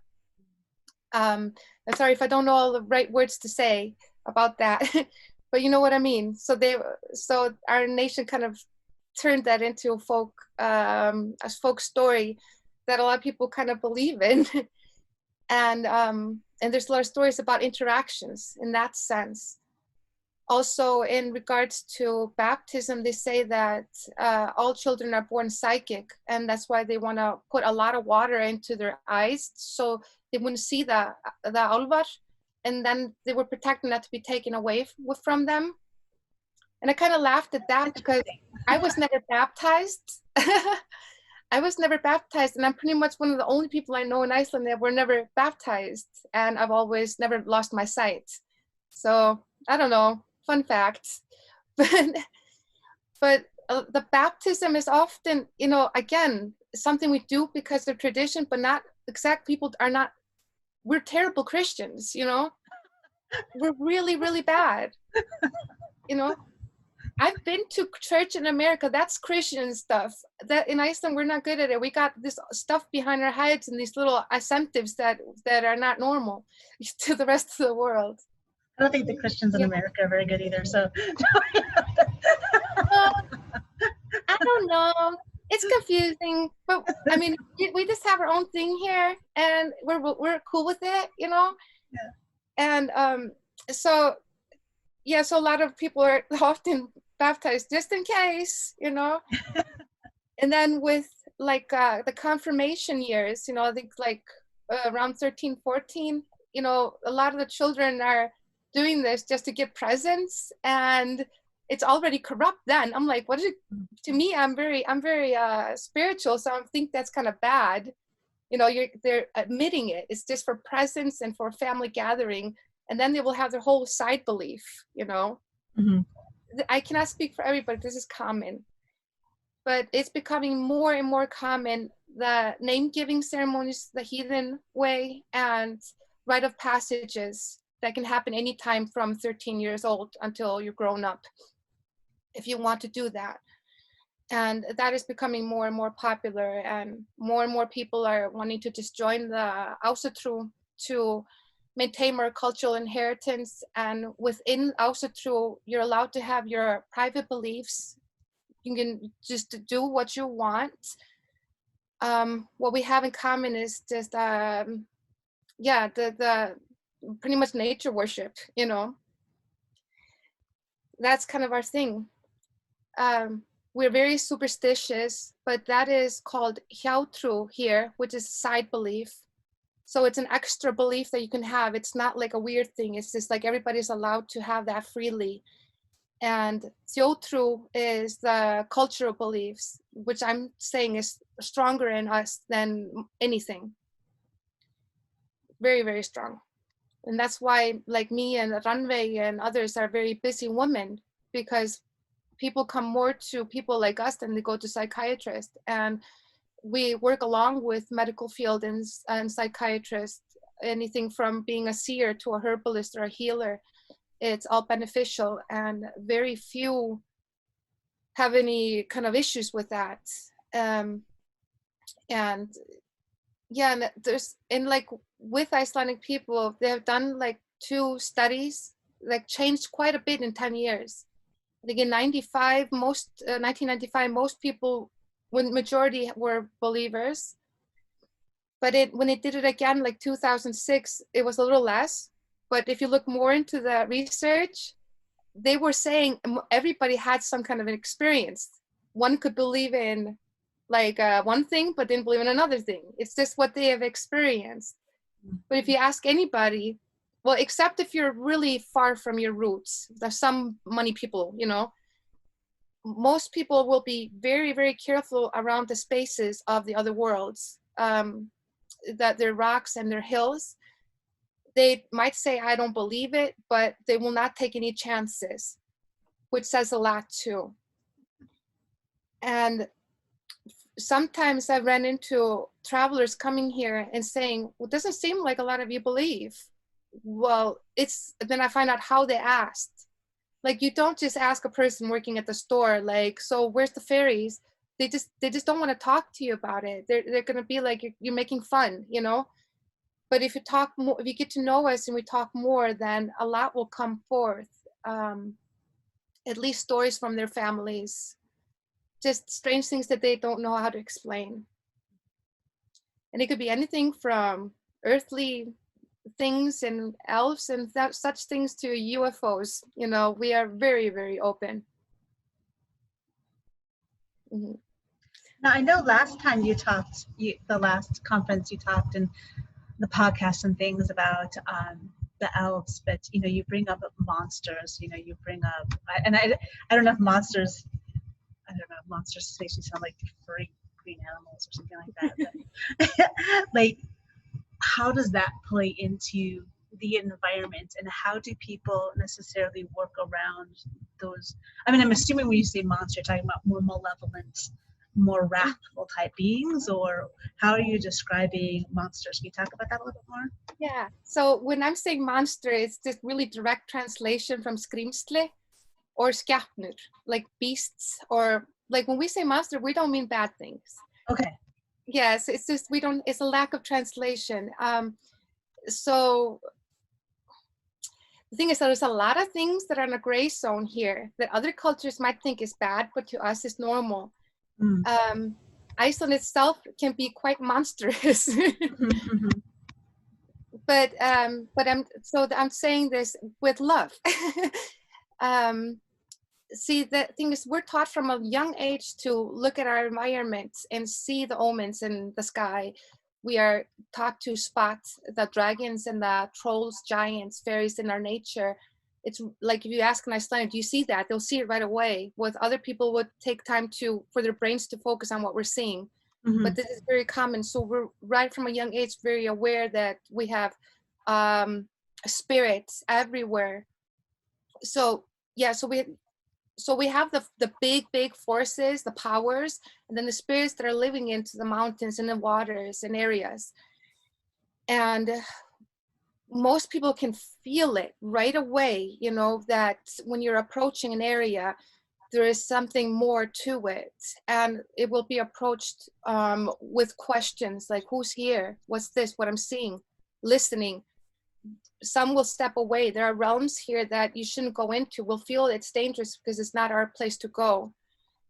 I'm sorry if I don't know all the right words to say about that, but you know what I mean. So our nation kind of turned that into a folk story that a lot of people kind of believe in. And there's a lot of stories about interactions in that sense. Also, in regards to baptism, they say that all children are born psychic, and that's why they want to put a lot of water into their eyes so they wouldn't see the Alfar, and then they were protecting that to be taken away from them. And I kind of laughed at that because I was never baptized. I was never baptized, and I'm pretty much one of the only people I know in Iceland that were never baptized, and I've always never lost my sight. So I don't know, fun facts. But the baptism is often, you know, again, something we do because of tradition, but not exact people are not, we're terrible Christians, you know. We're really, really bad, you know. I've been to church in America. That's Christian stuff. That in Iceland, we're not good at it. We got this stuff behind our heads and these little incentives that are not normal to the rest of the world. I don't think the Christians in America are very good either. So I don't know. It's confusing, but I mean, we just have our own thing here, and we're cool with it, you know. Yeah. And so a lot of people are often baptized just in case, you know. And then with like the confirmation years, you know, I think like around 13, 14, you know, a lot of the children are doing this just to get presents, and it's already corrupt then. I'm like, what is it? To me, I'm very spiritual, so I think that's kind of bad. You know, they're admitting it. It's just for presents and for family gathering, and then they will have their whole side belief, you know. Mm-hmm. I cannot speak for everybody, this is common. But it's becoming more and more common, the name-giving ceremonies, the heathen way, and rite of passages that can happen anytime from 13 years old until you're grown up, if you want to do that. And that is becoming more and more popular, and more people are wanting to just join the Ásatrú to maintain more cultural inheritance. And within Ásatrú, you're allowed to have your private beliefs. You can just do what you want. What we have in common is just, the pretty much nature worship, you know. That's kind of our thing. We're very superstitious, but that is called hjátrú here, which is side belief. So it's an extra belief that you can have. It's not like a weird thing. It's just like everybody's allowed to have that freely. And þjóðtrú is the cultural beliefs, which I'm saying is stronger in us than anything. very, very strong. And that's why, like me and Ranveig and others are very busy women, because people come more to people like us than they go to psychiatrists. And we work along with medical field and psychiatrists, anything from being a seer to a herbalist or a healer. It's all beneficial, and very few have any kind of issues with that. And yeah, and there's, and like with Icelandic people, they have done like 2 studies, like changed quite a bit in 10 years. I think in 1995, most people, when majority were believers, but when it did it again, like 2006, it was a little less. But if you look more into the research, they were saying everybody had some kind of an experience. One could believe in like one thing, but didn't believe in another thing. It's just what they have experienced. But if you ask anybody, well, except if you're really far from your roots, there's some money people, you know, most people will be very, very careful around the spaces of the other worlds, that they're rocks and they're hills. They might say, I don't believe it, but they will not take any chances, which says a lot too. And sometimes I ran into travelers coming here and saying, well, it doesn't seem like a lot of you believe. Well, then I find out how they asked. Like, you don't just ask a person working at the store, like, so where's the fairies? They just don't want to talk to you about it. They're going to be like, you're making fun, you know? But if you talk more, if you get to know us and we talk more, then a lot will come forth. At least stories from their families, just strange things that they don't know how to explain. And it could be anything from earthly things and elves and such things to UFOs. You know, we are very, very open. Mm-hmm. Now, I know last time you talked, the last conference you talked in the podcast and things about the elves, but you know, you bring up monsters. You know, you bring up, and I don't know if monsters. I don't know. Monsters makes me sound like furry green animals or something like that. But like, how does that play into the environment, and how do people necessarily work around those? I mean, I'm assuming when you say monster, you're talking about more malevolent, more wrathful type beings, or how are you describing monsters? Can you talk about that a little bit more? Yeah. So when I'm saying monster, it's just really direct translation from skrimsli or skapnur, like beasts, or like when we say monster, we don't mean bad things. Okay. Yes, it's just it's a lack of translation. So the thing is that there's a lot of things that are in a gray zone here that other cultures might think is bad, but to us is normal. Iceland itself can be quite monstrous. But I'm saying this with love. See, the thing is, we're taught from a young age to look at our environment and see the omens in the sky. We are taught to spot the dragons and the trolls, giants, fairies in our nature. It's like if you ask an Icelandic, do you see that? They'll see it right away. With other people would take time for their brains to focus on what we're seeing. But this is very common. So we're right from a young age very aware that we have spirits everywhere. So yeah, so we have the big forces, the powers, and then the spirits that are living into the mountains and the waters and areas. And most people can feel it right away, you know, that when you're approaching an area, there is something more to it. And it will be approached with questions like, who's here? What's this? What I'm seeing? Listening. Some will step away. There are realms here that you shouldn't go into. We'll feel it's dangerous because it's not our place to go.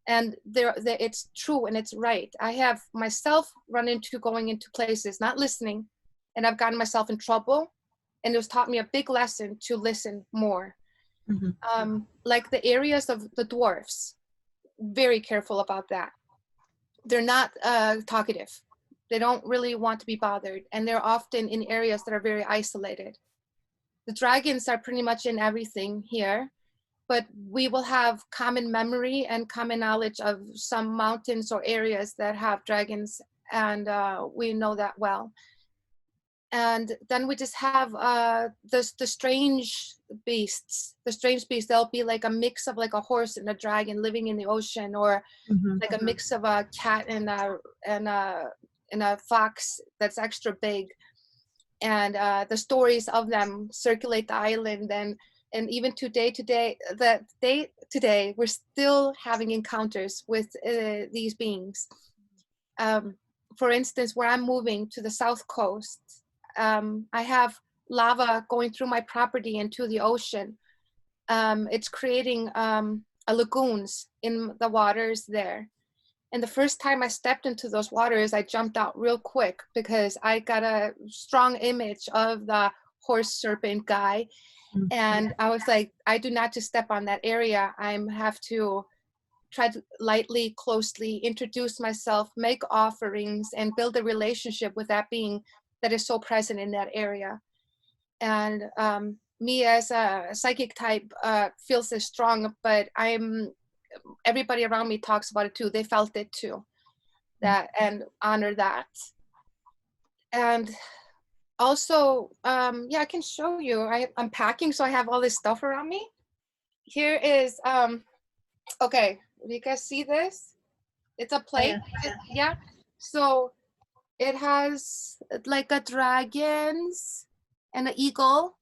And it's true and it's right. I have myself run into going into places, not listening, and I've gotten myself in trouble. And it was taught me a big lesson to listen more. Like the areas of the dwarfs, very careful about that. They're not talkative. They don't really want to be bothered. And they're often in areas that are very isolated. The dragons are pretty much in everything here, but we will have common memory and common knowledge of some mountains or areas that have dragons, and we know that well. And then we just have the strange beasts. The strange beasts, they'll be like a mix of like a horse and a dragon living in the ocean, or like a mix of a cat and a fox that's extra big. And the stories of them circulate the island, and even today we're still having encounters with these beings. For instance, where I'm moving to the south coast, I have lava going through my property into the ocean. It's creating lagoons in the waters there. And the first time I stepped into those waters, I jumped out real quick because I got a strong image of the horse serpent guy. And I was like, I do not just step on that area. I have to try to lightly, closely introduce myself, make offerings, and build a relationship with that being that is so present in that area. And me as a psychic type feels this strong, but everybody around me talks about it too. They felt it too, that, and honor that. And also, yeah, I can show you. I'm packing, so I have all this stuff around me. Here is, okay, you guys see this? It's a plate, yeah. So it has like a dragons and an eagle,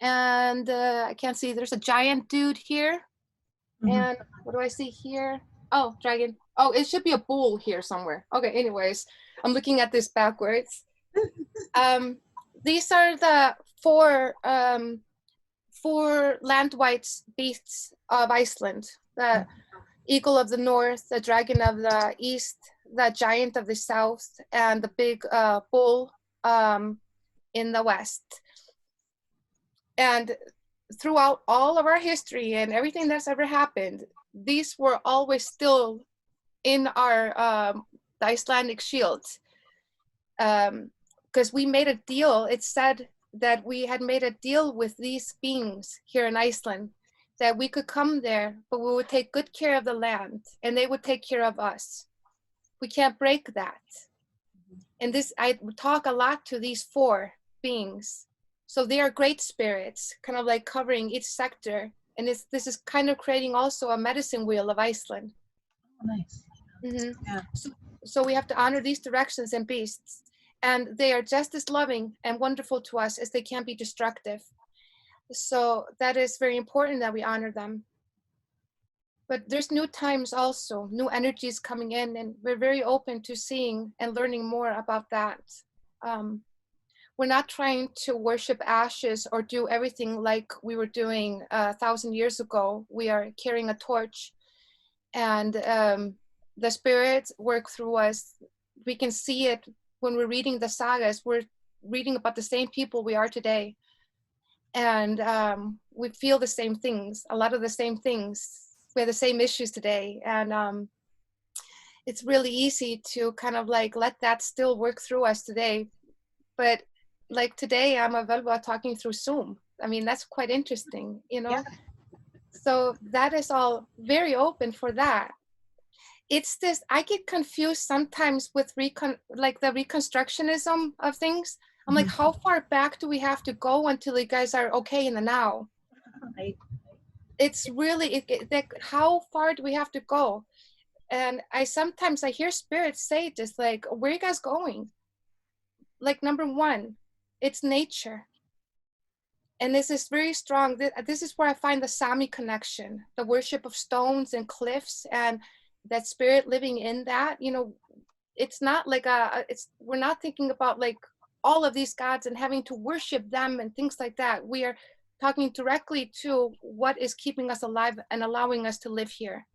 and I can't see, there's a giant dude here. And what do I see here? Oh, dragon. Oh, it should be a bull here somewhere. Okay, anyways, I'm looking at this backwards. These are the four land whites beasts of Iceland. The eagle of the north, the dragon of the east, the giant of the south, and the big bull in the west. And throughout all of our history and everything that's ever happened, these were always still in our the Icelandic shield. Because we made a deal. It said that we had made a deal with these beings here in Iceland, that we could come there, but we would take good care of the land and they would take care of us. We can't break that. And this, I talk a lot to these four beings. So they are great spirits, kind of like covering each sector. And this is kind of creating also a medicine wheel of Iceland. Oh, nice. Yeah. So we have to honor these directions and beasts. And they are just as loving and wonderful to us as they can be destructive. So that is very important that we honor them. But there's new times also, new energies coming in, and we're very open to seeing and learning more about that. We're not trying to worship ashes or do everything like we were doing 1,000 years ago. We are carrying a torch, and the spirits work through us. We can see it when we're reading the sagas. We're reading about the same people we are today. And we feel the same things, a lot of the same things. We have the same issues today. And it's really easy to kind of like let that still work through us today. But like today, I'm a Völva talking through Zoom. I mean, that's quite interesting, you know? Yeah. So that is all very open for that. It's this, I get confused sometimes with the reconstructionism of things. I'm like, how far back do we have to go until you guys are okay in the now? Right. It's really, how far do we have to go? And I hear spirits say just like, where are you guys going? Like, number one, it's nature. And this is very strong. This is where I find the Sami connection, the worship of stones and cliffs, and that spirit living in that. You know, it's not like we're not thinking about like all of these gods and having to worship them and things like that. We are talking directly to what is keeping us alive and allowing us to live here.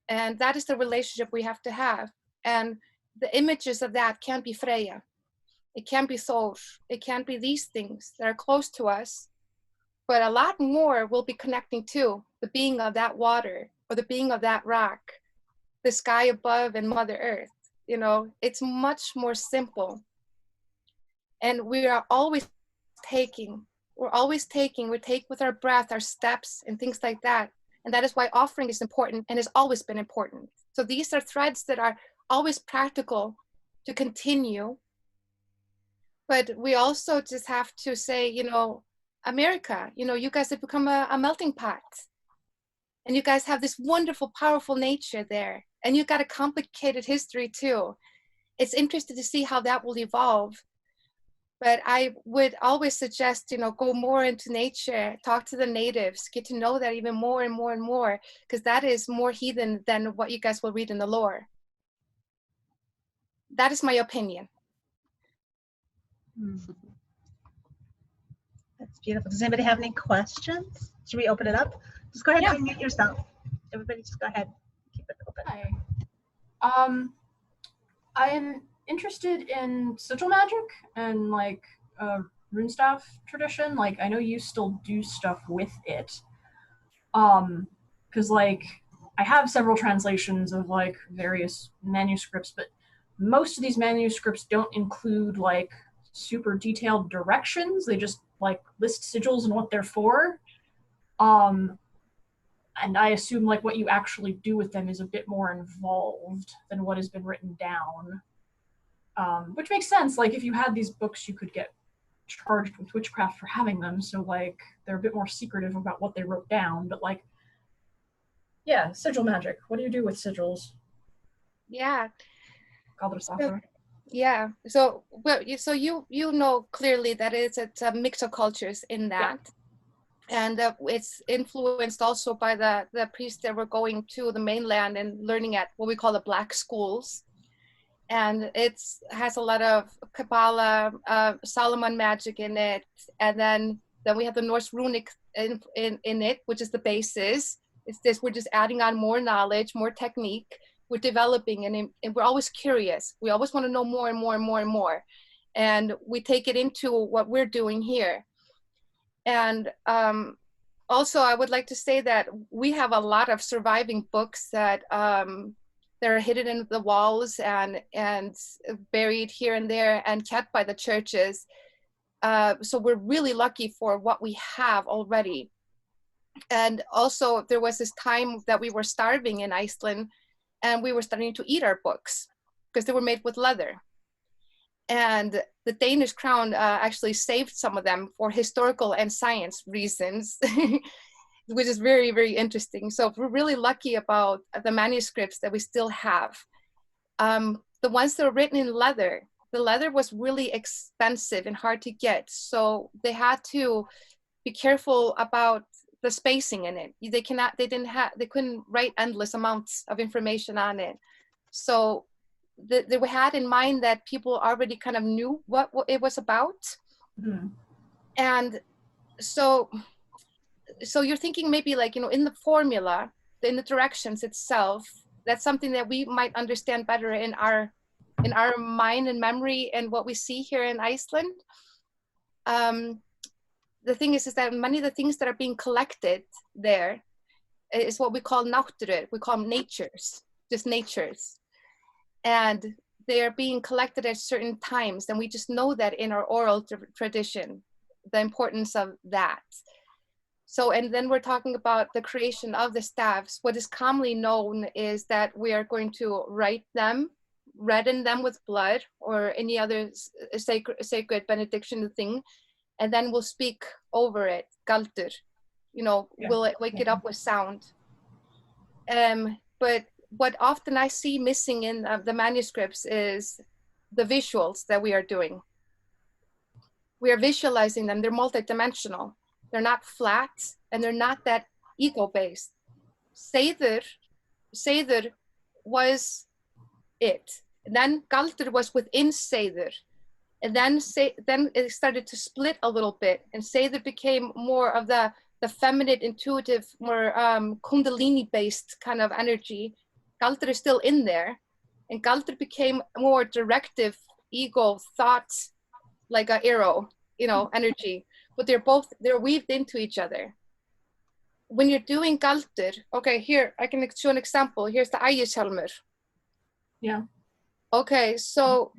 And that is the relationship we have to have. And the images of that can't be Freyja. It can't be Thor. It can't be these things that are close to us. But a lot more will be connecting to the being of that water or the being of that rock, the sky above and Mother Earth. You know, it's much more simple. And we are always taking. We take with our breath, our steps, and things like that. And that is why offering is important and has always been important. So these are threads that are always practical to continue. But we also just have to say, you know, America, you know, you guys have become a melting pot. And you guys have this wonderful, powerful nature there. And you got a complicated history too. It's interesting to see how that will evolve. But I would always suggest, you know, go more into nature, talk to the natives, get to know that even more and more and more, because that is more heathen than what you guys will read in the lore. That is my opinion. That's beautiful. Does anybody have any questions? Should we open it up? Just go ahead and unmute yourself. Everybody just go ahead. Keep it open. Hi. I am interested in sigil magic and like rune staff tradition. Like I know you still do stuff with it. Because like I have several translations of like various manuscripts, but most of these manuscripts don't include like super detailed directions. They just like list sigils and what they're for. And I assume like what you actually do with them is a bit more involved than what has been written down. Which makes sense. Like if you had these books, you could get charged with witchcraft for having them. So like they're a bit more secretive about what they wrote down. But like, yeah, sigil magic. What do you do with sigils? Yeah. So, yeah. So well, so you know clearly that it's a mix of cultures in that. Yeah. And it's influenced also by the priests that were going to the mainland and learning at what we call the black schools. And it has a lot of Kabbalah, Solomon magic in it. And then we have the Norse runic in it, which is the basis. It's this, we're just adding on more knowledge, more technique. We're developing and we're always curious. We always want to know more and more and more and more. And we take it into what we're doing here. And also, I would like to say that we have a lot of surviving books that are hidden in the walls and buried here and there and kept by the churches. So we're really lucky for what we have already. And also, there was this time that we were starving in Iceland, and we were starting to eat our books because they were made with leather. And the Danish crown actually saved some of them for historical and science reasons, which is very, very interesting. So we're really lucky about the manuscripts that we still have. The ones that were written in leather, the leather was really expensive and hard to get. So they had to be careful about the spacing in it. They couldn't write endless amounts of information on it. So they had in mind that people already kind of knew what it was about. Mm-hmm. And so you're thinking maybe like, you know, in the formula, in the directions itself, that's something that we might understand better in our mind and memory and what we see here in Iceland. The thing is that many of the things that are being collected there is what we call náttúrur. We call them natures, just natures. And they are being collected at certain times. And we just know that in our oral tradition, the importance of that. So, and then we're talking about the creation of the staffs. What is commonly known is that we are going to write them, redden them with blood or any other sacred benediction thing. And then we'll speak over it, galdur, you know, we'll wake it up with sound. But what often I see missing in the manuscripts is the visuals that we are doing. We are visualizing them. They're multidimensional. They're not flat and they're not that ego-based. Seiður was it. And then galdur was within Seiður. And then it started to split a little bit, and Seiður became more of the feminine, intuitive, more kundalini-based kind of energy. Galdur is still in there, and Galdur became more directive, ego, thought, like an arrow, you know, energy. But they're weaved into each other. When you're doing galdur, okay, here, I can show an example. Here's the ægishjálmur. Yeah. Okay, so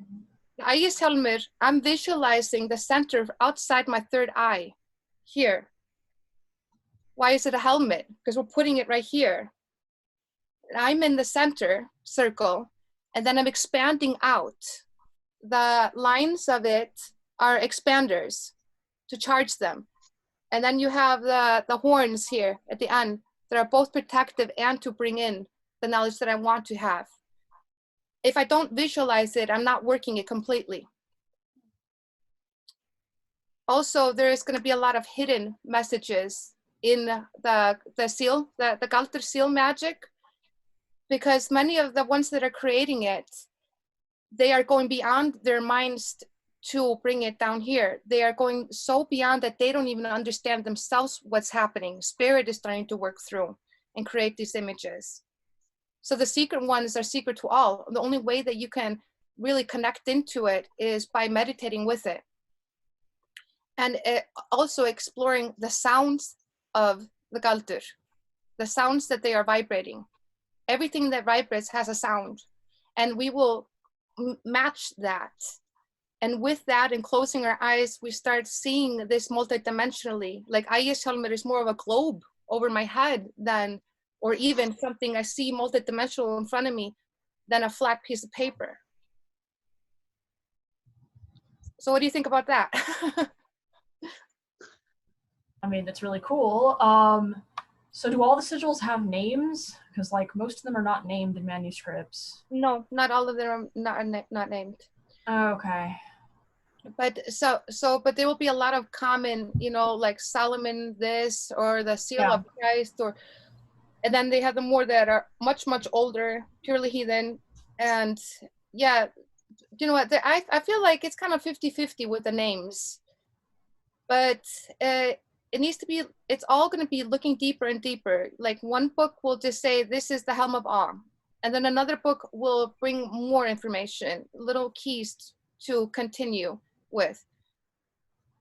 the ægishjálmur, I'm visualizing the center outside my third eye, here. Why is it a helmet? Because we're putting it right here. I'm in the center circle, and then I'm expanding out. The lines of it are expanders to charge them. And then you have the horns here at the end that are both protective and to bring in the knowledge that I want to have. If I don't visualize it, I'm not working it completely. Also, there is going to be a lot of hidden messages in the seal, the Galter seal magic, because many of the ones that are creating it, they are going beyond their minds to bring it down here. They are going so beyond that they don't even understand themselves what's happening. Spirit is starting to work through and create these images. So the secret ones are secret to all. The only way that you can really connect into it is by meditating with it. And also exploring the sounds of the Galter, the sounds that they are vibrating. Everything that vibrates has a sound, and we will match that. And with that, and closing our eyes, we start seeing this multidimensionally. Like Ægishelmur is more of a globe over my head than, or even something I see multidimensional in front of me than a flat piece of paper. So what do you think about that? I mean, that's really cool. So do all the sigils have names? Because like most of them are not named in manuscripts. No, not all of them are not named. Okay. But but there will be a lot of common, you know, like Solomon this, or the seal of Christ, or, and then they have the more that are much, much older, purely heathen. And yeah, you know what, I feel like it's kind of 50-50 with the names, but it needs to be, it's all going to be looking deeper and deeper. Like one book will just say, this is the Helm of Awe. And then another book will bring more information, little keys to continue with.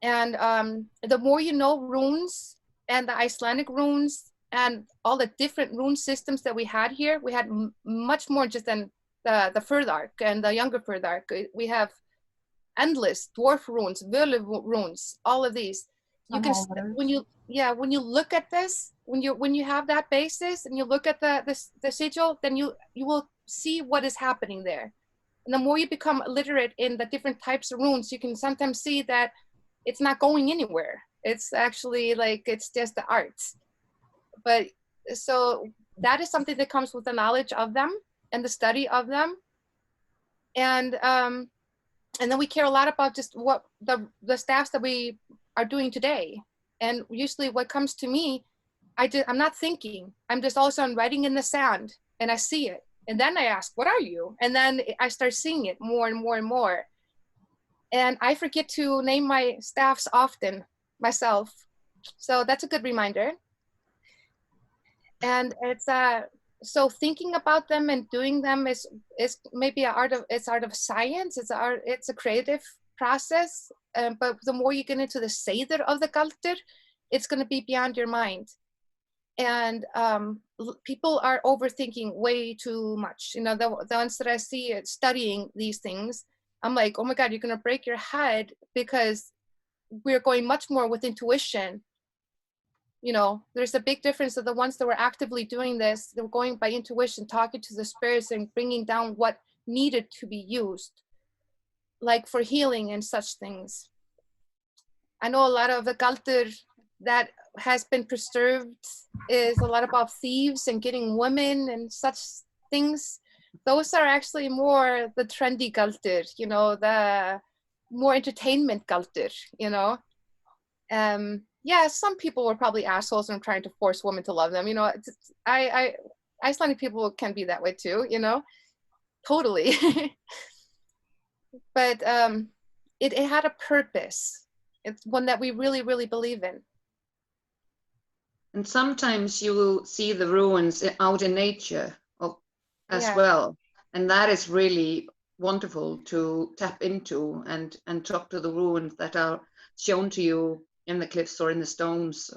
And the more you know runes and the Icelandic runes and all the different rune systems that we had here, we had much more just than the Firdark and the younger Firdark. We have endless dwarf runes, Vølur runes, all of these. You can, when you look at this, when you have that basis and you look at the sigil, then you will see what is happening there. And the more you become literate in the different types of runes, you can sometimes see that it's not going anywhere. It's actually like, it's just the arts. But so that is something that comes with the knowledge of them and the study of them. And then we care a lot about just what the staffs that we are doing today. And usually what comes to me, I'm not thinking, I'm just all of a sudden writing in the sand and I see it. And then I ask, what are you? And then I start seeing it more and more and more. And I forget to name my staffs often myself. So that's a good reminder. And it's, so thinking about them and doing them is maybe art of science. It's a creative process. But the more you get into the seder of the Galter, it's going to be beyond your mind. And people are overthinking way too much. You know, the ones that I see studying these things, I'm like, oh my God, you're going to break your head, because we're going much more with intuition. You know, there's a big difference of the ones that were actively doing this. They were going by intuition, talking to the spirits and bringing down what needed to be used, like for healing and such things. I know a lot of the Galter that has been preserved is a lot about thieves and getting women and such things. Those are actually more the trendy Galter, you know, the more entertainment Galter, you know. Yeah, some people were probably assholes and trying to force women to love them, you know. Icelandic people can be that way too, you know, totally. But it had a purpose. It's one that we really, really believe in. And sometimes you will see the ruins out in nature as well. And that is really wonderful to tap into and talk to the ruins that are shown to you in the cliffs or in the stones.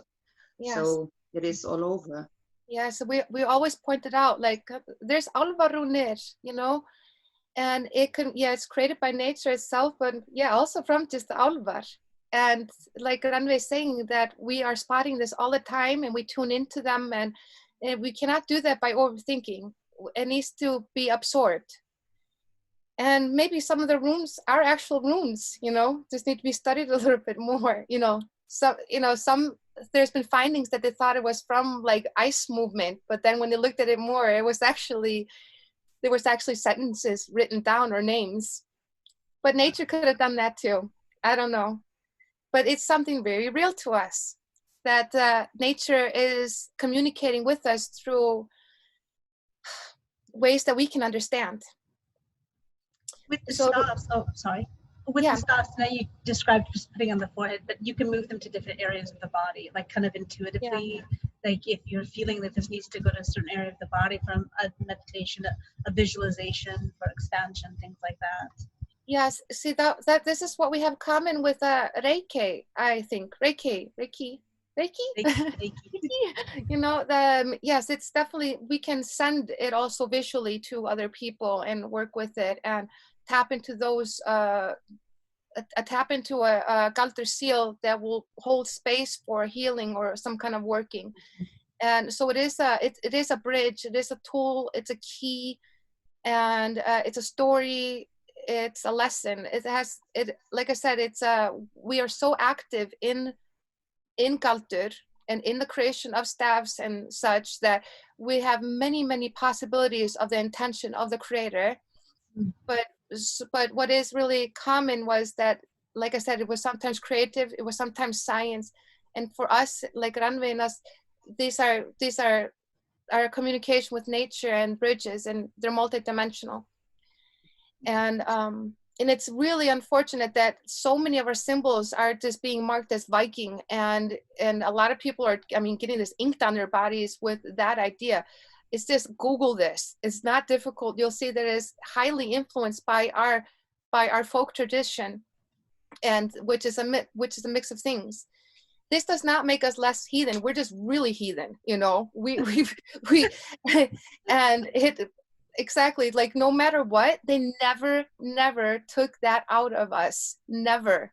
Yes. So it is all over. Yeah, so we always pointed out, like, there's Alfar runir, you know, and it can, it's created by nature itself, but also from just the Alfar. And like Rannveig is saying, that we are spotting this all the time and we tune into them, and we cannot do that by overthinking. It needs to be absorbed. And maybe some of the runes are actual runes, you know, just need to be studied a little bit more, you know. So, you know, there's been findings that they thought it was from like ice movement, but then when they looked at it more, there was actually sentences written down or names. But nature could have done that too. I don't know. But it's something very real to us, that nature is communicating with us through ways that we can understand. With the staffs, oh, sorry. With the staffs, now you described just putting on the forehead, but you can move them to different areas of the body, like kind of intuitively. Like if you're feeling that this needs to go to a certain area of the body from a meditation, a visualization for expansion, things like that. Yes, see that this is what we have common with Reiki, I think. Reiki. You know, yes, it's definitely, we can send it also visually to other people and work with it and tap into those tap into a Galter seal that will hold space for healing or some kind of working. And so it is a bridge, it is a tool, it's a key, and it's a story, it's a lesson. Like I said, we are so active in Galter and in the creation of staffs and such that we have many possibilities of the intention of the creator. But what is really common was that, like I said, it was sometimes creative, it was sometimes science, and for us, like Rannveig and us, these are our communication with nature and bridges, and they're multidimensional. And it's really unfortunate that so many of our symbols are just being marked as Viking, and a lot of people are, I mean, getting this inked on their bodies with that idea. It's just Google this. It's not difficult. You'll see that it's highly influenced by our folk tradition, and which is a mix of things. This does not make us less heathen. We're just really heathen, you know. We and it. Exactly, like no matter what, they never took that out of us, never.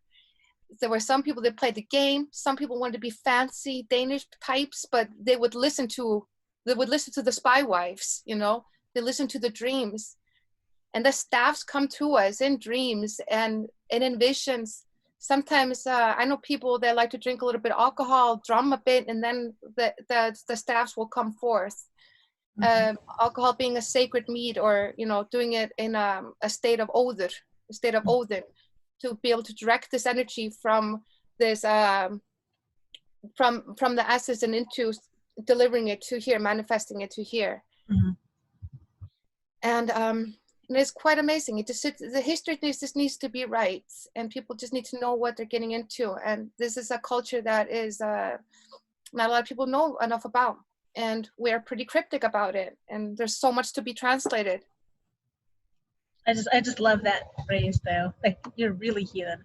There were some people that played the game, some people wanted to be fancy Danish types, but they would listen to the spy wives, you know, they listened to the dreams. And the staffs come to us in dreams and in visions. Sometimes I know people that like to drink a little bit of alcohol, drum a bit, and then the staffs will come forth. Alcohol being a sacred mead, or you know, doing it in a state of Odin, to be able to direct this energy from this from the essence and into delivering it to here, manifesting it to here. And it's quite amazing. The history just needs to be right, and people just need to know what they're getting into. And this is a culture that is not a lot of people know enough about. And we're pretty cryptic about it, and there's so much to be translated. I just love that phrase though. Like, you're really heathen.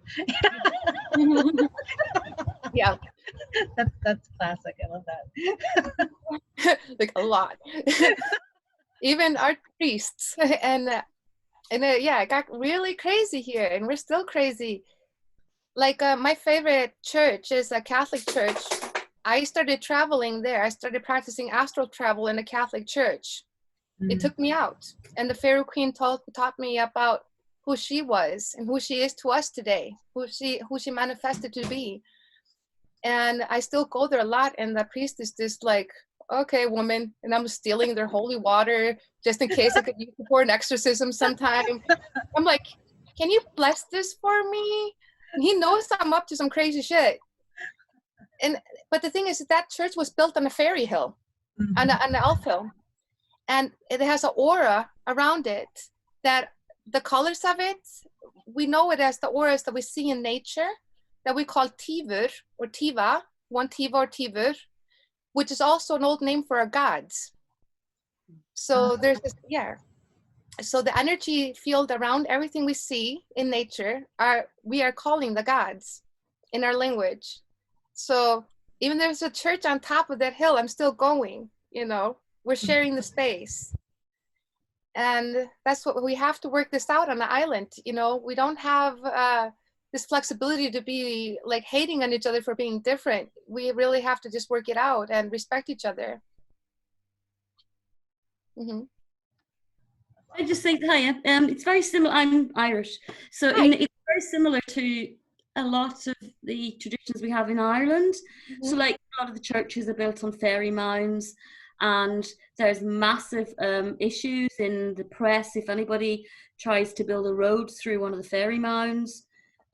Yeah, that's classic. I love that. like a lot. Even our priests, and yeah, it got really crazy here, and we're still crazy. Like my favorite church is a Catholic church. I started traveling there. I started practicing astral travel in a Catholic church. It took me out. And the Pharaoh Queen taught me about who she was and who she is to us today, who she manifested to be. And I still go there a lot. And the priest is just like, okay, woman. And I'm stealing their holy water just in case I could use it for an exorcism sometime. I'm like, can you bless this for me? And he knows I'm up to some crazy shit. But the thing is that church was built on a fairy hill, on the elf hill, and it has an aura around it that the colors of it, we know it as the auras that we see in nature, that we call tivur or tiva, one tiva or tivur, which is also an old name for our gods. So there's this, so the energy field around everything we see in nature we are calling the gods in our language. So even there's a church on top of that hill, I'm still going, you know, we're sharing the space. And that's what we have to work this out on the island. You know, we don't have this flexibility to be like hating on each other for being different. We really have to just work it out and respect each other. I just think, hi, it's very similar. I'm Irish, so it's very similar to a lot of the traditions we have in Ireland. Mm-hmm. So like a lot of the churches are built on fairy mounds, and there's massive issues in the press if anybody tries to build a road through one of the fairy mounds.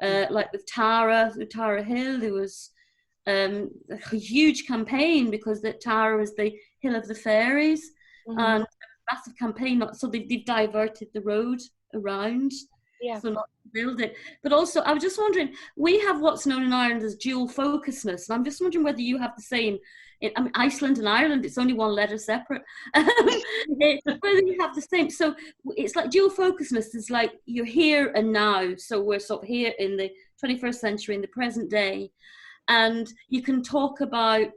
Like with Tara Hill, there was a huge campaign because that Tara is the hill of the fairies. Mm-hmm. And a massive campaign, so they've diverted the road around, so not to build it. But also, I was just wondering, we have what's known in Ireland as dual focusedness, and I'm just wondering whether you have the same. I mean, Iceland and Ireland, it's only one letter separate. Whether you have the same. So it's like dual focusedness is like you're here and now. So we're sort of here in the 21st century, in the present day. And you can talk about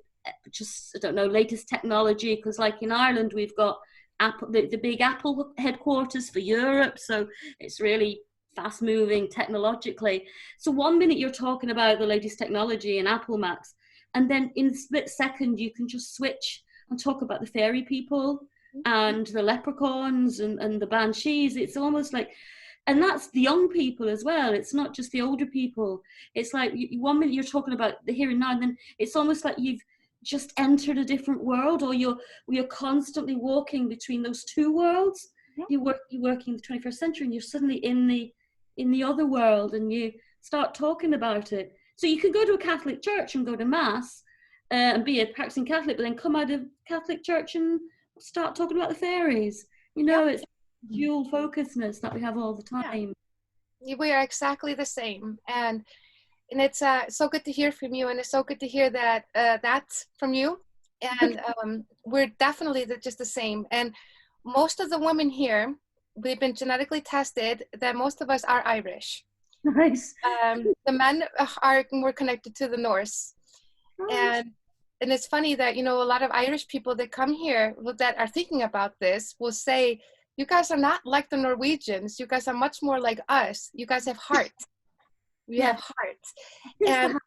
just, I don't know, latest technology, because like in Ireland, we've got Apple, the big Apple headquarters for Europe. So it's really fast moving technologically. So 1 minute you're talking about the latest technology and Apple Macs, and then in a split second, you can just switch and talk about the fairy people and the leprechauns and the banshees. It's almost like, and that's the young people as well. It's not just the older people. It's like 1 minute you're talking about the here and now, and then it's almost like you've just entered a different world, or you're constantly walking between those two worlds. You're working in the 21st century, and you're suddenly in the other world, and you start talking about it. So you can go to a Catholic church and go to mass and be a practicing Catholic, but then come out of Catholic church and start talking about the fairies. It's dual focusedness that we have all the time. Yeah. We are exactly the same, and it's so good to hear from you, and it's so good to hear that that's from you. And we're definitely just the same. And most of the women here, we've been genetically tested that most of us are Irish. Nice. The men are more connected to the Norse. Nice. And it's funny that, a lot of Irish people that come here that are thinking about this will say, you guys are not like the Norwegians. You guys are much more like us. You guys have heart. We have heart. And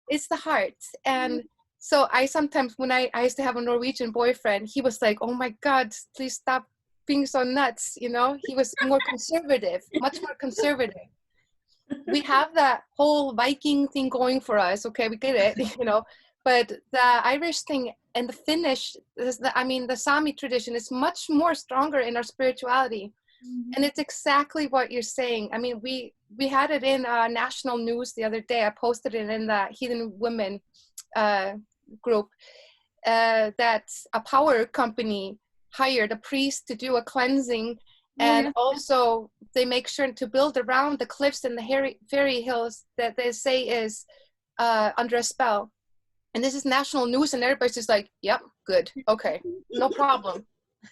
it's the heart. And so I sometimes, when I used to have a Norwegian boyfriend, he was like, oh my God, please stop being so nuts. He was more conservative, much more conservative. We have that whole Viking thing going for us. Okay, we get it, but the Irish thing and the Finnish, the Sami tradition is much more stronger in our spirituality. Mm-hmm. And it's exactly what you're saying. I mean, we had it in national news the other day. I posted it in the Heathen Women group that a power company hired a priest to do a cleansing. And also they make sure to build around the cliffs and the fairy hills that they say is under a spell. And this is national news, and everybody's just like, yep, good, okay, no problem.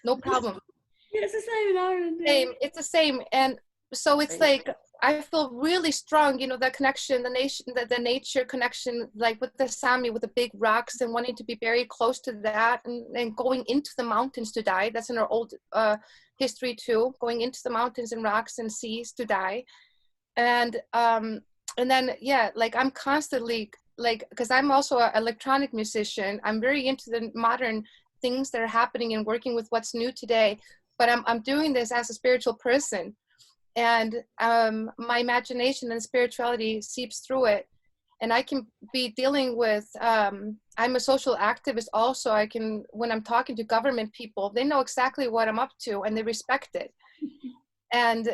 Yeah, it's the same in Ireland. Same, it's the same. And so it's like, I feel really strong, the connection, the nature connection, like with the Sami, with the big rocks and wanting to be very close to that, and going into the mountains to die. That's in our old history too, going into the mountains and rocks and seas to die. And then, like I'm constantly, because I'm also an electronic musician, I'm very into the modern things that are happening and working with what's new today. But I'm doing this as a spiritual person. And my imagination and spirituality seeps through it. And I can be dealing with, I'm a social activist also. I can, when I'm talking to government people, they know exactly what I'm up to and they respect it. And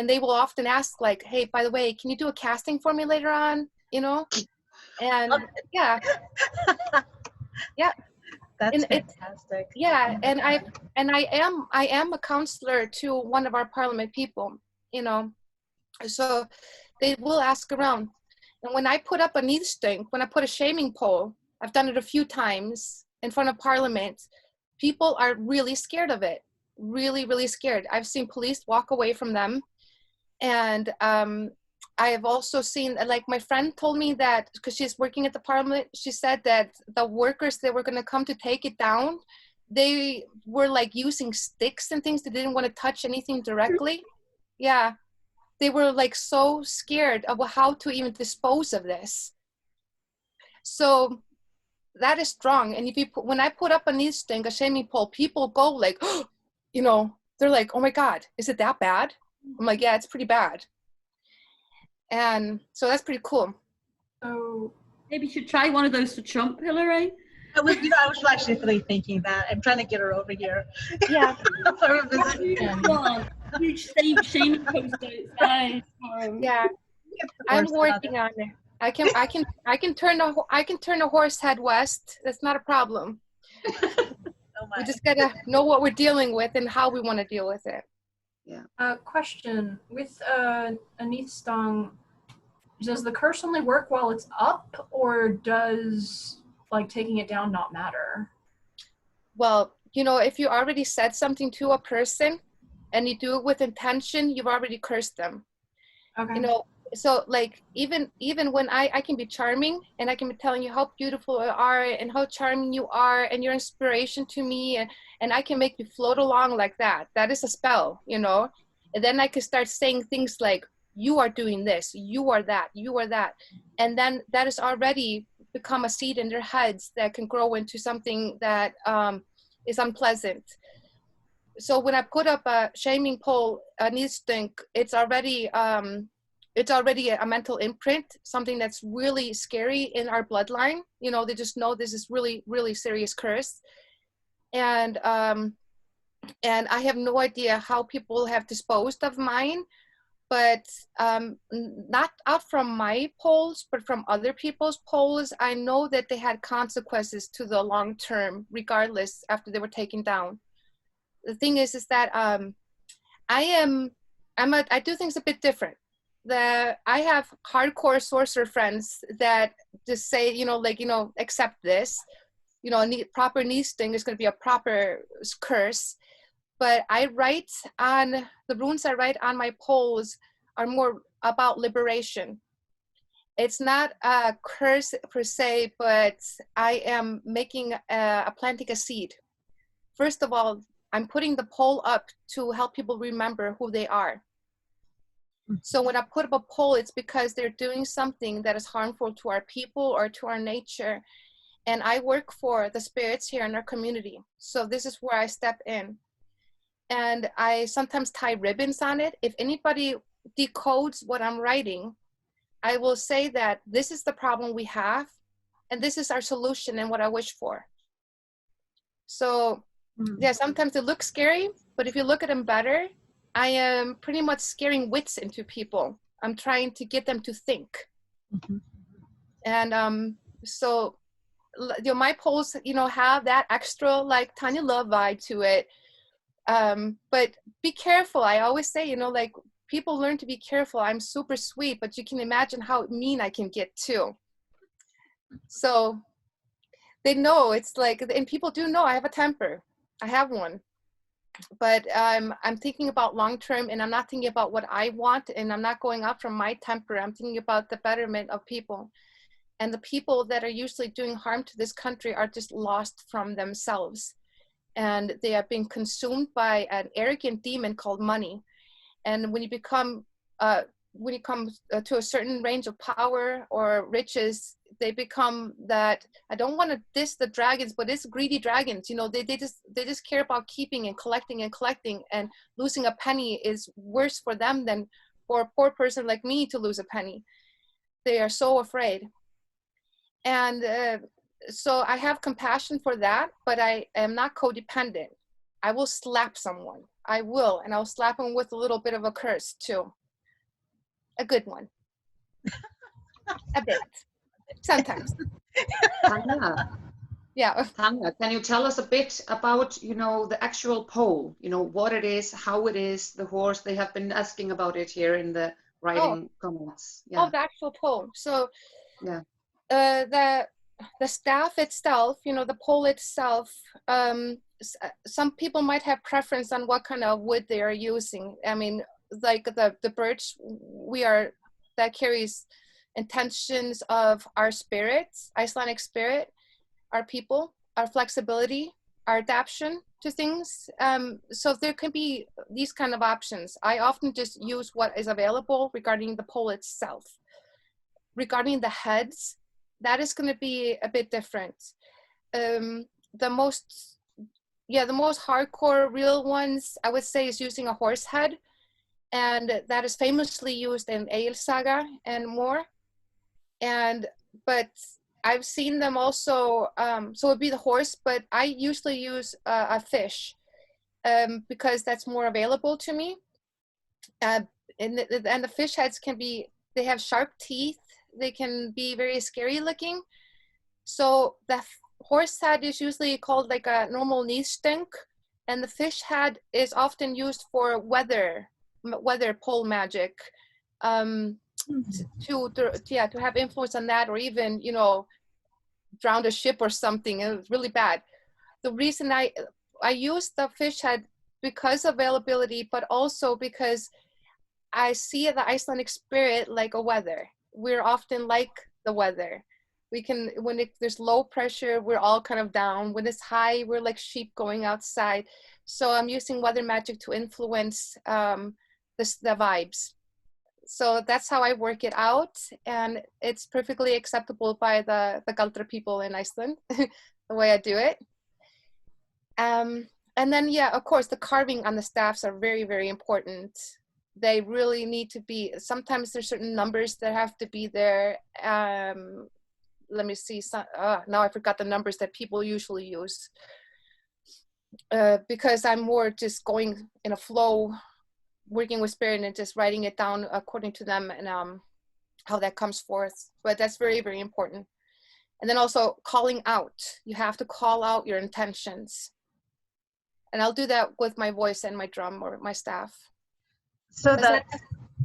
they will often ask like, hey, by the way, can you do a casting for me later on? And yeah. That's fantastic. Yeah, and I am a counselor to one of our parliament people, so they will ask around. And when I put up a needstink, when I put a shaming pole, I've done it a few times in front of parliament, people are really scared of it, really, really scared. I've seen police walk away from them. And I have also seen, like my friend told me that, because she's working at the parliament, she said that the workers that were going to come to take it down, they were like using sticks and things. They didn't want to touch anything directly. Yeah. They were like so scared of how to even dispose of this. So that is strong. And if you when I put up a needstink, a shaming pole, people go like, they're like, oh my God, is it that bad? I'm like, yeah, it's pretty bad. And so that's pretty cool. So maybe you should try one of those for Trump, Hillary. I was actually really thinking that. I'm trying to get her over here. Yeah. For a visit. Huge shaming poster outside for him. Yeah. I'm working on it. I can turn a horse head west. That's not a problem. We just gotta know what we're dealing with and how we want to deal with it. Yeah. Question: with a Nithstang, does the curse only work while it's up, or does like taking it down not matter? Well, you know, if you already said something to a person and you do it with intention, you've already cursed them. Okay. You know, so like even when I can be charming and I can be telling you how beautiful you are and how charming you are and your inspiration to me, and I can make you float along like that. That is a spell, you know. And then I can start saying things like, you are doing this, you are that, you are that. And then that has already become a seed in their heads that can grow into something that is unpleasant. So when I put up a shaming pole, a Nithstang, it's already a mental imprint, something that's really scary in our bloodline. You know, they just know this is really, really serious curse. And I have no idea how people have disposed of mine, but not out from my polls, but from other people's polls. I know that they had consequences to the long term, regardless, after they were taken down. The thing is that I do things a bit different. I have hardcore sorcerer friends that just say, you know, like, you know, accept this, you know, proper Nithstang is going to be a proper curse. But I write on, the runes I write on my polls are more about liberation. It's not a curse per se, but I am making planting a seed. First of all, I'm putting the poll up to help people remember who they are. So when I put up a poll, it's because they're doing something that is harmful to our people or to our nature. And I work for the spirits here in our community. So this is where I step in. And I sometimes tie ribbons on it. If anybody decodes what I'm writing, I will say that this is the problem we have, and this is our solution and what I wish for. So yeah, sometimes it looks scary, but if you look at them better, I am pretty much scaring wits into people. I'm trying to get them to think. And so, you know, my polls, you know, have that extra like Tanya Love vibe to it. But be careful. I always say, you know, like, people learn to be careful. I'm super sweet, but you can imagine how mean I can get too. So they know, it's like, and people do know I have a temper. I have one. But I'm thinking about long term, and I'm not thinking about what I want, and I'm not going out from my temper. I'm thinking about the betterment of people. And the people that are usually doing harm to this country are just lost from themselves. And they are being consumed by an arrogant demon called money. And when you become, when you come to a certain range of power or riches, they become that, I don't want to diss the dragons, but it's greedy dragons. You know, they just care about keeping and collecting, and losing a penny is worse for them than for a poor person like me to lose a penny. They are so afraid. And so I have compassion for that, but I am not codependent. I will slap someone. I will, and I'll slap them with a little bit of a curse too. A good one. A bit. Sometimes. Tanya, Yeah. Tanya, can you tell us a bit about, you know, the actual poll, you know, what it is, how it is, the horse? They have been asking about it here in the writing comments. Yeah. Oh, the actual poll. So yeah. The staff itself, you know, the pole itself, some people might have preference on what kind of wood they are using. I mean, like the birch, that carries intentions of our spirits, Icelandic spirit, our people, our flexibility, our adaptation to things. So there can be these kind of options. I often just use what is available regarding the pole itself. Regarding the heads, that is going to be a bit different. The most yeah, the most hardcore real ones I would say is using a horse head, and that is famously used in Egil Saga and more. But I've seen them also, so it'd be the horse, but I usually use a fish because that's more available to me. And the fish heads they have sharp teeth. They can be very scary looking. So the horse head is usually called like a normal nýstöng, and the fish head is often used for weather pole magic, to have influence on that, or even, you know, drown a ship or something. It was really bad. The reason I use the fish head because of availability, but also because I see the Icelandic spirit like a weather. We're often like the weather. We can, there's low pressure, we're all kind of down. When it's high, we're like sheep going outside. So I'm using weather magic to influence the vibes. So that's how I work it out, and it's perfectly acceptable by the Galdra people in Iceland, the way I do it. And then, yeah, of course, the carving on the staffs are very, very important. They really need to be, sometimes there's certain numbers that have to be there. Let me see, now I forgot the numbers that people usually use. Because I'm more just going in a flow, working with spirit and just writing it down according to them, and how that comes forth. But that's very, very important. And then also calling out. You have to call out your intentions. And I'll do that with my voice and my drum or my staff. So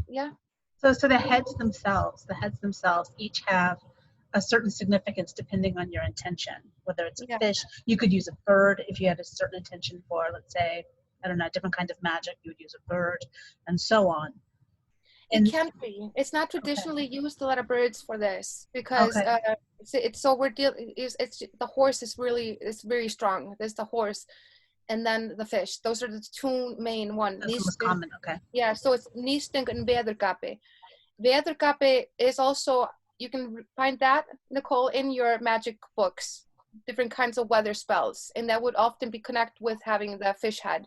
yeah. So the heads themselves each have a certain significance depending on your intention. Whether it's a fish, you could use a bird if you had a certain intention for, let's say, I don't know, different kind of magic, you would use a bird, and so on. It can be. It's not traditionally used a lot of birds for this because it's so we're dealing. It's the horse is very strong. There's the horse, and then the fish. Those are the two main ones. That's the most common. Okay. Yeah, so it's nýstöng and veðurgapi. Veðurgapi is also, you can find that, Nicole, in your magic books. Different kinds of weather spells, and that would often be connected with having the fish head.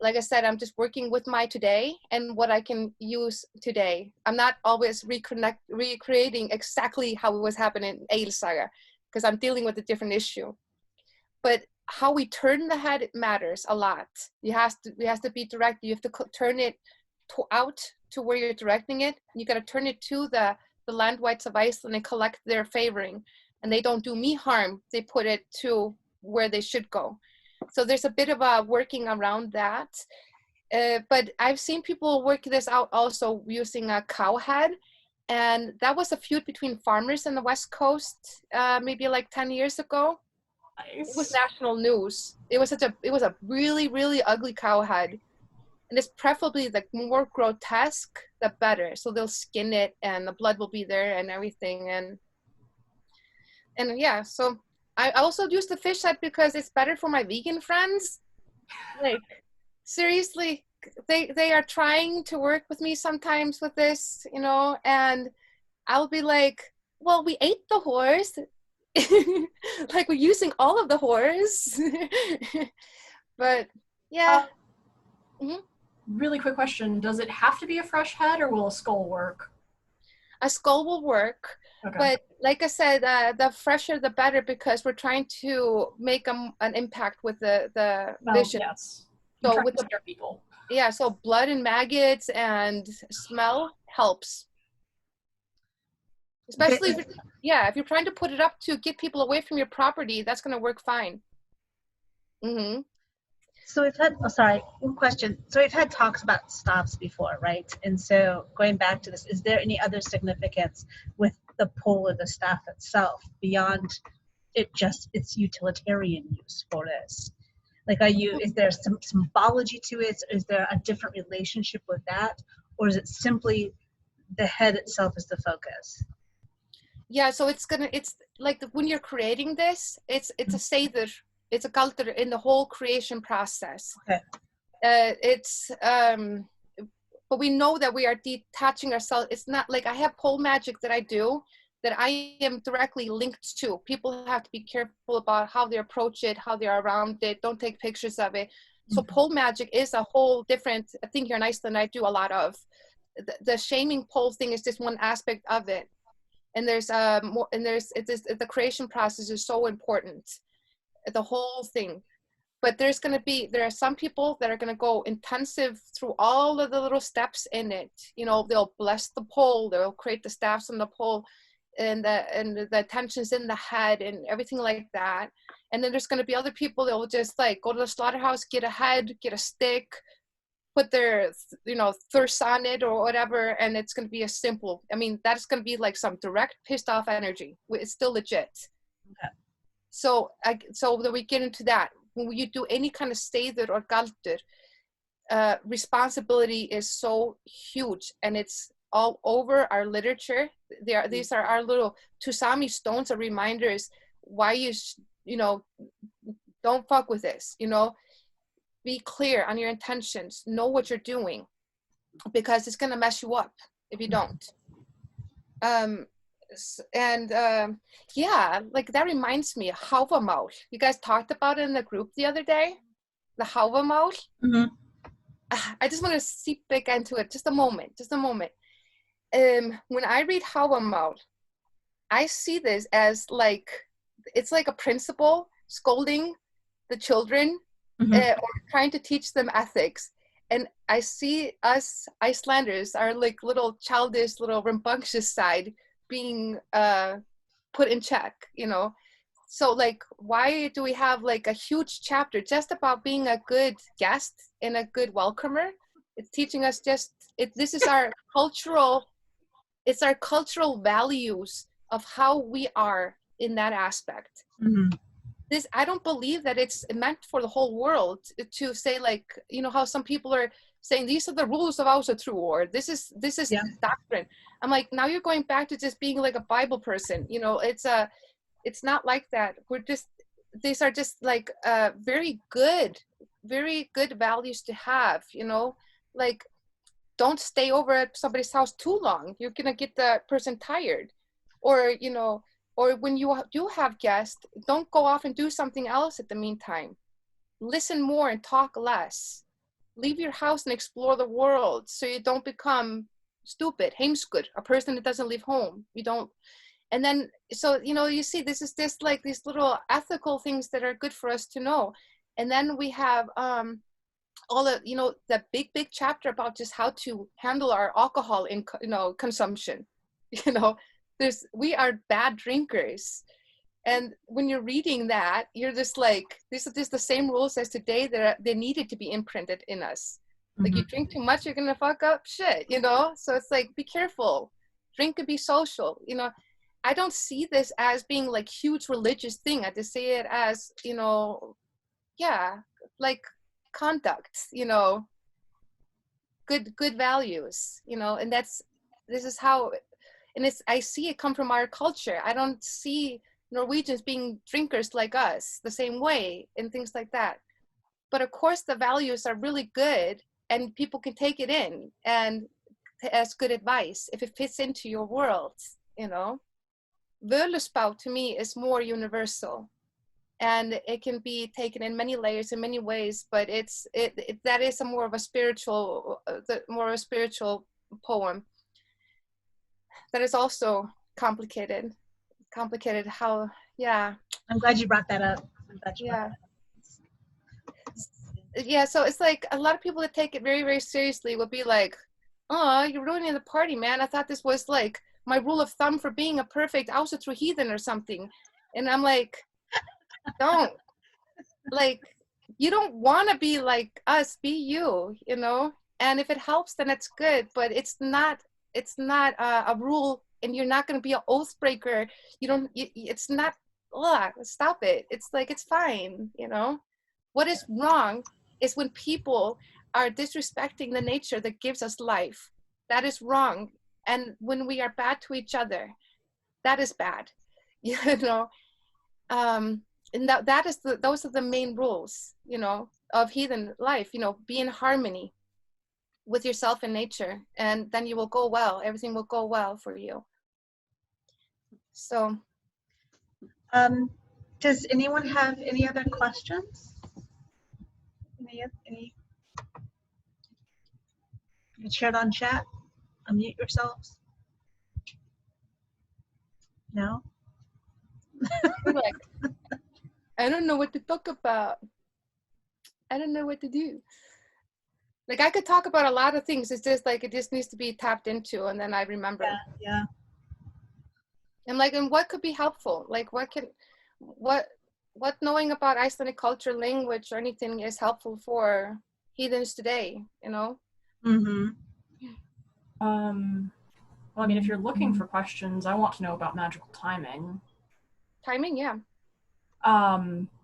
Like I said, I'm just working with my today and what I can use today. I'm not always recreating exactly how it was happening in Egil Saga, because I'm dealing with a different issue. But how we turn the head matters a lot. It has to be direct. You have to turn it out to where you're directing it. You got to turn it to the land whites of Iceland and collect their favoring. And they don't do me harm. They put it to where they should go. So there's a bit of a working around that. But I've seen people work this out also using a cow head. And that was a feud between farmers in the West Coast, maybe like 10 years ago. Nice. It was national news. It was a really, really ugly cow head. And it's preferably the more grotesque, the better. So they'll skin it and the blood will be there and everything. And yeah, so I also use the fish head because it's better for my vegan friends. Like, seriously, they are trying to work with me sometimes with this, you know, and I'll be like, well, we ate the horse. Like, we're using all of the horse. But yeah. Really quick question. Does it have to be a fresh head, or will a skull work? A skull will work. Okay. But like I said, the fresher the better, because we're trying to make an impact with the vision. Yes. So with the people. Yeah, so blood and maggots and smell helps. Especially if you're trying to put it up to get people away from your property, that's going to work fine. Mm-hmm. So we've had, one question. So we've had talks about staffs before, right? And so going back to this, is there any other significance with the pole or the staff itself beyond its utilitarian use for this? Like, is there some symbology to it? Is there a different relationship with that? Or is it simply the head itself is the focus? Yeah, so it's like when you're creating this, it's a seiður. It's a galdur in the whole creation process. Okay. But we know that we are detaching ourselves. It's not like I have pole magic that I do, that I am directly linked to. People have to be careful about how they approach it, how they're around it. Don't take pictures of it. So pole magic is a whole different thing here in Iceland. I do a lot of the shaming pole thing is just one aspect of it. And there's more, and the creation process is so important, the whole thing. But there are some people that are going to go intensive through all of the little steps in it. You know, they'll bless the pole, they'll create the staffs on the pole, and the tensions in the head and everything like that. And then there's going to be other people that will just like go to the slaughterhouse, get a head, get a stick, put their, you know, thirst on it or whatever, and it's going to be a simple, I mean, that's going to be like some direct pissed off energy. It's still legit. Okay. So that we get into that. When you do any kind of steiður or galdur, responsibility is so huge, and it's all over our literature. These are our little Tusami stones, are reminders why you know, don't fuck with this, you know. Be clear on your intentions, know what you're doing, because it's going to mess you up if you don't. Yeah, like that reminds me of Hávamál. You guys talked about it in the group the other day, the Hávamál. I just want to seep back into it just a moment. When I read Hávamál, I see this as like, it's like a principal scolding the children, or trying to teach them ethics. And I see us Icelanders, our like little childish, little rambunctious side being put in check, you know. So like, why do we have like a huge chapter just about being a good guest and a good welcomer? It's teaching us this is our cultural, it's our cultural values of how we are in that aspect. I don't believe that it's meant for the whole world to say, like, you know, how some people are saying these are the rules of Ásatrú, or this is doctrine. I'm like, now you're going back to just being like a Bible person, you know. It's not like that. These are just like very good values to have, you know. Like, don't stay over at somebody's house too long. You're gonna get the person tired, or you know. Or when you do have guests, don't go off and do something else at the meantime. Listen more and talk less. Leave your house and explore the world so you don't become stupid, heimskur, a person that doesn't leave home. You don't. And then, so, you know, you see, this is just like these little ethical things that are good for us to know. And then we have all the, you know, the big chapter about just how to handle our alcohol in, you know, consumption, you know. We are bad drinkers, and when you're reading that, you're just like, these are just the same rules as today that they needed to be imprinted in us. Like, you drink too much, you're gonna fuck up shit, you know. So it's like, be careful, drink and be social, you know. I don't see this as being like huge religious thing. I just see it as, you know, yeah, like conduct, you know, good values, you know. And this is how. And I see it come from our culture. I don't see Norwegians being drinkers like us the same way and things like that. But of course, the values are really good, and people can take it in and as good advice if it fits into your world, you know. Völuspá to me is more universal, and it can be taken in many layers in many ways. But that is more of a spiritual poem. That is also complicated how, yeah. I'm glad you brought that up. Yeah, so it's like a lot of people that take it very, very seriously will be like, oh, you're ruining the party, man. I thought this was like my rule of thumb for being a perfect Ásatrú heathen or something. And I'm like, don't. Like, you don't want to be like us, be you, you know. And if it helps, then it's good, but it's not a rule, and you're not going to be an oath breaker. It's not, stop it. It's like, it's fine, you know. What is wrong is when people are disrespecting the nature that gives us life. That is wrong. And when we are bad to each other, that is bad, you know. And those are the main rules, you know, of heathen life, you know. Be in harmony with yourself and nature, and then you will go well. Everything will go well for you. So does anyone have any other questions? Any? You can share it on chat. Unmute yourselves. No? we're like, I don't know what to talk about. I don't know what to do. Like I could talk about a lot of things. It's just like, it just needs to be tapped into, and then I remember. Yeah. And like, and what could be helpful? Like what knowing about Icelandic culture, language, or anything is helpful for heathens today, you know? Mm-hmm. Well, I mean, if you're looking for questions, I want to know about magical timing. Timing, yeah.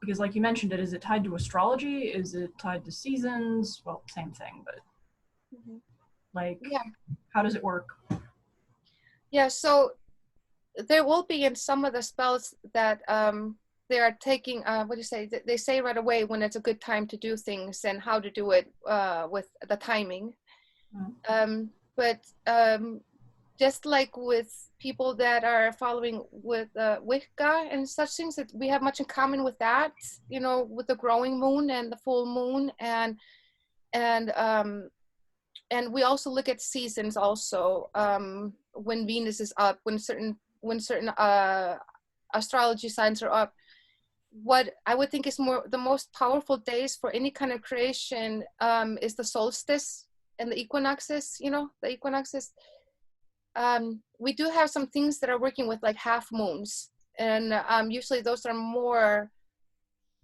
Because like you mentioned it, is it tied to astrology? Is it tied to seasons? Well, same thing, but like, yeah. How does it work? Yeah, so there will be in some of the spells that they are taking, what do you say? They say right away when it's a good time to do things and how to do it with the timing. But just like with people that are following with Wicca and such things, that we have much in common with that, you know, with the growing moon and the full moon, and we also look at seasons also, when Venus is up, when certain astrology signs are up. What I would think is the most powerful days for any kind of creation is the solstice and the equinoxes, you know, the equinoxes. We do have some things that are working with like half moons, and usually those are more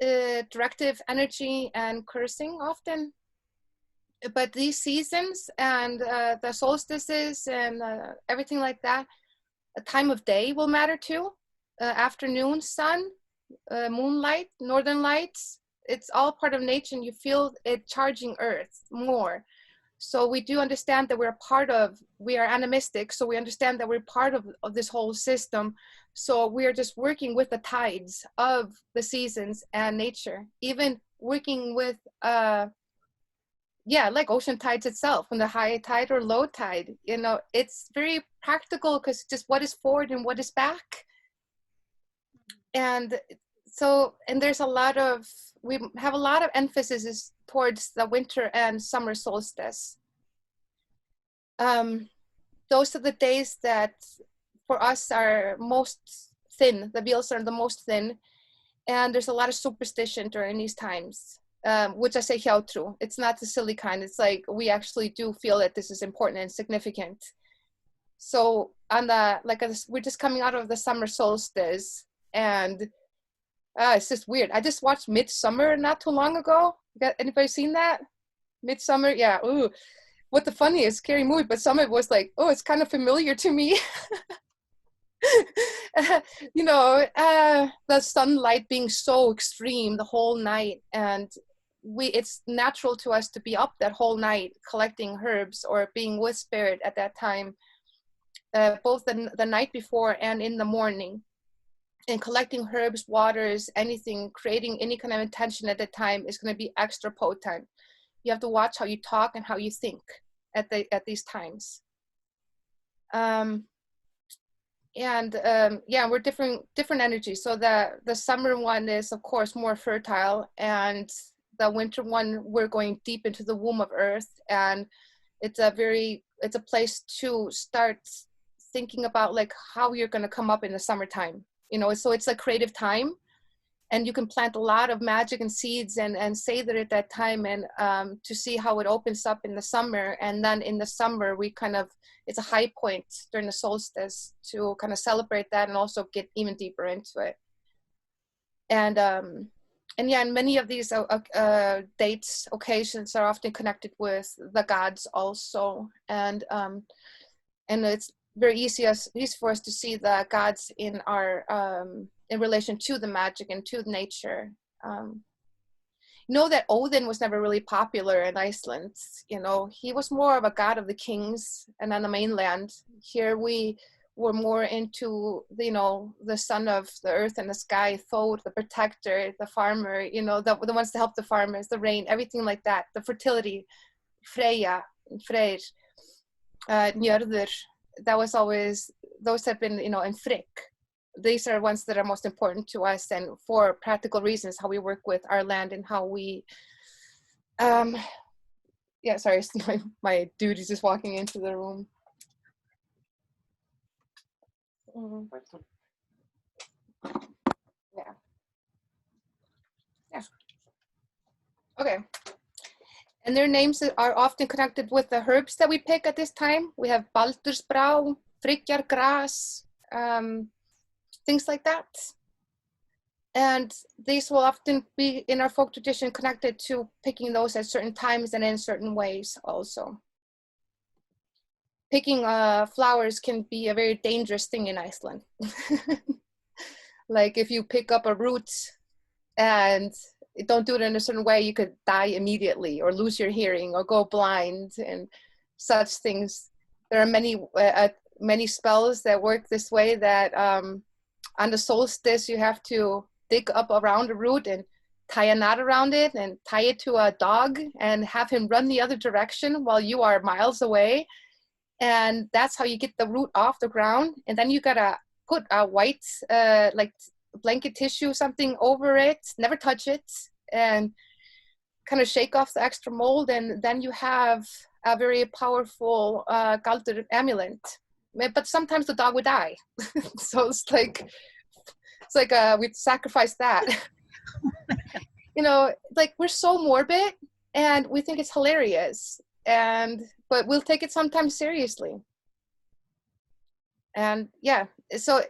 directive energy and cursing often. But these seasons and the solstices and everything like that, a time of day will matter too. Afternoon sun, moonlight, northern lights, it's all part of nature, and you feel it charging earth more. So we do understand that we are animistic, so we understand that we're part of this whole system. So we are just working with the tides of the seasons and nature, even working with, like ocean tides itself, when the high tide or low tide, you know, it's very practical because just what is forward and what is back. And so, and there's we have a lot of emphasis towards the winter and summer solstice. Those are the days that for us are most thin, the veils are the most thin, and there's a lot of superstition during these times, which I say hjátru. It's not the silly kind, it's like we actually do feel that this is important and significant. So we're just coming out of the summer solstice, and it's just weird. I just watched Midsummer not too long ago. Anybody seen that? Midsummer, yeah. Ooh, what the funniest, scary movie, but some of it was like, oh, it's kind of familiar to me. You know, the sunlight being so extreme the whole night, and it's natural to us to be up that whole night collecting herbs or being with spirit at that time, both the night before and in the morning. And collecting herbs, waters, anything, creating any kind of intention at the time is going to be extra potent. You have to watch how you talk and how you think at these times. We're different energies. So the summer one is of course more fertile, and the winter one we're going deep into the womb of earth, and it's a place to start thinking about like how you're going to come up in the summertime. You know, so it's a creative time, and you can plant a lot of magic and seeds and say that at that time, and to see how it opens up in the summer. And then in the summer, it's a high point during the solstice to kind of celebrate that and also get even deeper into it. And many of these dates, occasions are often connected with the gods also. And it's very easy for us to see the gods in our in relation to the magic and to nature. Know that Odin was never really popular in Iceland. You know, he was more of a god of the kings, and on the mainland here we were more into the son of the earth and the sky, Thor, the protector, the farmer, you know, the ones to help the farmers, the rain, everything like that, the fertility, Freyja, Freyr, Njörður. That was always, those have been, and Frigg, these are ones that are most important to us, and for practical reasons, how we work with our land and how we, yeah, sorry, my dude is just walking into the room. Yeah. Yeah. Okay. And their names are often connected with the herbs that we pick at this time. We have Baldursbrá, Friggargras, things like that. And these will often be in our folk tradition connected to picking those at certain times and in certain ways also. Picking flowers can be a very dangerous thing in Iceland. Like if you pick up a root and don't do it in a certain way, you could die immediately or lose your hearing or go blind and such things. There are many spells that work this way, that on the solstice you have to dig up around a root and tie a knot around it and tie it to a dog and have him run the other direction while you are miles away. And that's how you get the root off the ground. And then you gotta put a white like blanket tissue, something over it, never touch it, and kind of shake off the extra mold. And then you have a very powerful Galdur amulet. But sometimes the dog would die. So it's like we'd sacrifice that. You know, like we're so morbid and we think it's hilarious, but we'll take it sometimes seriously. And yeah, so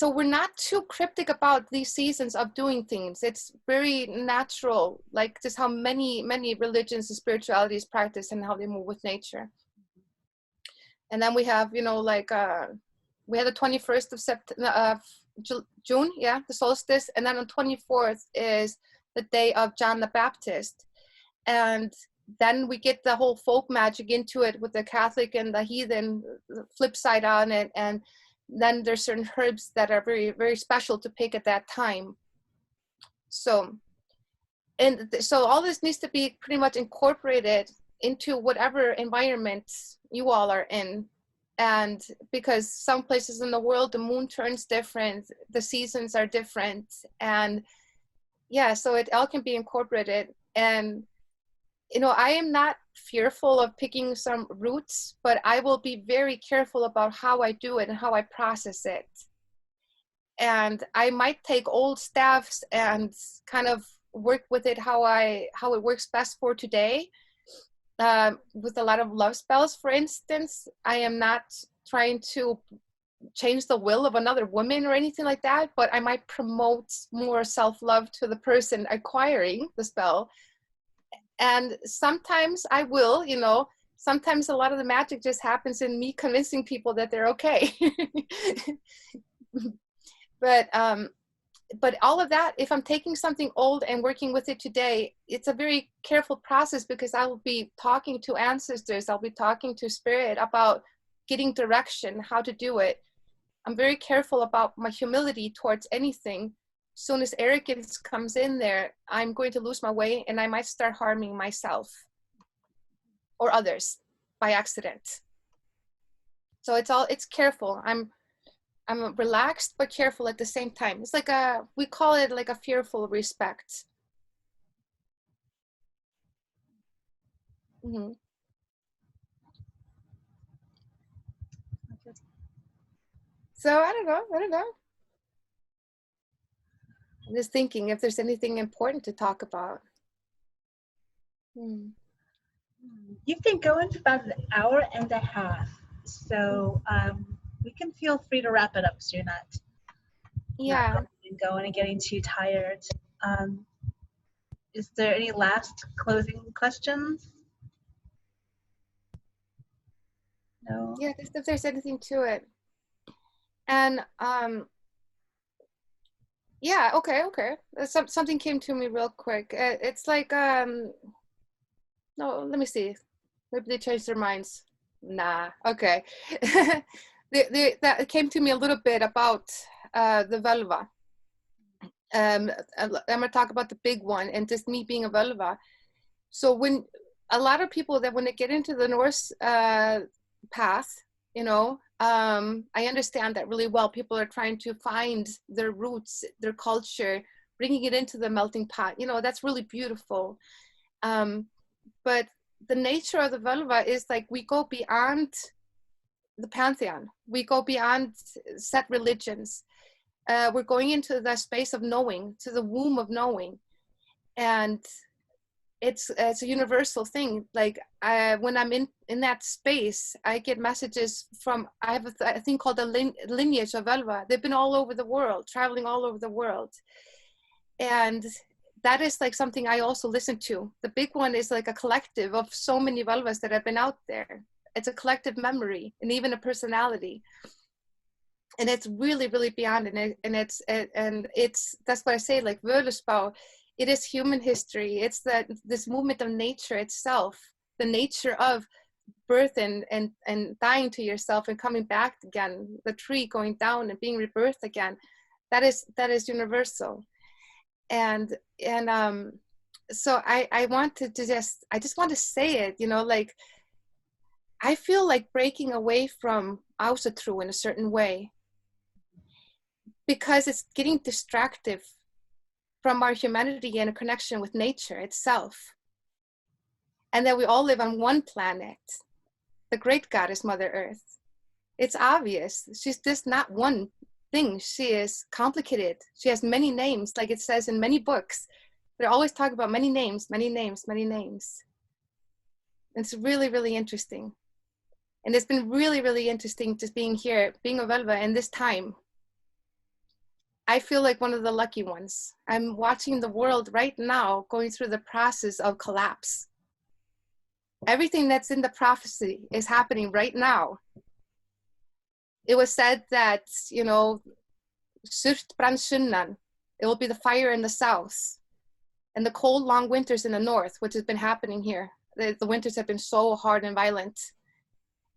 we're not too cryptic about these seasons of doing things. It's very natural, like just how many religions and spiritualities practice and how they move with nature. And then we have, you know, like we had the 21st of June, yeah, the solstice, and then on 24th is the day of John the Baptist. And then we get the whole folk magic into it with the Catholic and the heathen flip side on it. And then there's certain herbs that are very, very special to pick at that time. So all this needs to be pretty much incorporated into whatever environment you all are in. And because some places in the world, the moon turns different, the seasons are different. And yeah, so it all can be incorporated. And, you know, I am not fearful of picking some roots, but I will be very careful about how I do it and how I process it. And I might take old staffs and kind of work with it how it works best for today. With a lot of love spells, for instance, I am not trying to change the will of another woman or anything like that, but I might promote more self-love to the person acquiring the spell. And sometimes I will, you know, sometimes a lot of the magic just happens in me convincing people that they're okay. But all of that, if I'm taking something old and working with it today, it's a very careful process because I will be talking to ancestors, I'll be talking to spirit about getting direction, how to do it. I'm very careful about my humility towards anything. As soon as arrogance comes in there, I'm going to lose my way and I might start harming myself or others by accident. So it's careful. I'm relaxed but careful at the same time. It's like we call it like a fearful respect. Mm-hmm. So I don't know. I'm just thinking if there's anything important to talk about. You've been going for about an hour and a half, so we can feel free to wrap it up so you're not going and getting too tired. Is there any last closing questions? No. Yeah, if there's anything to it. And yeah, okay. Something came to me real quick. It's like no, let me see. Maybe they changed their minds. Nah, okay. That came to me a little bit about the Völva. I'm gonna talk about the big one and just me being a Völva. So when a lot of people that when they get into the Norse path, you know, I understand that really well. People are trying to find their roots, their culture, bringing it into the melting pot. You know, that's really beautiful. But the nature of the Völva is like we go beyond the pantheon. We go beyond set religions. We're going into the space of knowing, to the womb of knowing. And it's a universal thing. Like when I'm in that space, I get messages from, I have a thing called the lineage of Völva. They've been all over the world, traveling all over the world. And that is like something I also listen to. The big one is like a collective of so many Völvas that have been out there. It's a collective memory and even a personality. And it's really, really beyond it. And it's that's what I say, like Völuspá, it is human history. It's this movement of nature itself, the nature of birth and dying to yourself and coming back again, the tree going down and being rebirthed again. That is universal. And so I just want to say it, you know, like I feel like breaking away from Ásatrú in a certain way, because it's getting distractive from our humanity and a connection with nature itself. And that we all live on one planet, the great goddess Mother Earth. It's obvious. She's just not one thing. She is complicated. She has many names, like it says in many books. They're always talking about many names, many names, many names. It's really, really interesting. And it's been really, really interesting just being here, being a Völva in this time. I feel like one of the lucky ones. I'm watching the world right now going through the process of collapse. Everything that's in the prophecy is happening right now. It was said that, you know, Surt brann sunnan, it will be the fire in the south, and the cold, long winters in the north, which has been happening here. The winters have been so hard and violent.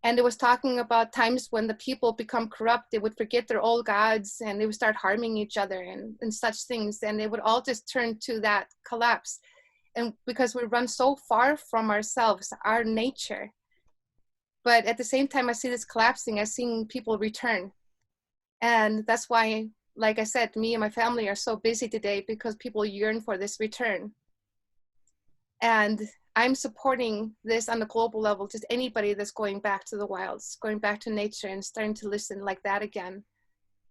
And it was talking about times when the people become corrupt, they would forget their old gods and they would start harming each other and such things. And they would all just turn to that collapse. And because we run so far from ourselves, our nature. But at the same time, I see this collapsing, I'm seeing people return. And that's why, like I said, me and my family are so busy today, because people yearn for this return. And I'm supporting this on a global level, just anybody that's going back to the wilds, going back to nature and starting to listen like that again.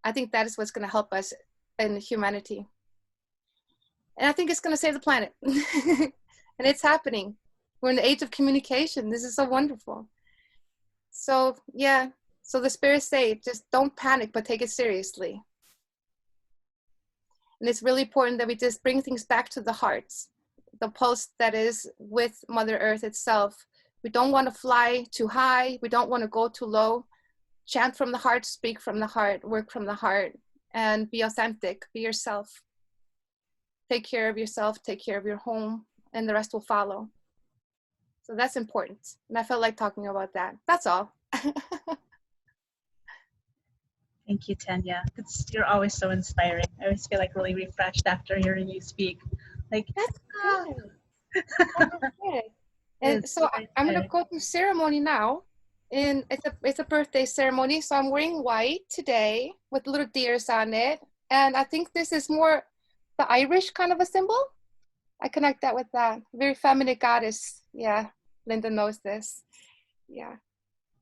I think that is what's going to help us in humanity. And I think it's going to save the planet. And it's happening. We're in the age of communication. This is so wonderful. So yeah, so the spirits say, just don't panic, but take it seriously. And it's really important that we just bring things back to the hearts, the pulse that is with Mother Earth itself. We don't want to fly too high. We don't want to go too low. Chant from the heart, speak from the heart, work from the heart, and be authentic, be yourself. Take care of yourself, take care of your home, and the rest will follow. So that's important. And I felt like talking about that. That's all. Thank you, Tanya. You're always so inspiring. I always feel like really refreshed after hearing you speak. Like, that's good. That's good. And so I'm going to go to ceremony now. And it's a birthday ceremony. So I'm wearing white today with little deers on it. And I think this is more the Irish kind of a symbol. I connect that with that. Very feminine goddess. Yeah, Linda knows this. Yeah.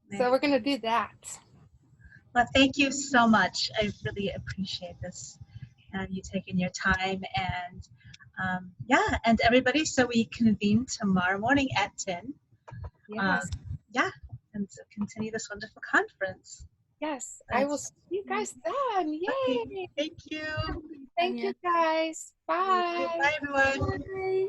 Nice. So we're going to do that. Well, thank you so much. I really appreciate this and you taking your time. And yeah, and everybody, so we convene tomorrow morning at 10. Yes. Yeah, and so continue this wonderful conference. Yes, I will see you guys then. Yay! Okay. Thank you. Thank you guys. Bye. Bye, everyone. Bye.